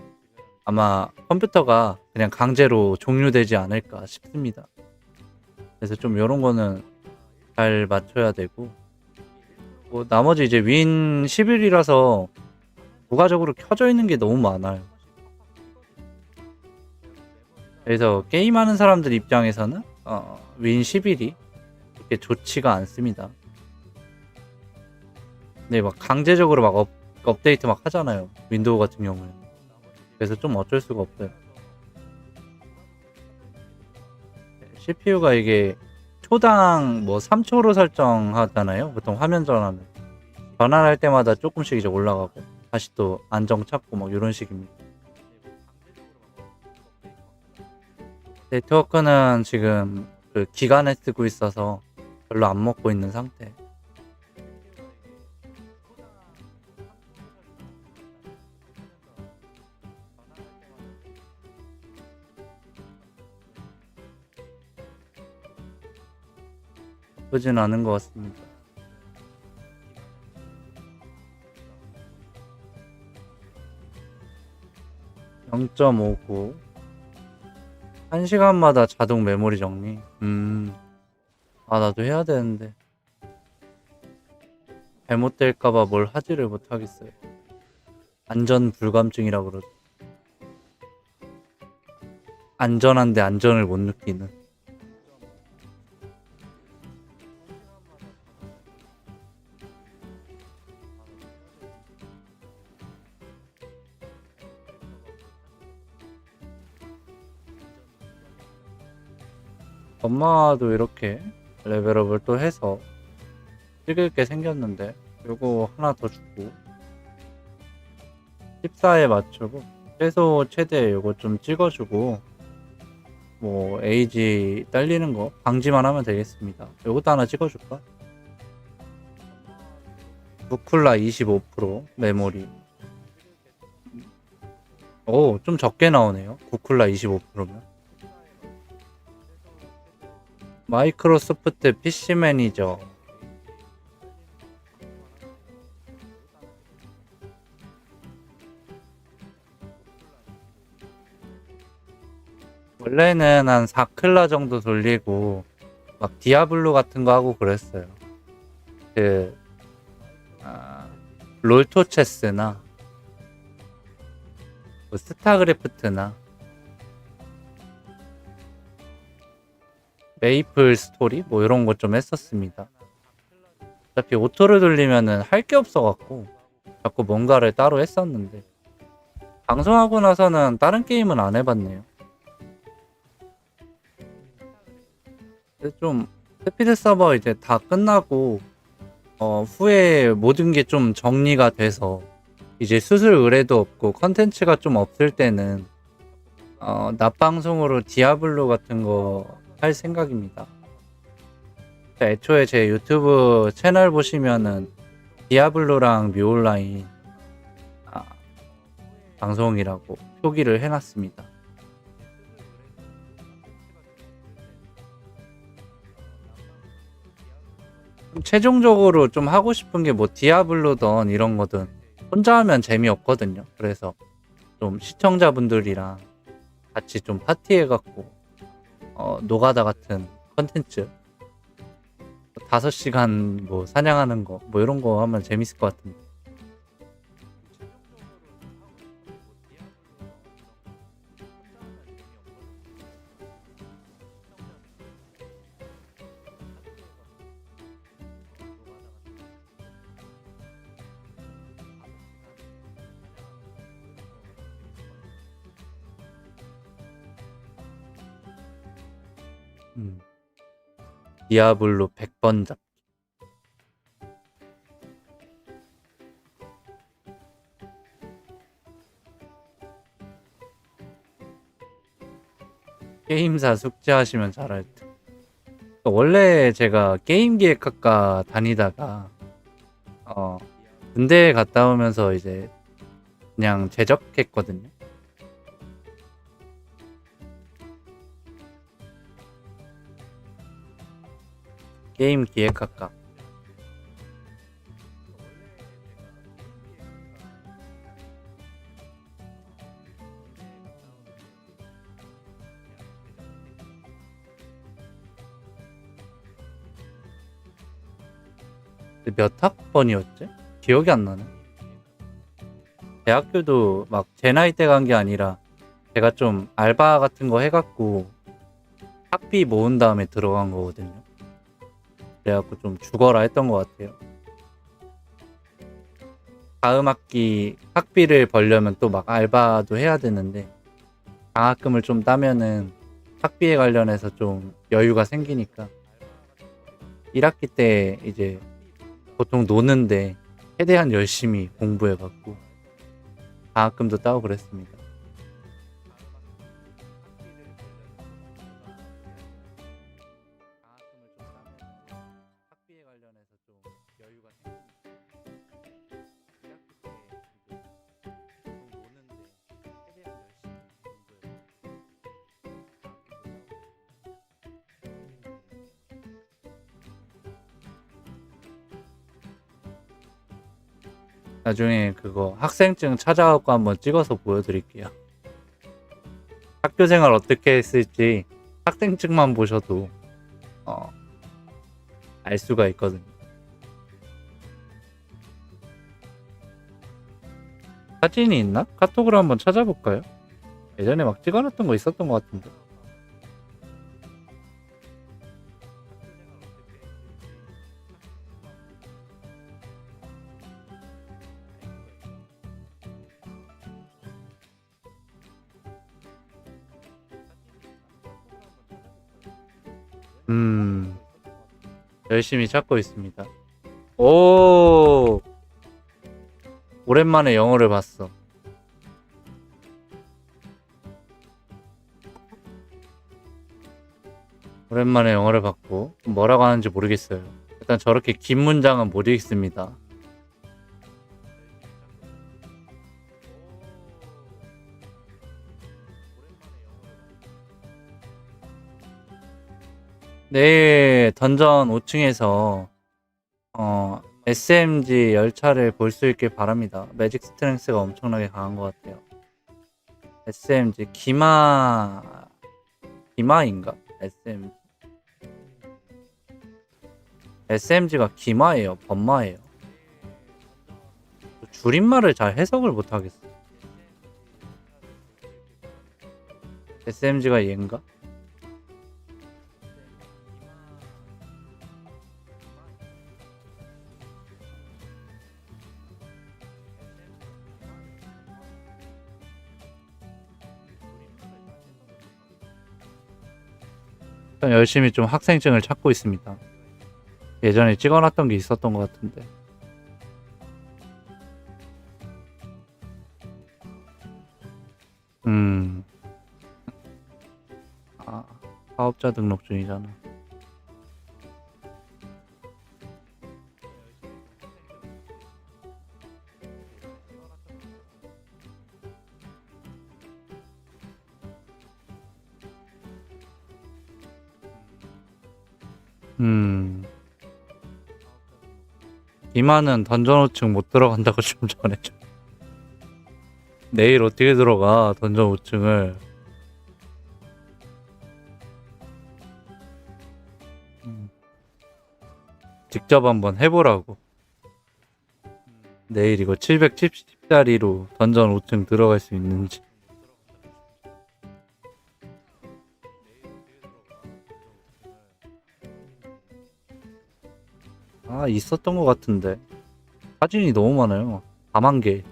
아마 컴퓨터가 그냥 강제로 종료되지 않을까 싶습니다. 그래서 좀 이런 거는 잘 맞춰야 되고, 뭐 나머지 이제 윈 11이라서 부가적으로 켜져 있는 게 너무 많아요. 그래서 게임하는 사람들 입장에서는 윈 11이 그렇게 좋지가 않습니다. 근데 막 강제적으로 막 업데이트 막 하잖아요. 윈도우 같은 경우는. 그래서 좀 어쩔 수가 없어요. CPU가 이게 초당 뭐 3초로 설정하잖아요. 보통 화면 전환은. 전환할 때마다 조금씩 이제 올라가고 다시 또 안정 찾고 막 이런 식입니다. 네트워크는 지금 그 기간에 쓰고 있어서 별로 안 먹고 있는 상태. 나쁘진 않은 것 같습니다. (0.59) 1시간마다 자동 메모리 정리. 나도 해야 되는데 잘못될까봐 뭘 하지를 못하겠어요. 안전 불감증이라 그러죠. 안전한데 안전을 못 느끼는. 엄마도 이렇게 레벨업을 또 해서 찍을 게 생겼는데 요거 하나 더 주고 14에 맞추고 최소 최대 요거 좀 찍어주고 뭐 에이지 딸리는 거 방지만 하면 되겠습니다. 요것도 하나 찍어줄까? 부쿨라 25% 메모리. 오, 좀 적게 나오네요. 구쿨라 25%면. 마이크로소프트 PC 매니저. 원래는 한 4클라 정도 돌리고 막 디아블로 같은 거 하고 그랬어요. 그 롤토체스나 뭐 스타크래프트나 메이플 스토리 뭐 이런 거 좀 했었습니다. 어차피 오토를 돌리면은 할 게 없어갖고 자꾸 뭔가를 따로 했었는데 방송하고 나서는 다른 게임은 안 해봤네요. 근데 좀 스피드 서버 이제 다 끝나고 후에 모든 게 좀 정리가 돼서 이제 수술 의뢰도 없고 컨텐츠가 좀 없을 때는 낮방송으로 디아블로 같은 거 할 생각입니다. 애초에 제 유튜브 채널 보시면은 디아블로랑 뮤온라인 방송이라고 표기를 해놨습니다. 최종적으로 좀 하고 싶은 게 뭐 디아블로든 이런 거든 혼자 하면 재미없거든요. 그래서 좀 시청자분들이랑 같이 좀 파티해갖고 노가다 같은 컨텐츠 5시간 뭐 사냥하는 거 뭐 이런 거 하면 재밌을 것 같은데. 음. 디아블로 100번 잡기. 게임사 숙제하시면 잘할 듯. 원래 제가 게임 기획학과 다니다가 어 군대 갔다 오면서 이제 그냥 제적했거든요. 게임 기획학과. 몇 학번이었지? 기억이 안 나네. 대학교도 막 제 나이 때 간 게 아니라 제가 좀 알바 같은 거 해갖고 학비 모은 다음에 들어간 거거든요. 그래갖고 좀 죽어라 했던 것 같아요. 다음 학기 학비를 벌려면 또 막 알바도 해야 되는데 장학금을 좀 따면은 학비에 관련해서 좀 여유가 생기니까 1학기 때 이제 보통 노는데 최대한 열심히 공부해갖고 장학금도 따고 그랬습니다. 학비에 관련해서 좀 여유가 생기니까 1학기 때 이제 보통 노는데 최대한 열심히 나중에 그거 학생증 찾아갖고 한번 찍어서 보여드릴게요. 학교 생활 어떻게 했을지 학생증만 보셔도 알 수가 있거든요. 사진이 있나? 카톡으로 한번 찾아볼까요? 예전에 막 찍어놨던 거 있었던 것 같은데. 열심히 찾고 있습니다. 오, 오랜만에 영어를 봤어. 오랜만에 영어를 봤고 뭐라고 하는지 모르겠어요. 일단 저렇게 긴 문장은 못 읽습니다. 내일 던전 5층에서 SMG 열차를 볼 수 있길 바랍니다. 매직 스트렝스가 엄청나게 강한 것 같아요. SMG 기마인가? SMG가 기마예요, 범마예요. 줄임말을 잘 해석을 못하겠어. SMG가 얘인가? 열심히 좀 학생증을 찾고 있습니다. 예전에 찍어놨던 게 있었던 것 같은데. 사업자 등록 중이잖아. 기마는 던전 5층 못 들어간다고 좀 전해줘. 내일 어떻게 들어가 던전 5층을. 직접 한번 해보라고. 내일 이거 770짜리로 던전 5층 들어갈 수 있는지. 아, 있었던 것 같은데. 사진이 너무 많아요. 4만 개.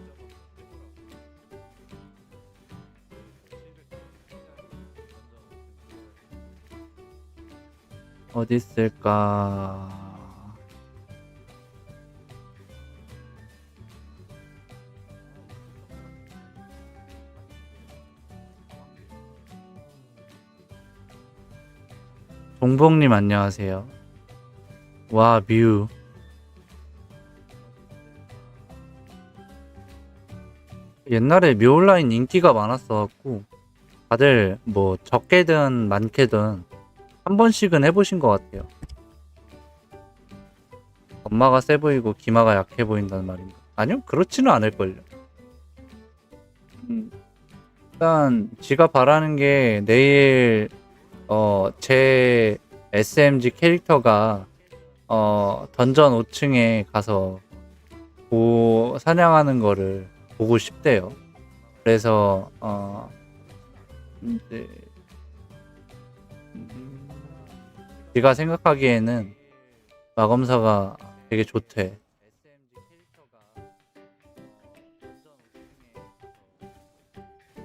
어디 있을까? 종봉님 안녕하세요. 와, 뮤. 옛날에 뮤 온라인 인기가 많았어갖고 다들 뭐 적게든 많게든 한 번씩은 해보신 것 같아요. 엄마가 세 보이고 기마가 약해 보인다는 말인가? 아니요, 그렇지는 않을걸요. 일단 지가 바라는 게 내일 제 SMG 캐릭터가 던전 5층에 가서 사냥하는 거를 보고 싶대요. 그래서 이제 제가 생각하기에는 마검사가 되게 좋대.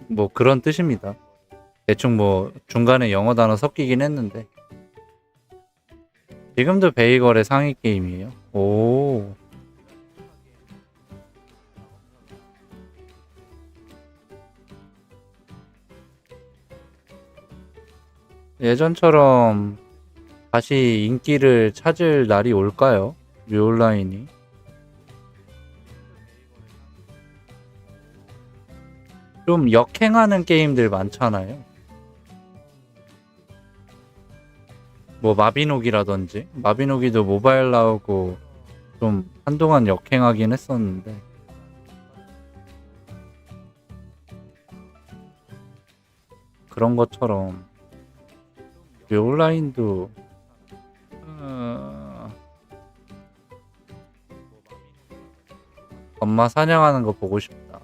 뭐 그런 뜻입니다. 대충 뭐 중간에 영어 단어 섞이긴 했는데 지금도 베이걸의 상위 게임이에요. 오. 예전처럼 다시 인기를 찾을 날이 올까요? 뮤온라인이. 좀 역행하는 게임들 많잖아요. 뭐 마비노기라든지. 마비노기도 모바일 나오고 좀 한동안 역행하긴 했었는데 그런 것처럼 뮤온라인도 엄마 사냥하는 거 보고 싶다.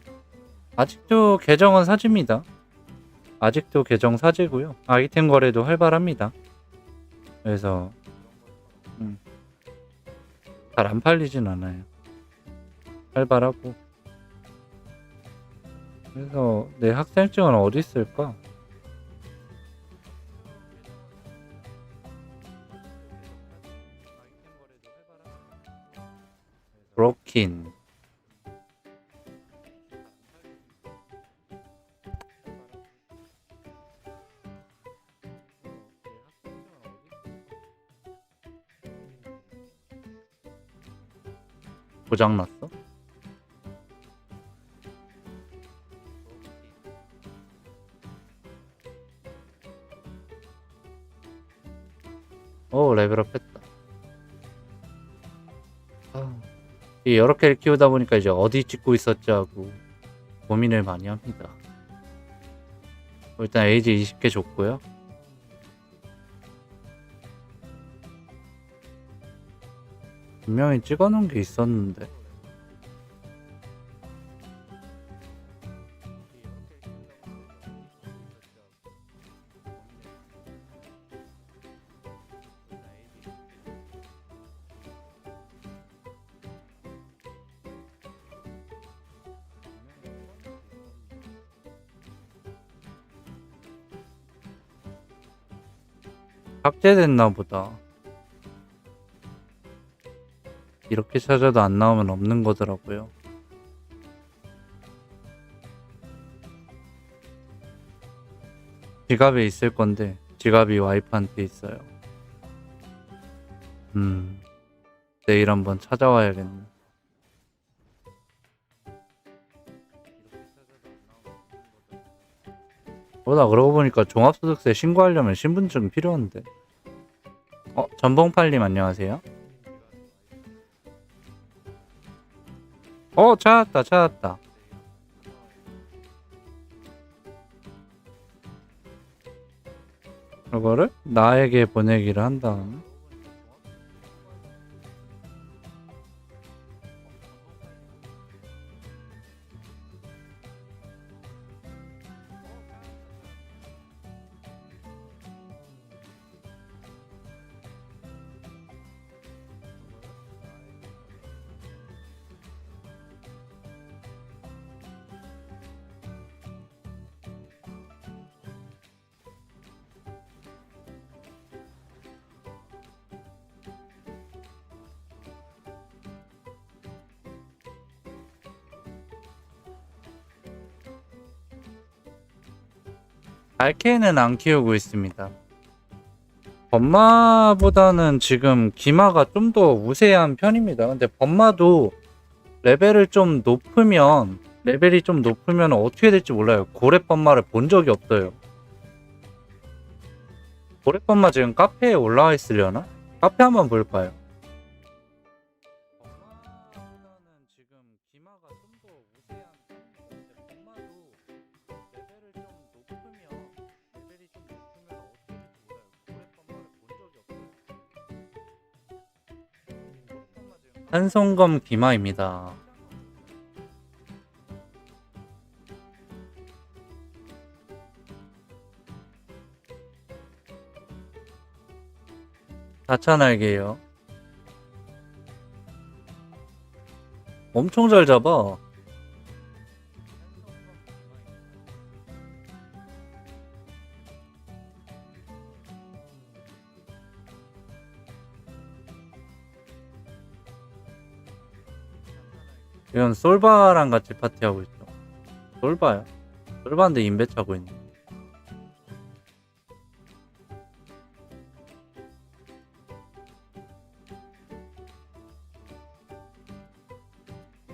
아직도 계정은 사집니다. 아직도 계정 사지고요. 아이템 거래도 활발합니다. 그래서 잘 안 팔리진 않아요. 활발하고. 그래서 내 학생증은 어디 있을까? 브로킨. 고장났어? 오, 레벨업 했다. 이 여러 개를 키우다 보니까 이제 어디 찍고 있었지 하고 고민을 많이 합니다. 일단 에이지 20개 줬고요. 분명히 찍어놓은 게 있었는데. 삭제됐나 보다. 이렇게 찾아도 안 나오면 없는 거더라고요. 지갑에 있을 건데 지갑이 와이프한테 있어요. 내일 한번 찾아와야겠네. 나 그러고 보니까 종합소득세 신고하려면 신분증 필요한데. 전봉팔님 안녕하세요. 찾았다, 찾았다. 이거를 나에게 보내기를 한 다음에 알케는 안 키우고 있습니다. 범마보다는 지금 기마가 좀 더 우세한 편입니다. 근데 범마도 레벨이 좀 높으면 어떻게 될지 몰라요. 고래범마를 본 적이 없어요. 고래범마 지금 카페에 올라와 있으려나? 카페 한번 볼까요? 범마보다는 지금 기마가 좀 더 우세한 편인데 범마도 레벨이 좀 높으면 어떻게 될지 몰라요. 고래범마를 본 적이 없어요. 한성검 기마입니다. 다차날개요. 엄청 잘 잡아. 이건 솔바랑 같이 파티하고 있죠. 솔바야. 솔바인데 인베 차고 있네.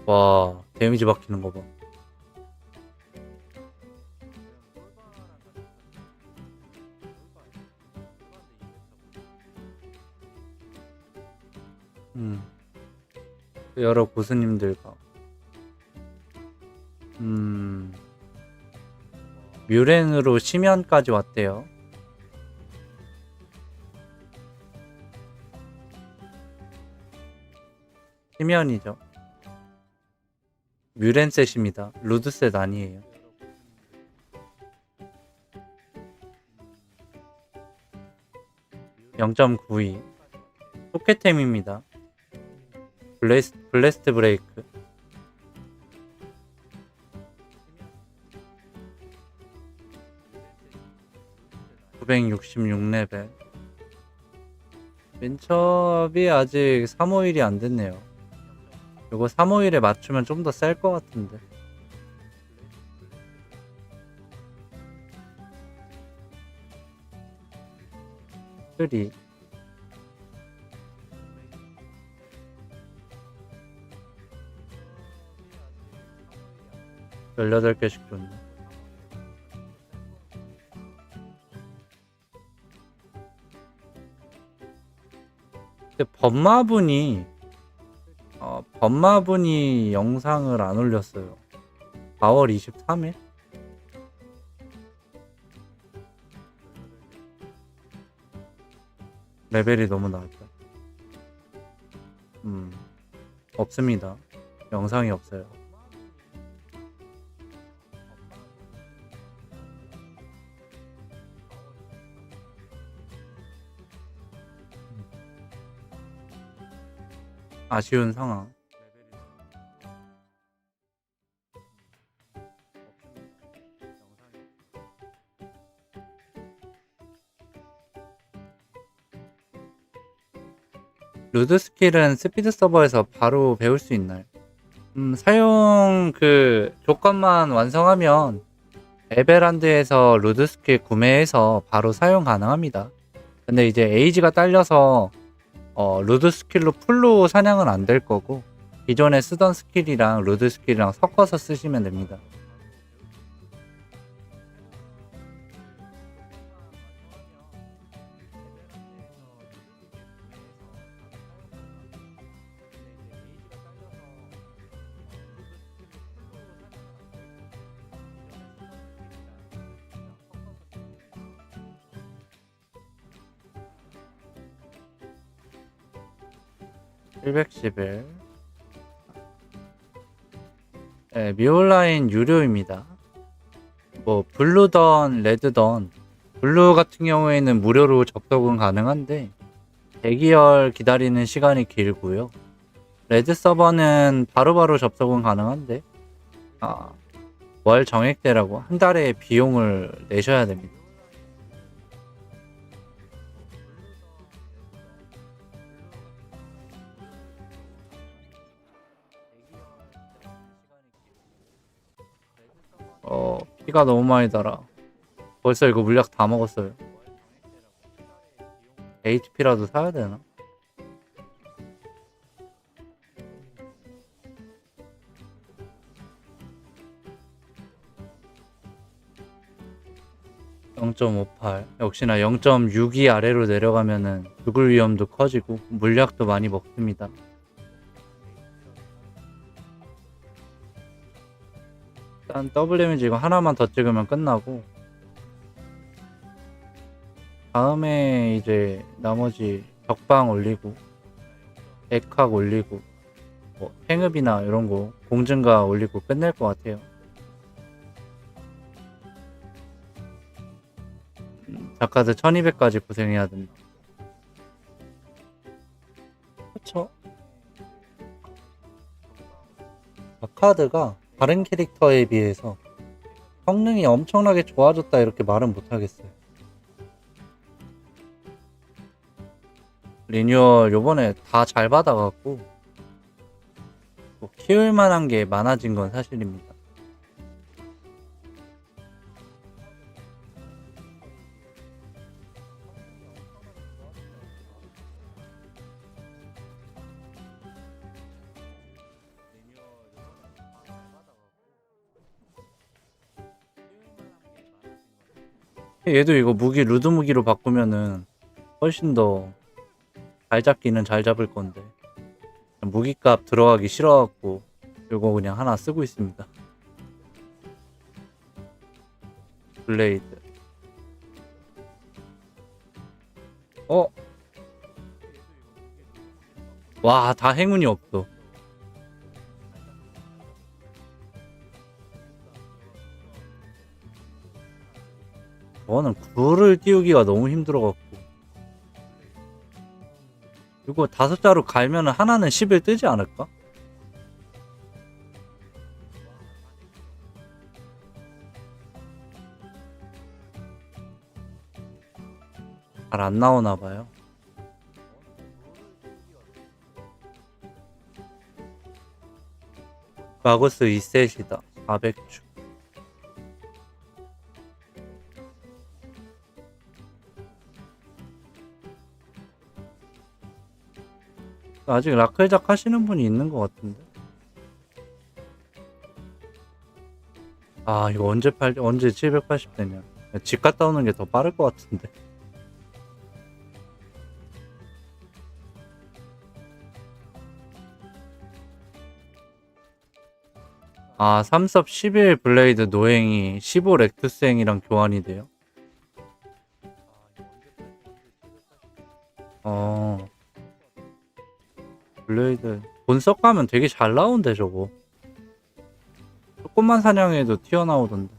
와, 데미지 박히는 거 봐. 여러 고수님들과 뮤렌으로 심연까지 왔대요. 심연이죠. 뮤렌셋입니다. 루드셋 아니에요. (0.92) 소켓템입니다. 블래스트 브레이크. (966레벨) 민첩이 아직 351이 안 됐네요. 이거 351에 맞추면 좀 더 셀 것 같은데. 쓰리 18개씩 줬네. 근데 범마분이 영상을 안 올렸어요. 4월 23일? 레벨이 너무 낮다. 없습니다. 영상이 없어요. 아쉬운 상황. 루드 스킬은 스피드 서버에서 바로 배울 수 있나요? 사용 조건만 완성하면 에베란드에서 루드 스킬 구매해서 바로 사용 가능합니다. 근데 이제 에이지가 딸려서 루드 스킬로 풀로 사냥은 안 될 거고 기존에 쓰던 스킬이랑 루드 스킬이랑 섞어서 쓰시면 됩니다. 711. 네, 미온라인 유료입니다. 뭐 블루던, 레드던, 블루 같은 경우에는 무료로 접속은 가능한데 대기열 기다리는 시간이 길고요. 레드 서버는 바로바로 접속은 가능한데 아, 월 정액대라고 한 달에 비용을 내셔야 됩니다. 피가 너무 많이 달아. 벌써 이거 물약 다 먹었어요. HP라도 사야 되나? (0.58) 역시나 0.62 아래로 내려가면은 죽을 위험도 커지고 물약도 많이 먹습니다. 일단 더블 데미지 이거 하나만 더 찍으면 끝나고 다음에 이제 나머지 적방 올리고 액학 올리고 뭐 행읍이나 이런거 공증가 올리고 끝낼 것 같아요. 작가들 1200까지 고생해야 된다. 그쵸? 아카드가 다른 캐릭터에 비해서 성능이 엄청나게 좋아졌다 이렇게 말은 못하겠어요. 리뉴얼 요번에 다 잘 받아갖고 뭐 키울 만한 게 많아진 건 사실입니다. 얘도 이거 무기 루드 무기로 바꾸면은 훨씬 더 잘 잡기는 잘 잡을 건데 무기값 들어가기 싫어갖고 요거 그냥 하나 쓰고 있습니다. 블레이드. 와, 다 행운이 없어. 저거는 굴을 띄우기가 너무 힘들어갖고 이거 5자루 갈면은 하나는 10일 뜨지 않을까? 잘 안 나오나봐요. 마구스 2셋이다. 400주. 아직 라클작 하시는 분이 있는 것 같은데. 아, 이거 언제 780되냐. 집 갔다 오는 게 더 빠를 것 같은데. 아, 3섭 11 블레이드 노행이 15 렉투스행이랑 교환이 돼요? 블레이드 본석 가면 되게 잘 나온대 저거. 조금만 사냥해도 튀어나오던데.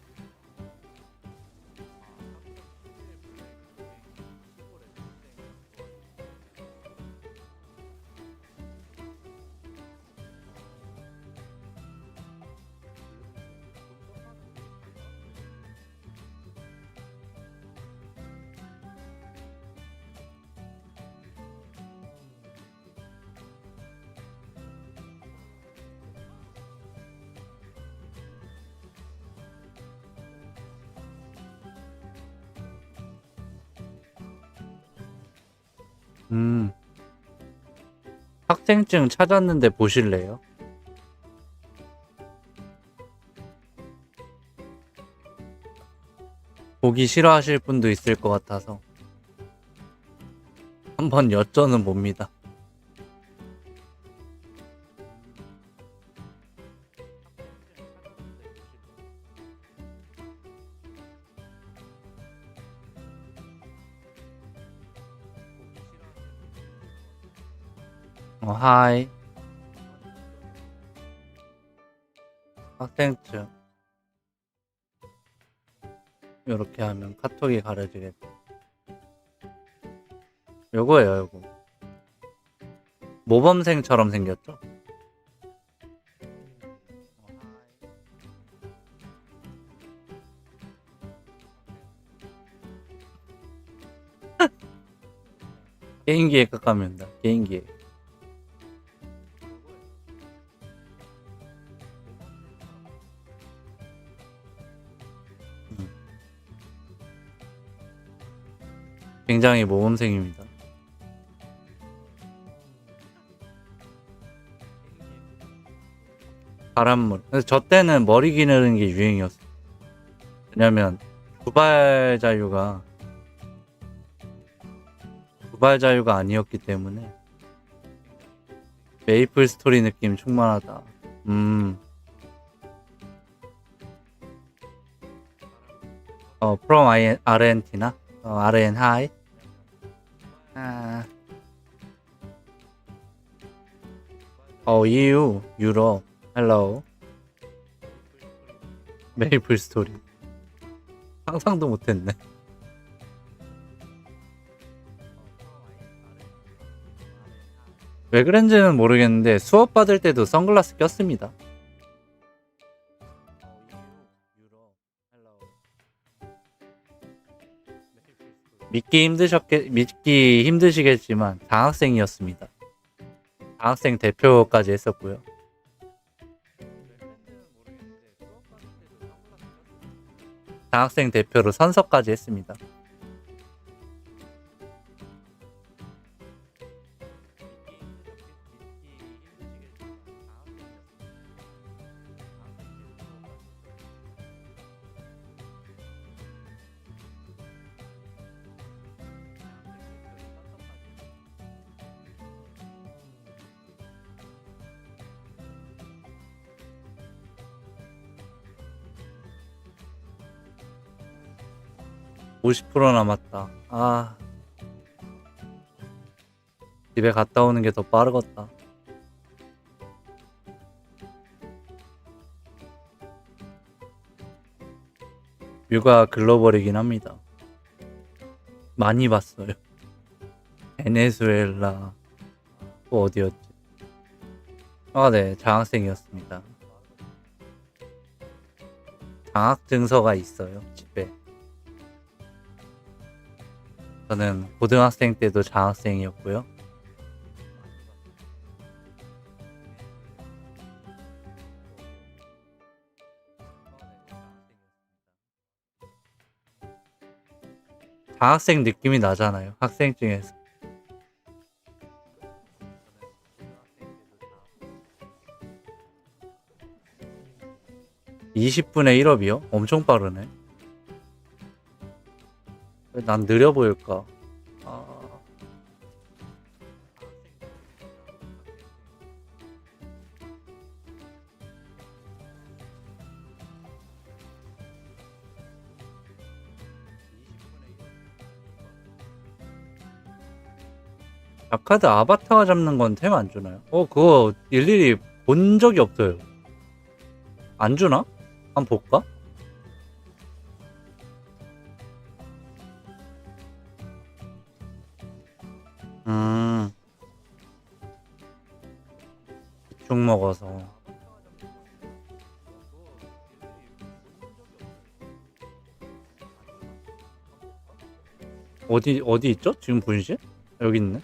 학생증 찾았는데 보실래요? 보기 싫어하실 분도 있을 것 같아서 한번 여쭤는 봅니다. 하이. 학생증. 이렇게 하면 카톡이 가려지겠다. 요거예요, 요거. 모범생처럼 생겼죠? 개인기에 깎아면다. 개인기에. 음. 굉장히 모범생입니다. 바람물. 그래서 저 때는 머리 기르는 게 유행이었어. 왜냐면 두발 자유가 아니었기 때문에 메이플 스토리 느낌 충만하다. from 아르헨티나? 아르헨 하이. EU 유럽. 헬로우. 메이플 스토리. 상상도 못했네. 왜 그런지는 모르겠는데 수업 받을 때도 선글라스 꼈습니다. 믿기 힘드시겠지만 장학생이었습니다. 장학생 대표까지 했었고요. 장학생 대표로 선서까지 했습니다. (50% 남았다). 집에 갔다 오는 게 더 빠르겠다. 뮤가 글로벌이긴 합니다. 많이 봤어요. 베네수엘라 또 어디였지? 네, 장학생이었습니다. 장학 증서가 있어요, 집에. 저는 고등학생 때도 장학생이었고요. 장학생 느낌이 나잖아요, 학생증에서. (20분의 1업이요) 엄청 빠르네. 왜 난 느려 보일까? 아카드 아바타가 잡는 건 템 안 주나요? 그거 일일이 본 적이 없어요. 안 주나? 한번 볼까? 죽 먹어서. 어디 있죠? 지금 분실? 여기 있네.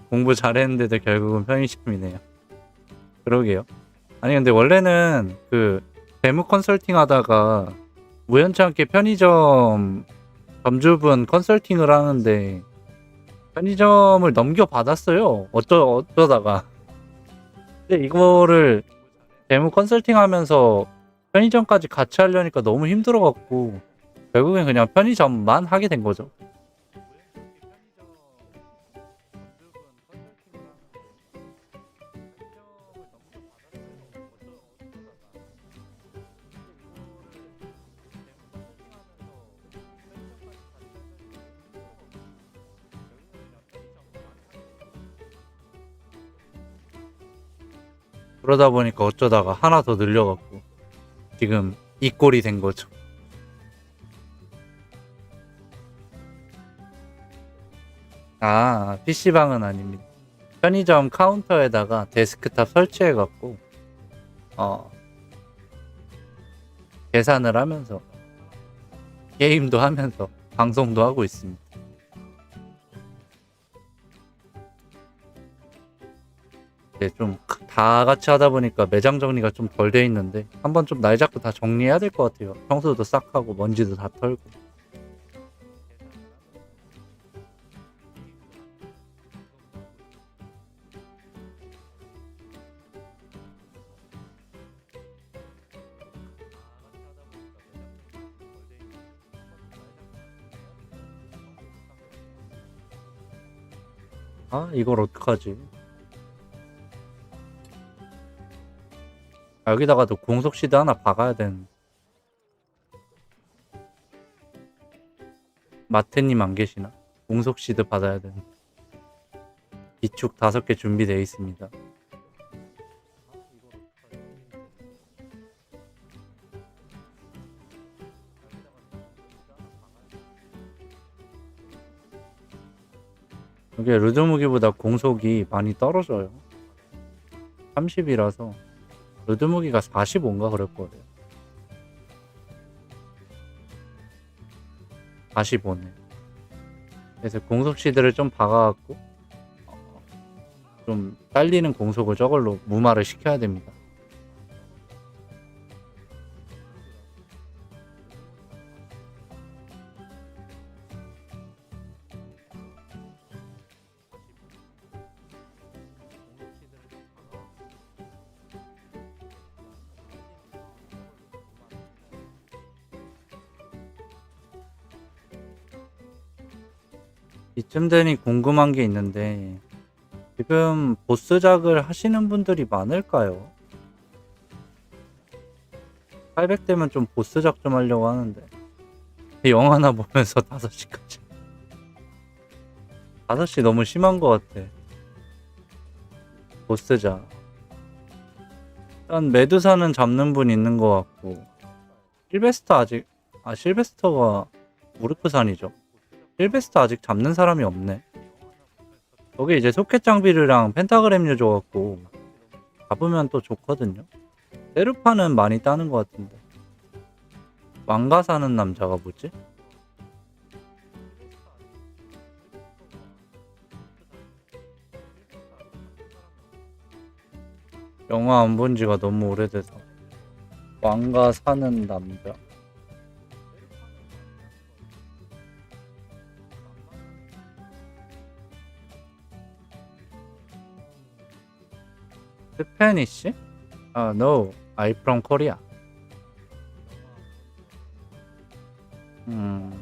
공부 잘했는데도 결국은 편의점이네요. 그러게요. 아니 근데 원래는 그 재무 컨설팅 하다가 우연치 않게 편의점 점주분 컨설팅을 하는데 편의점을 넘겨받았어요. 어쩌다가. 근데 이거를 재무 컨설팅 하면서 편의점까지 같이 하려니까 너무 힘들어갖고 결국엔 그냥 편의점만 하게 된 거죠. 그러다 보니까 어쩌다가 하나 더 늘려갖고 지금 이 꼴이 된 거죠. 아, PC방은 아닙니다. 편의점 카운터에다가 데스크탑 설치해갖고 어, 계산을 하면서 게임도 하면서 방송도 하고 있습니다. 이제 좀 다 같이 하다 보니까 매장 정리가 좀 덜 돼 있는데 한번 좀 날 잡고 다 정리해야 될 것 같아요. 청소도 싹 하고 먼지도 다 털고. 아, 이걸 어떡하지? 아, 여기다가도 공속시드 하나 박아야 되는. 마트님 안 계시나? 공속시드 받아야 되는. 기축 5개 준비되어 있습니다. 이게 루드무기보다 공속이 많이 떨어져요. 30이라서 루드무기가 45인가 그럴 거예요. 45네. 그래서 공속 시드를 좀 박아갖고 좀 딸리는 공속을 저걸로 무마를 시켜야 됩니다. 이쯤 되니 궁금한 게 있는데 지금 보스작을 하시는 분들이 많을까요? 800대면 좀 보스작 좀 하려고 하는데 영화나 보면서 5시까지 5시 너무 심한 것 같아. 보스작 일단 메두사는 잡는 분 있는 것 같고 실베스터 아직 실베스터가 우르프산이죠. 실베스터 아직 잡는 사람이 없네. 여기 이제 소켓 장비르랑 펜타그램류 줘갖고 잡으면 또 좋거든요. 세르파는 많이 따는 것 같은데 왕가 사는 남자가 뭐지? 영화 안 본 지가 너무 오래돼서. 왕가 사는 남자. 스페니쉬? No, I from Korea. 음,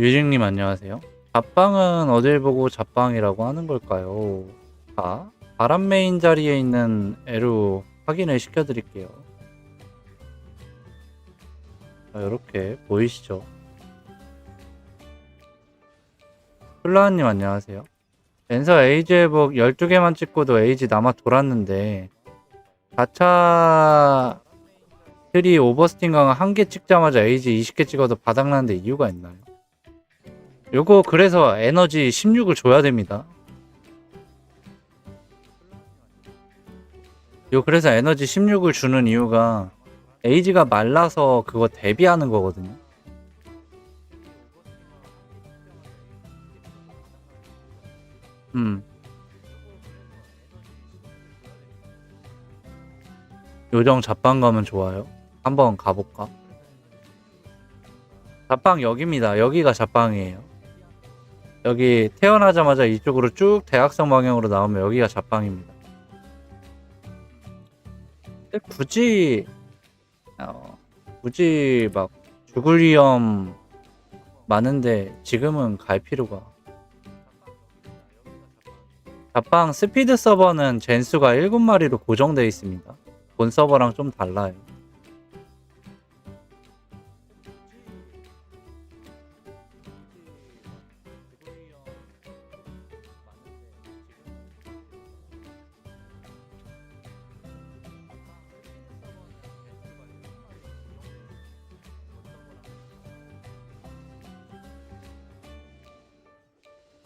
유직님 안녕하세요. 잡방은 어딜 보고 잡방이라고 하는 걸까요? 자, 바람 메인 자리에 있는 애로 확인을 시켜드릴게요. 자, 이렇게 보이시죠? 플라님 안녕하세요. 엔서 에이지 회복 12개만 찍고도 에이지 남아 돌았는데 가차 트리 오버스팅 강화 1개 찍자마자 에이지 20개 찍어도 바닥나는데 이유가 있나요? 요거 그래서 에너지 16을 줘야 됩니다. 요 그래서 에너지 16을 주는 이유가 에이지가 말라서 그거 대비하는 거거든요. 요정 잡방 가면 좋아요. 한번 가볼까? 잡방 여기입니다. 여기가 잡방이에요. 여기 태어나자마자 이쪽으로 쭉 대각선 방향으로 나오면 여기가 잡방입니다. 근데 굳이 막 죽을 위험 많은데 지금은 갈 필요가. 잡방 스피드 서버는 젠수가 7마리로 고정되어 있습니다. 본 서버랑 좀 달라요.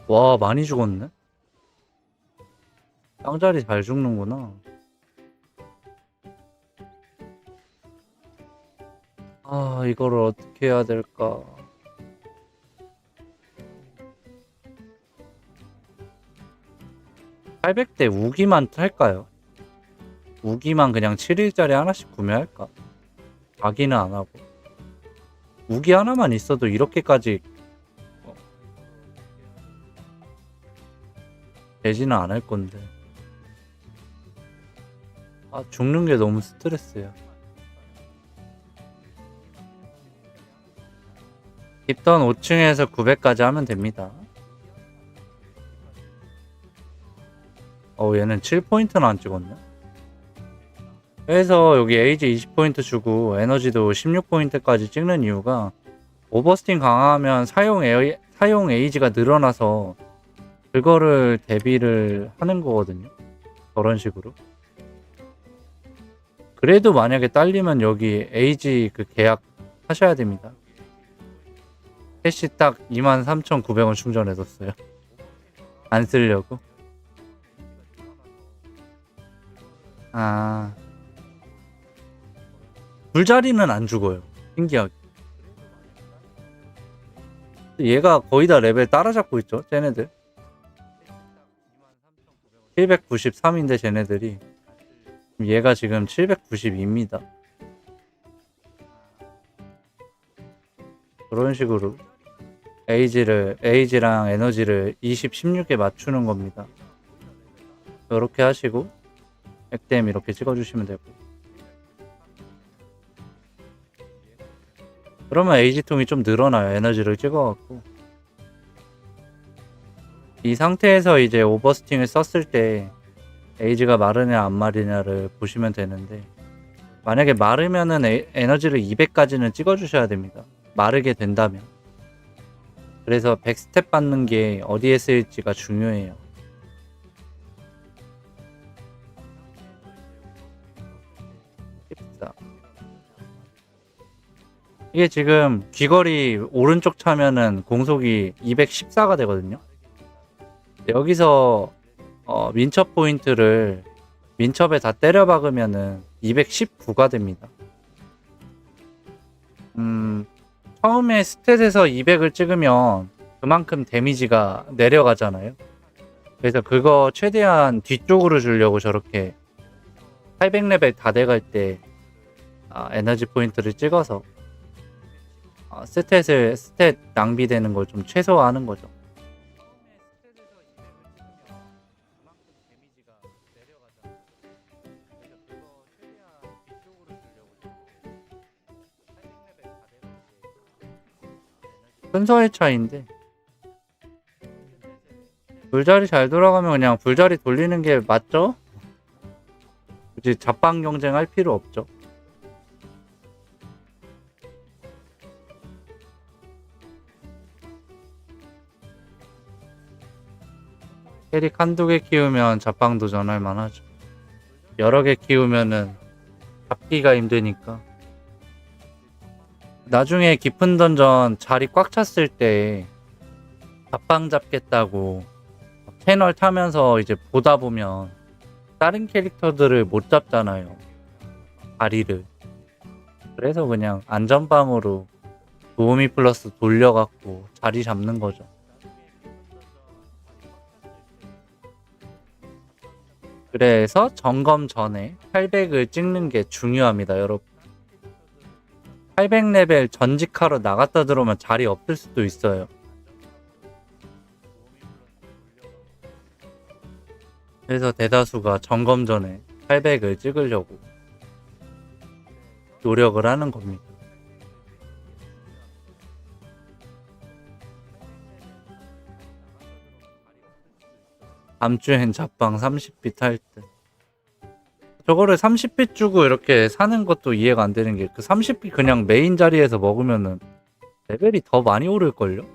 와, 많이 죽었네. 쌍자리 잘 죽는구나. 아, 이거를 어떻게 해야 될까? 800대 우기만 탈까요? 우기만 그냥 7일짜리 하나씩 구매할까? 자기는 안 하고. 우기 하나만 있어도 이렇게까지 되지는 않을 건데. 아, 죽는 게 너무 스트레스야. 딥던 5층에서 900까지 하면 됩니다. 얘는 7포인트는 안 찍었네. 그래서 여기 에이지 20포인트 주고 에너지도 16포인트까지 찍는 이유가 오버스팅 강화하면 사용 에이지가 늘어나서 그거를 대비를 하는 거거든요. 저런 식으로. 그래도 만약에 딸리면 여기 에이지 그 계약 하셔야 됩니다. 캐시 딱 23,900원 충전해뒀어요. 안 쓰려고. 아, 불자리는 안 죽어요. 신기하게. 얘가 거의 다 레벨 따라잡고 있죠, 쟤네들. 793인데 쟤네들이. 얘가 지금 792입니다. 그런 식으로 에이지랑 에너지를 20, 16에 맞추는 겁니다. 이렇게 하시고 액땜 이렇게 찍어주시면 되고. 그러면 에이지통이 좀 늘어나요. 에너지를 찍어갖고. 이 상태에서 이제 오버스팅을 썼을 때 에이지가 마르냐 안 마르냐를 보시면 되는데, 만약에 마르면은 에너지를 200까지는 찍어주셔야 됩니다. 마르게 된다면. 그래서 100스텝 받는 게 어디에 쓰일지가 중요해요. 이게 지금 귀걸이 오른쪽 차면은 공속이 214가 되거든요. 여기서 민첩 포인트를 민첩에 다 때려 박으면은 219가 됩니다. 처음에 스탯에서 200을 찍으면 그만큼 데미지가 내려가잖아요. 그래서 그거 최대한 뒤쪽으로 주려고 저렇게 800레벨 다 돼갈 때 에너지 포인트를 찍어서 스탯 낭비되는 걸 좀 최소화하는 거죠. 순서의 차이인데, 불자리 잘 돌아가면 그냥 불자리 돌리는 게 맞죠? 굳이 잡방 경쟁할 필요 없죠. 캐릭 한두 개 키우면 잡방 도전할 만하죠. 여러 개 키우면은 잡기가 힘드니까. 나중에 깊은 던전 자리 꽉 찼을 때 잡방 잡겠다고 채널 타면서 이제 보다 보면 다른 캐릭터들을 못 잡잖아요. 자리를. 그래서 그냥 안전방으로 도우미 플러스 돌려갖고 자리 잡는 거죠. 그래서 점검 전에 800을 찍는 게 중요합니다, 여러분. 800레벨 전직하러 나갔다 들어오면 자리 없을 수도 있어요. 그래서 대다수가 점검 전에 800을 찍으려고 노력을 하는 겁니다. 다음 주엔 잡방 30빗 할 듯. 저거를 30빗 주고 이렇게 사는 것도 이해가 안 되는 게 그 30빗 그냥 메인 자리에서 먹으면은 레벨이 더 많이 오를걸요?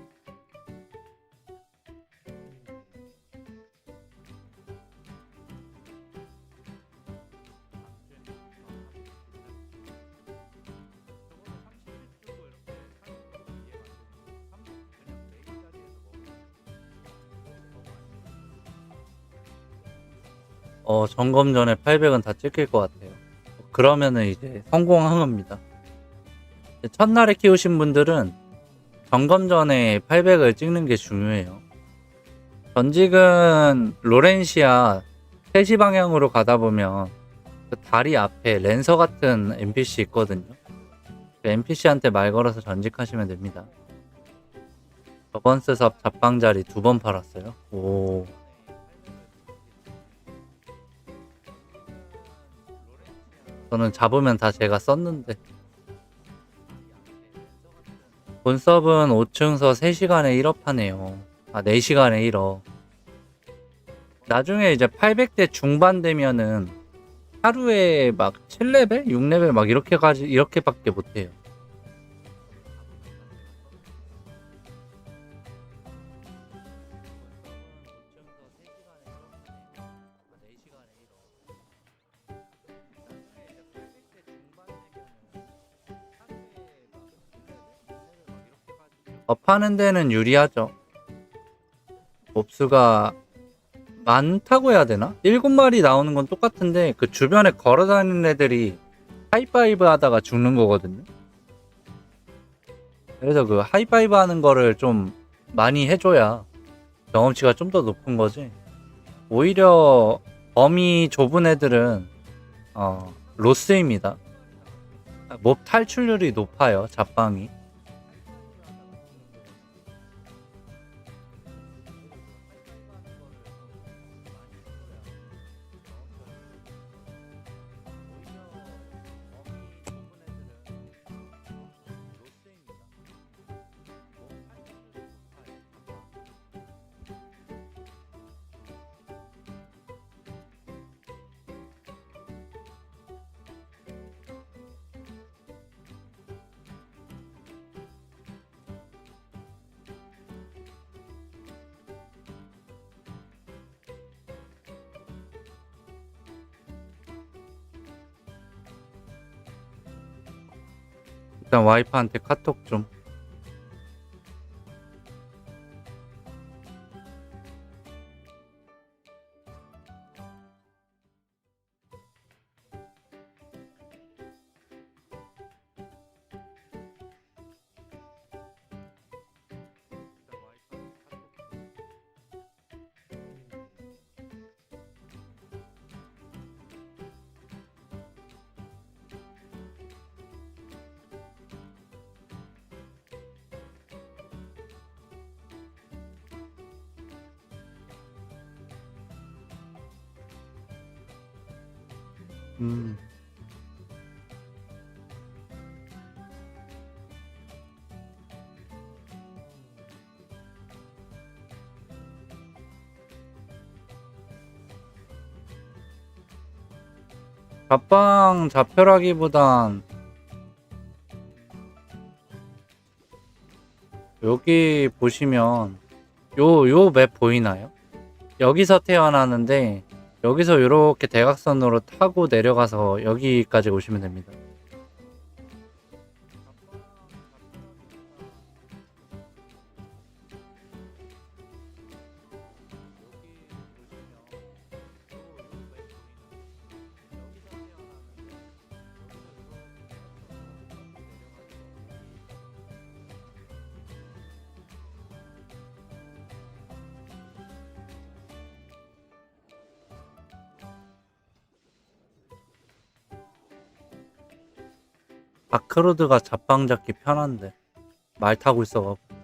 점검 전에 800은 다 찍힐 것 같아요. 그러면은 이제 성공한 겁니다. 첫날에 키우신 분들은 점검 전에 800을 찍는 게 중요해요. 전직은 로렌시아 3시 방향으로 가다 보면 그 다리 앞에 랜서 같은 NPC 있거든요. 그 NPC한테 말 걸어서 전직하시면 됩니다. 저번 스섭 잡방자리 2번 팔았어요. 오. 저는 잡으면 다 제가 썼는데. 본섭은 5층서 3시간에 1업 하네요. 아, 4시간에 1업. 나중에 이제 800대 중반 되면은 하루에 막 7레벨? 6레벨 막 이렇게밖에 못해요. 업하는 데는 유리하죠. 몹수가 많다고 해야 되나? 7마리 나오는 건 똑같은데 그 주변에 걸어다니는 애들이 하이파이브 하다가 죽는 거거든요. 그래서 그 하이파이브 하는 거를 좀 많이 해줘야 경험치가 좀 더 높은 거지. 오히려 범위 좁은 애들은 로스입니다. 몹 탈출률이 높아요. 잡방이. 일단 와이프한테 카톡 좀. 음. 잡방 잡혀라기보단 여기 보시면 요 맵 보이나요? 여기서 태어나는데 여기서 이렇게 대각선으로 타고 내려가서 여기까지 오시면 됩니다. 다크로드가 잡방 잡기 편한데 말 타고 있어가지고.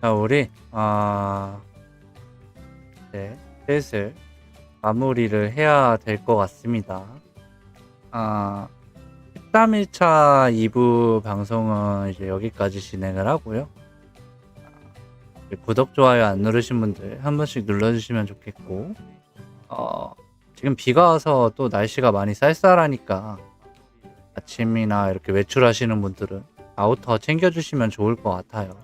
자, 우리 네, 슬슬 마무리를 해야 될 것 같습니다. 13일차 2부 방송은 이제 여기까지 진행을 하고요. 구독, 좋아요 안 누르신 분들 한 번씩 눌러주시면 좋겠고, 지금 비가 와서 또 날씨가 많이 쌀쌀하니까 아침이나 이렇게 외출하시는 분들은 아우터 챙겨주시면 좋을 것 같아요.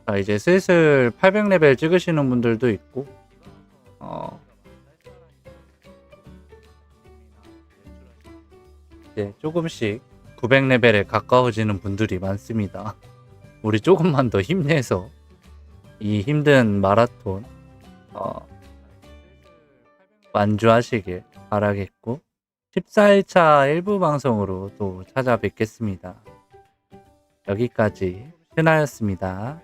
자, 이제 슬슬 800레벨 찍으시는 분들도 있고, 이제 조금씩 900레벨에 가까워지는 분들이 많습니다. 우리 조금만 더 힘내서 이 힘든 마라톤 완주하시길 바라겠고, 14일차 일부 방송으로 또 찾아뵙겠습니다. 여기까지 신하였습니다.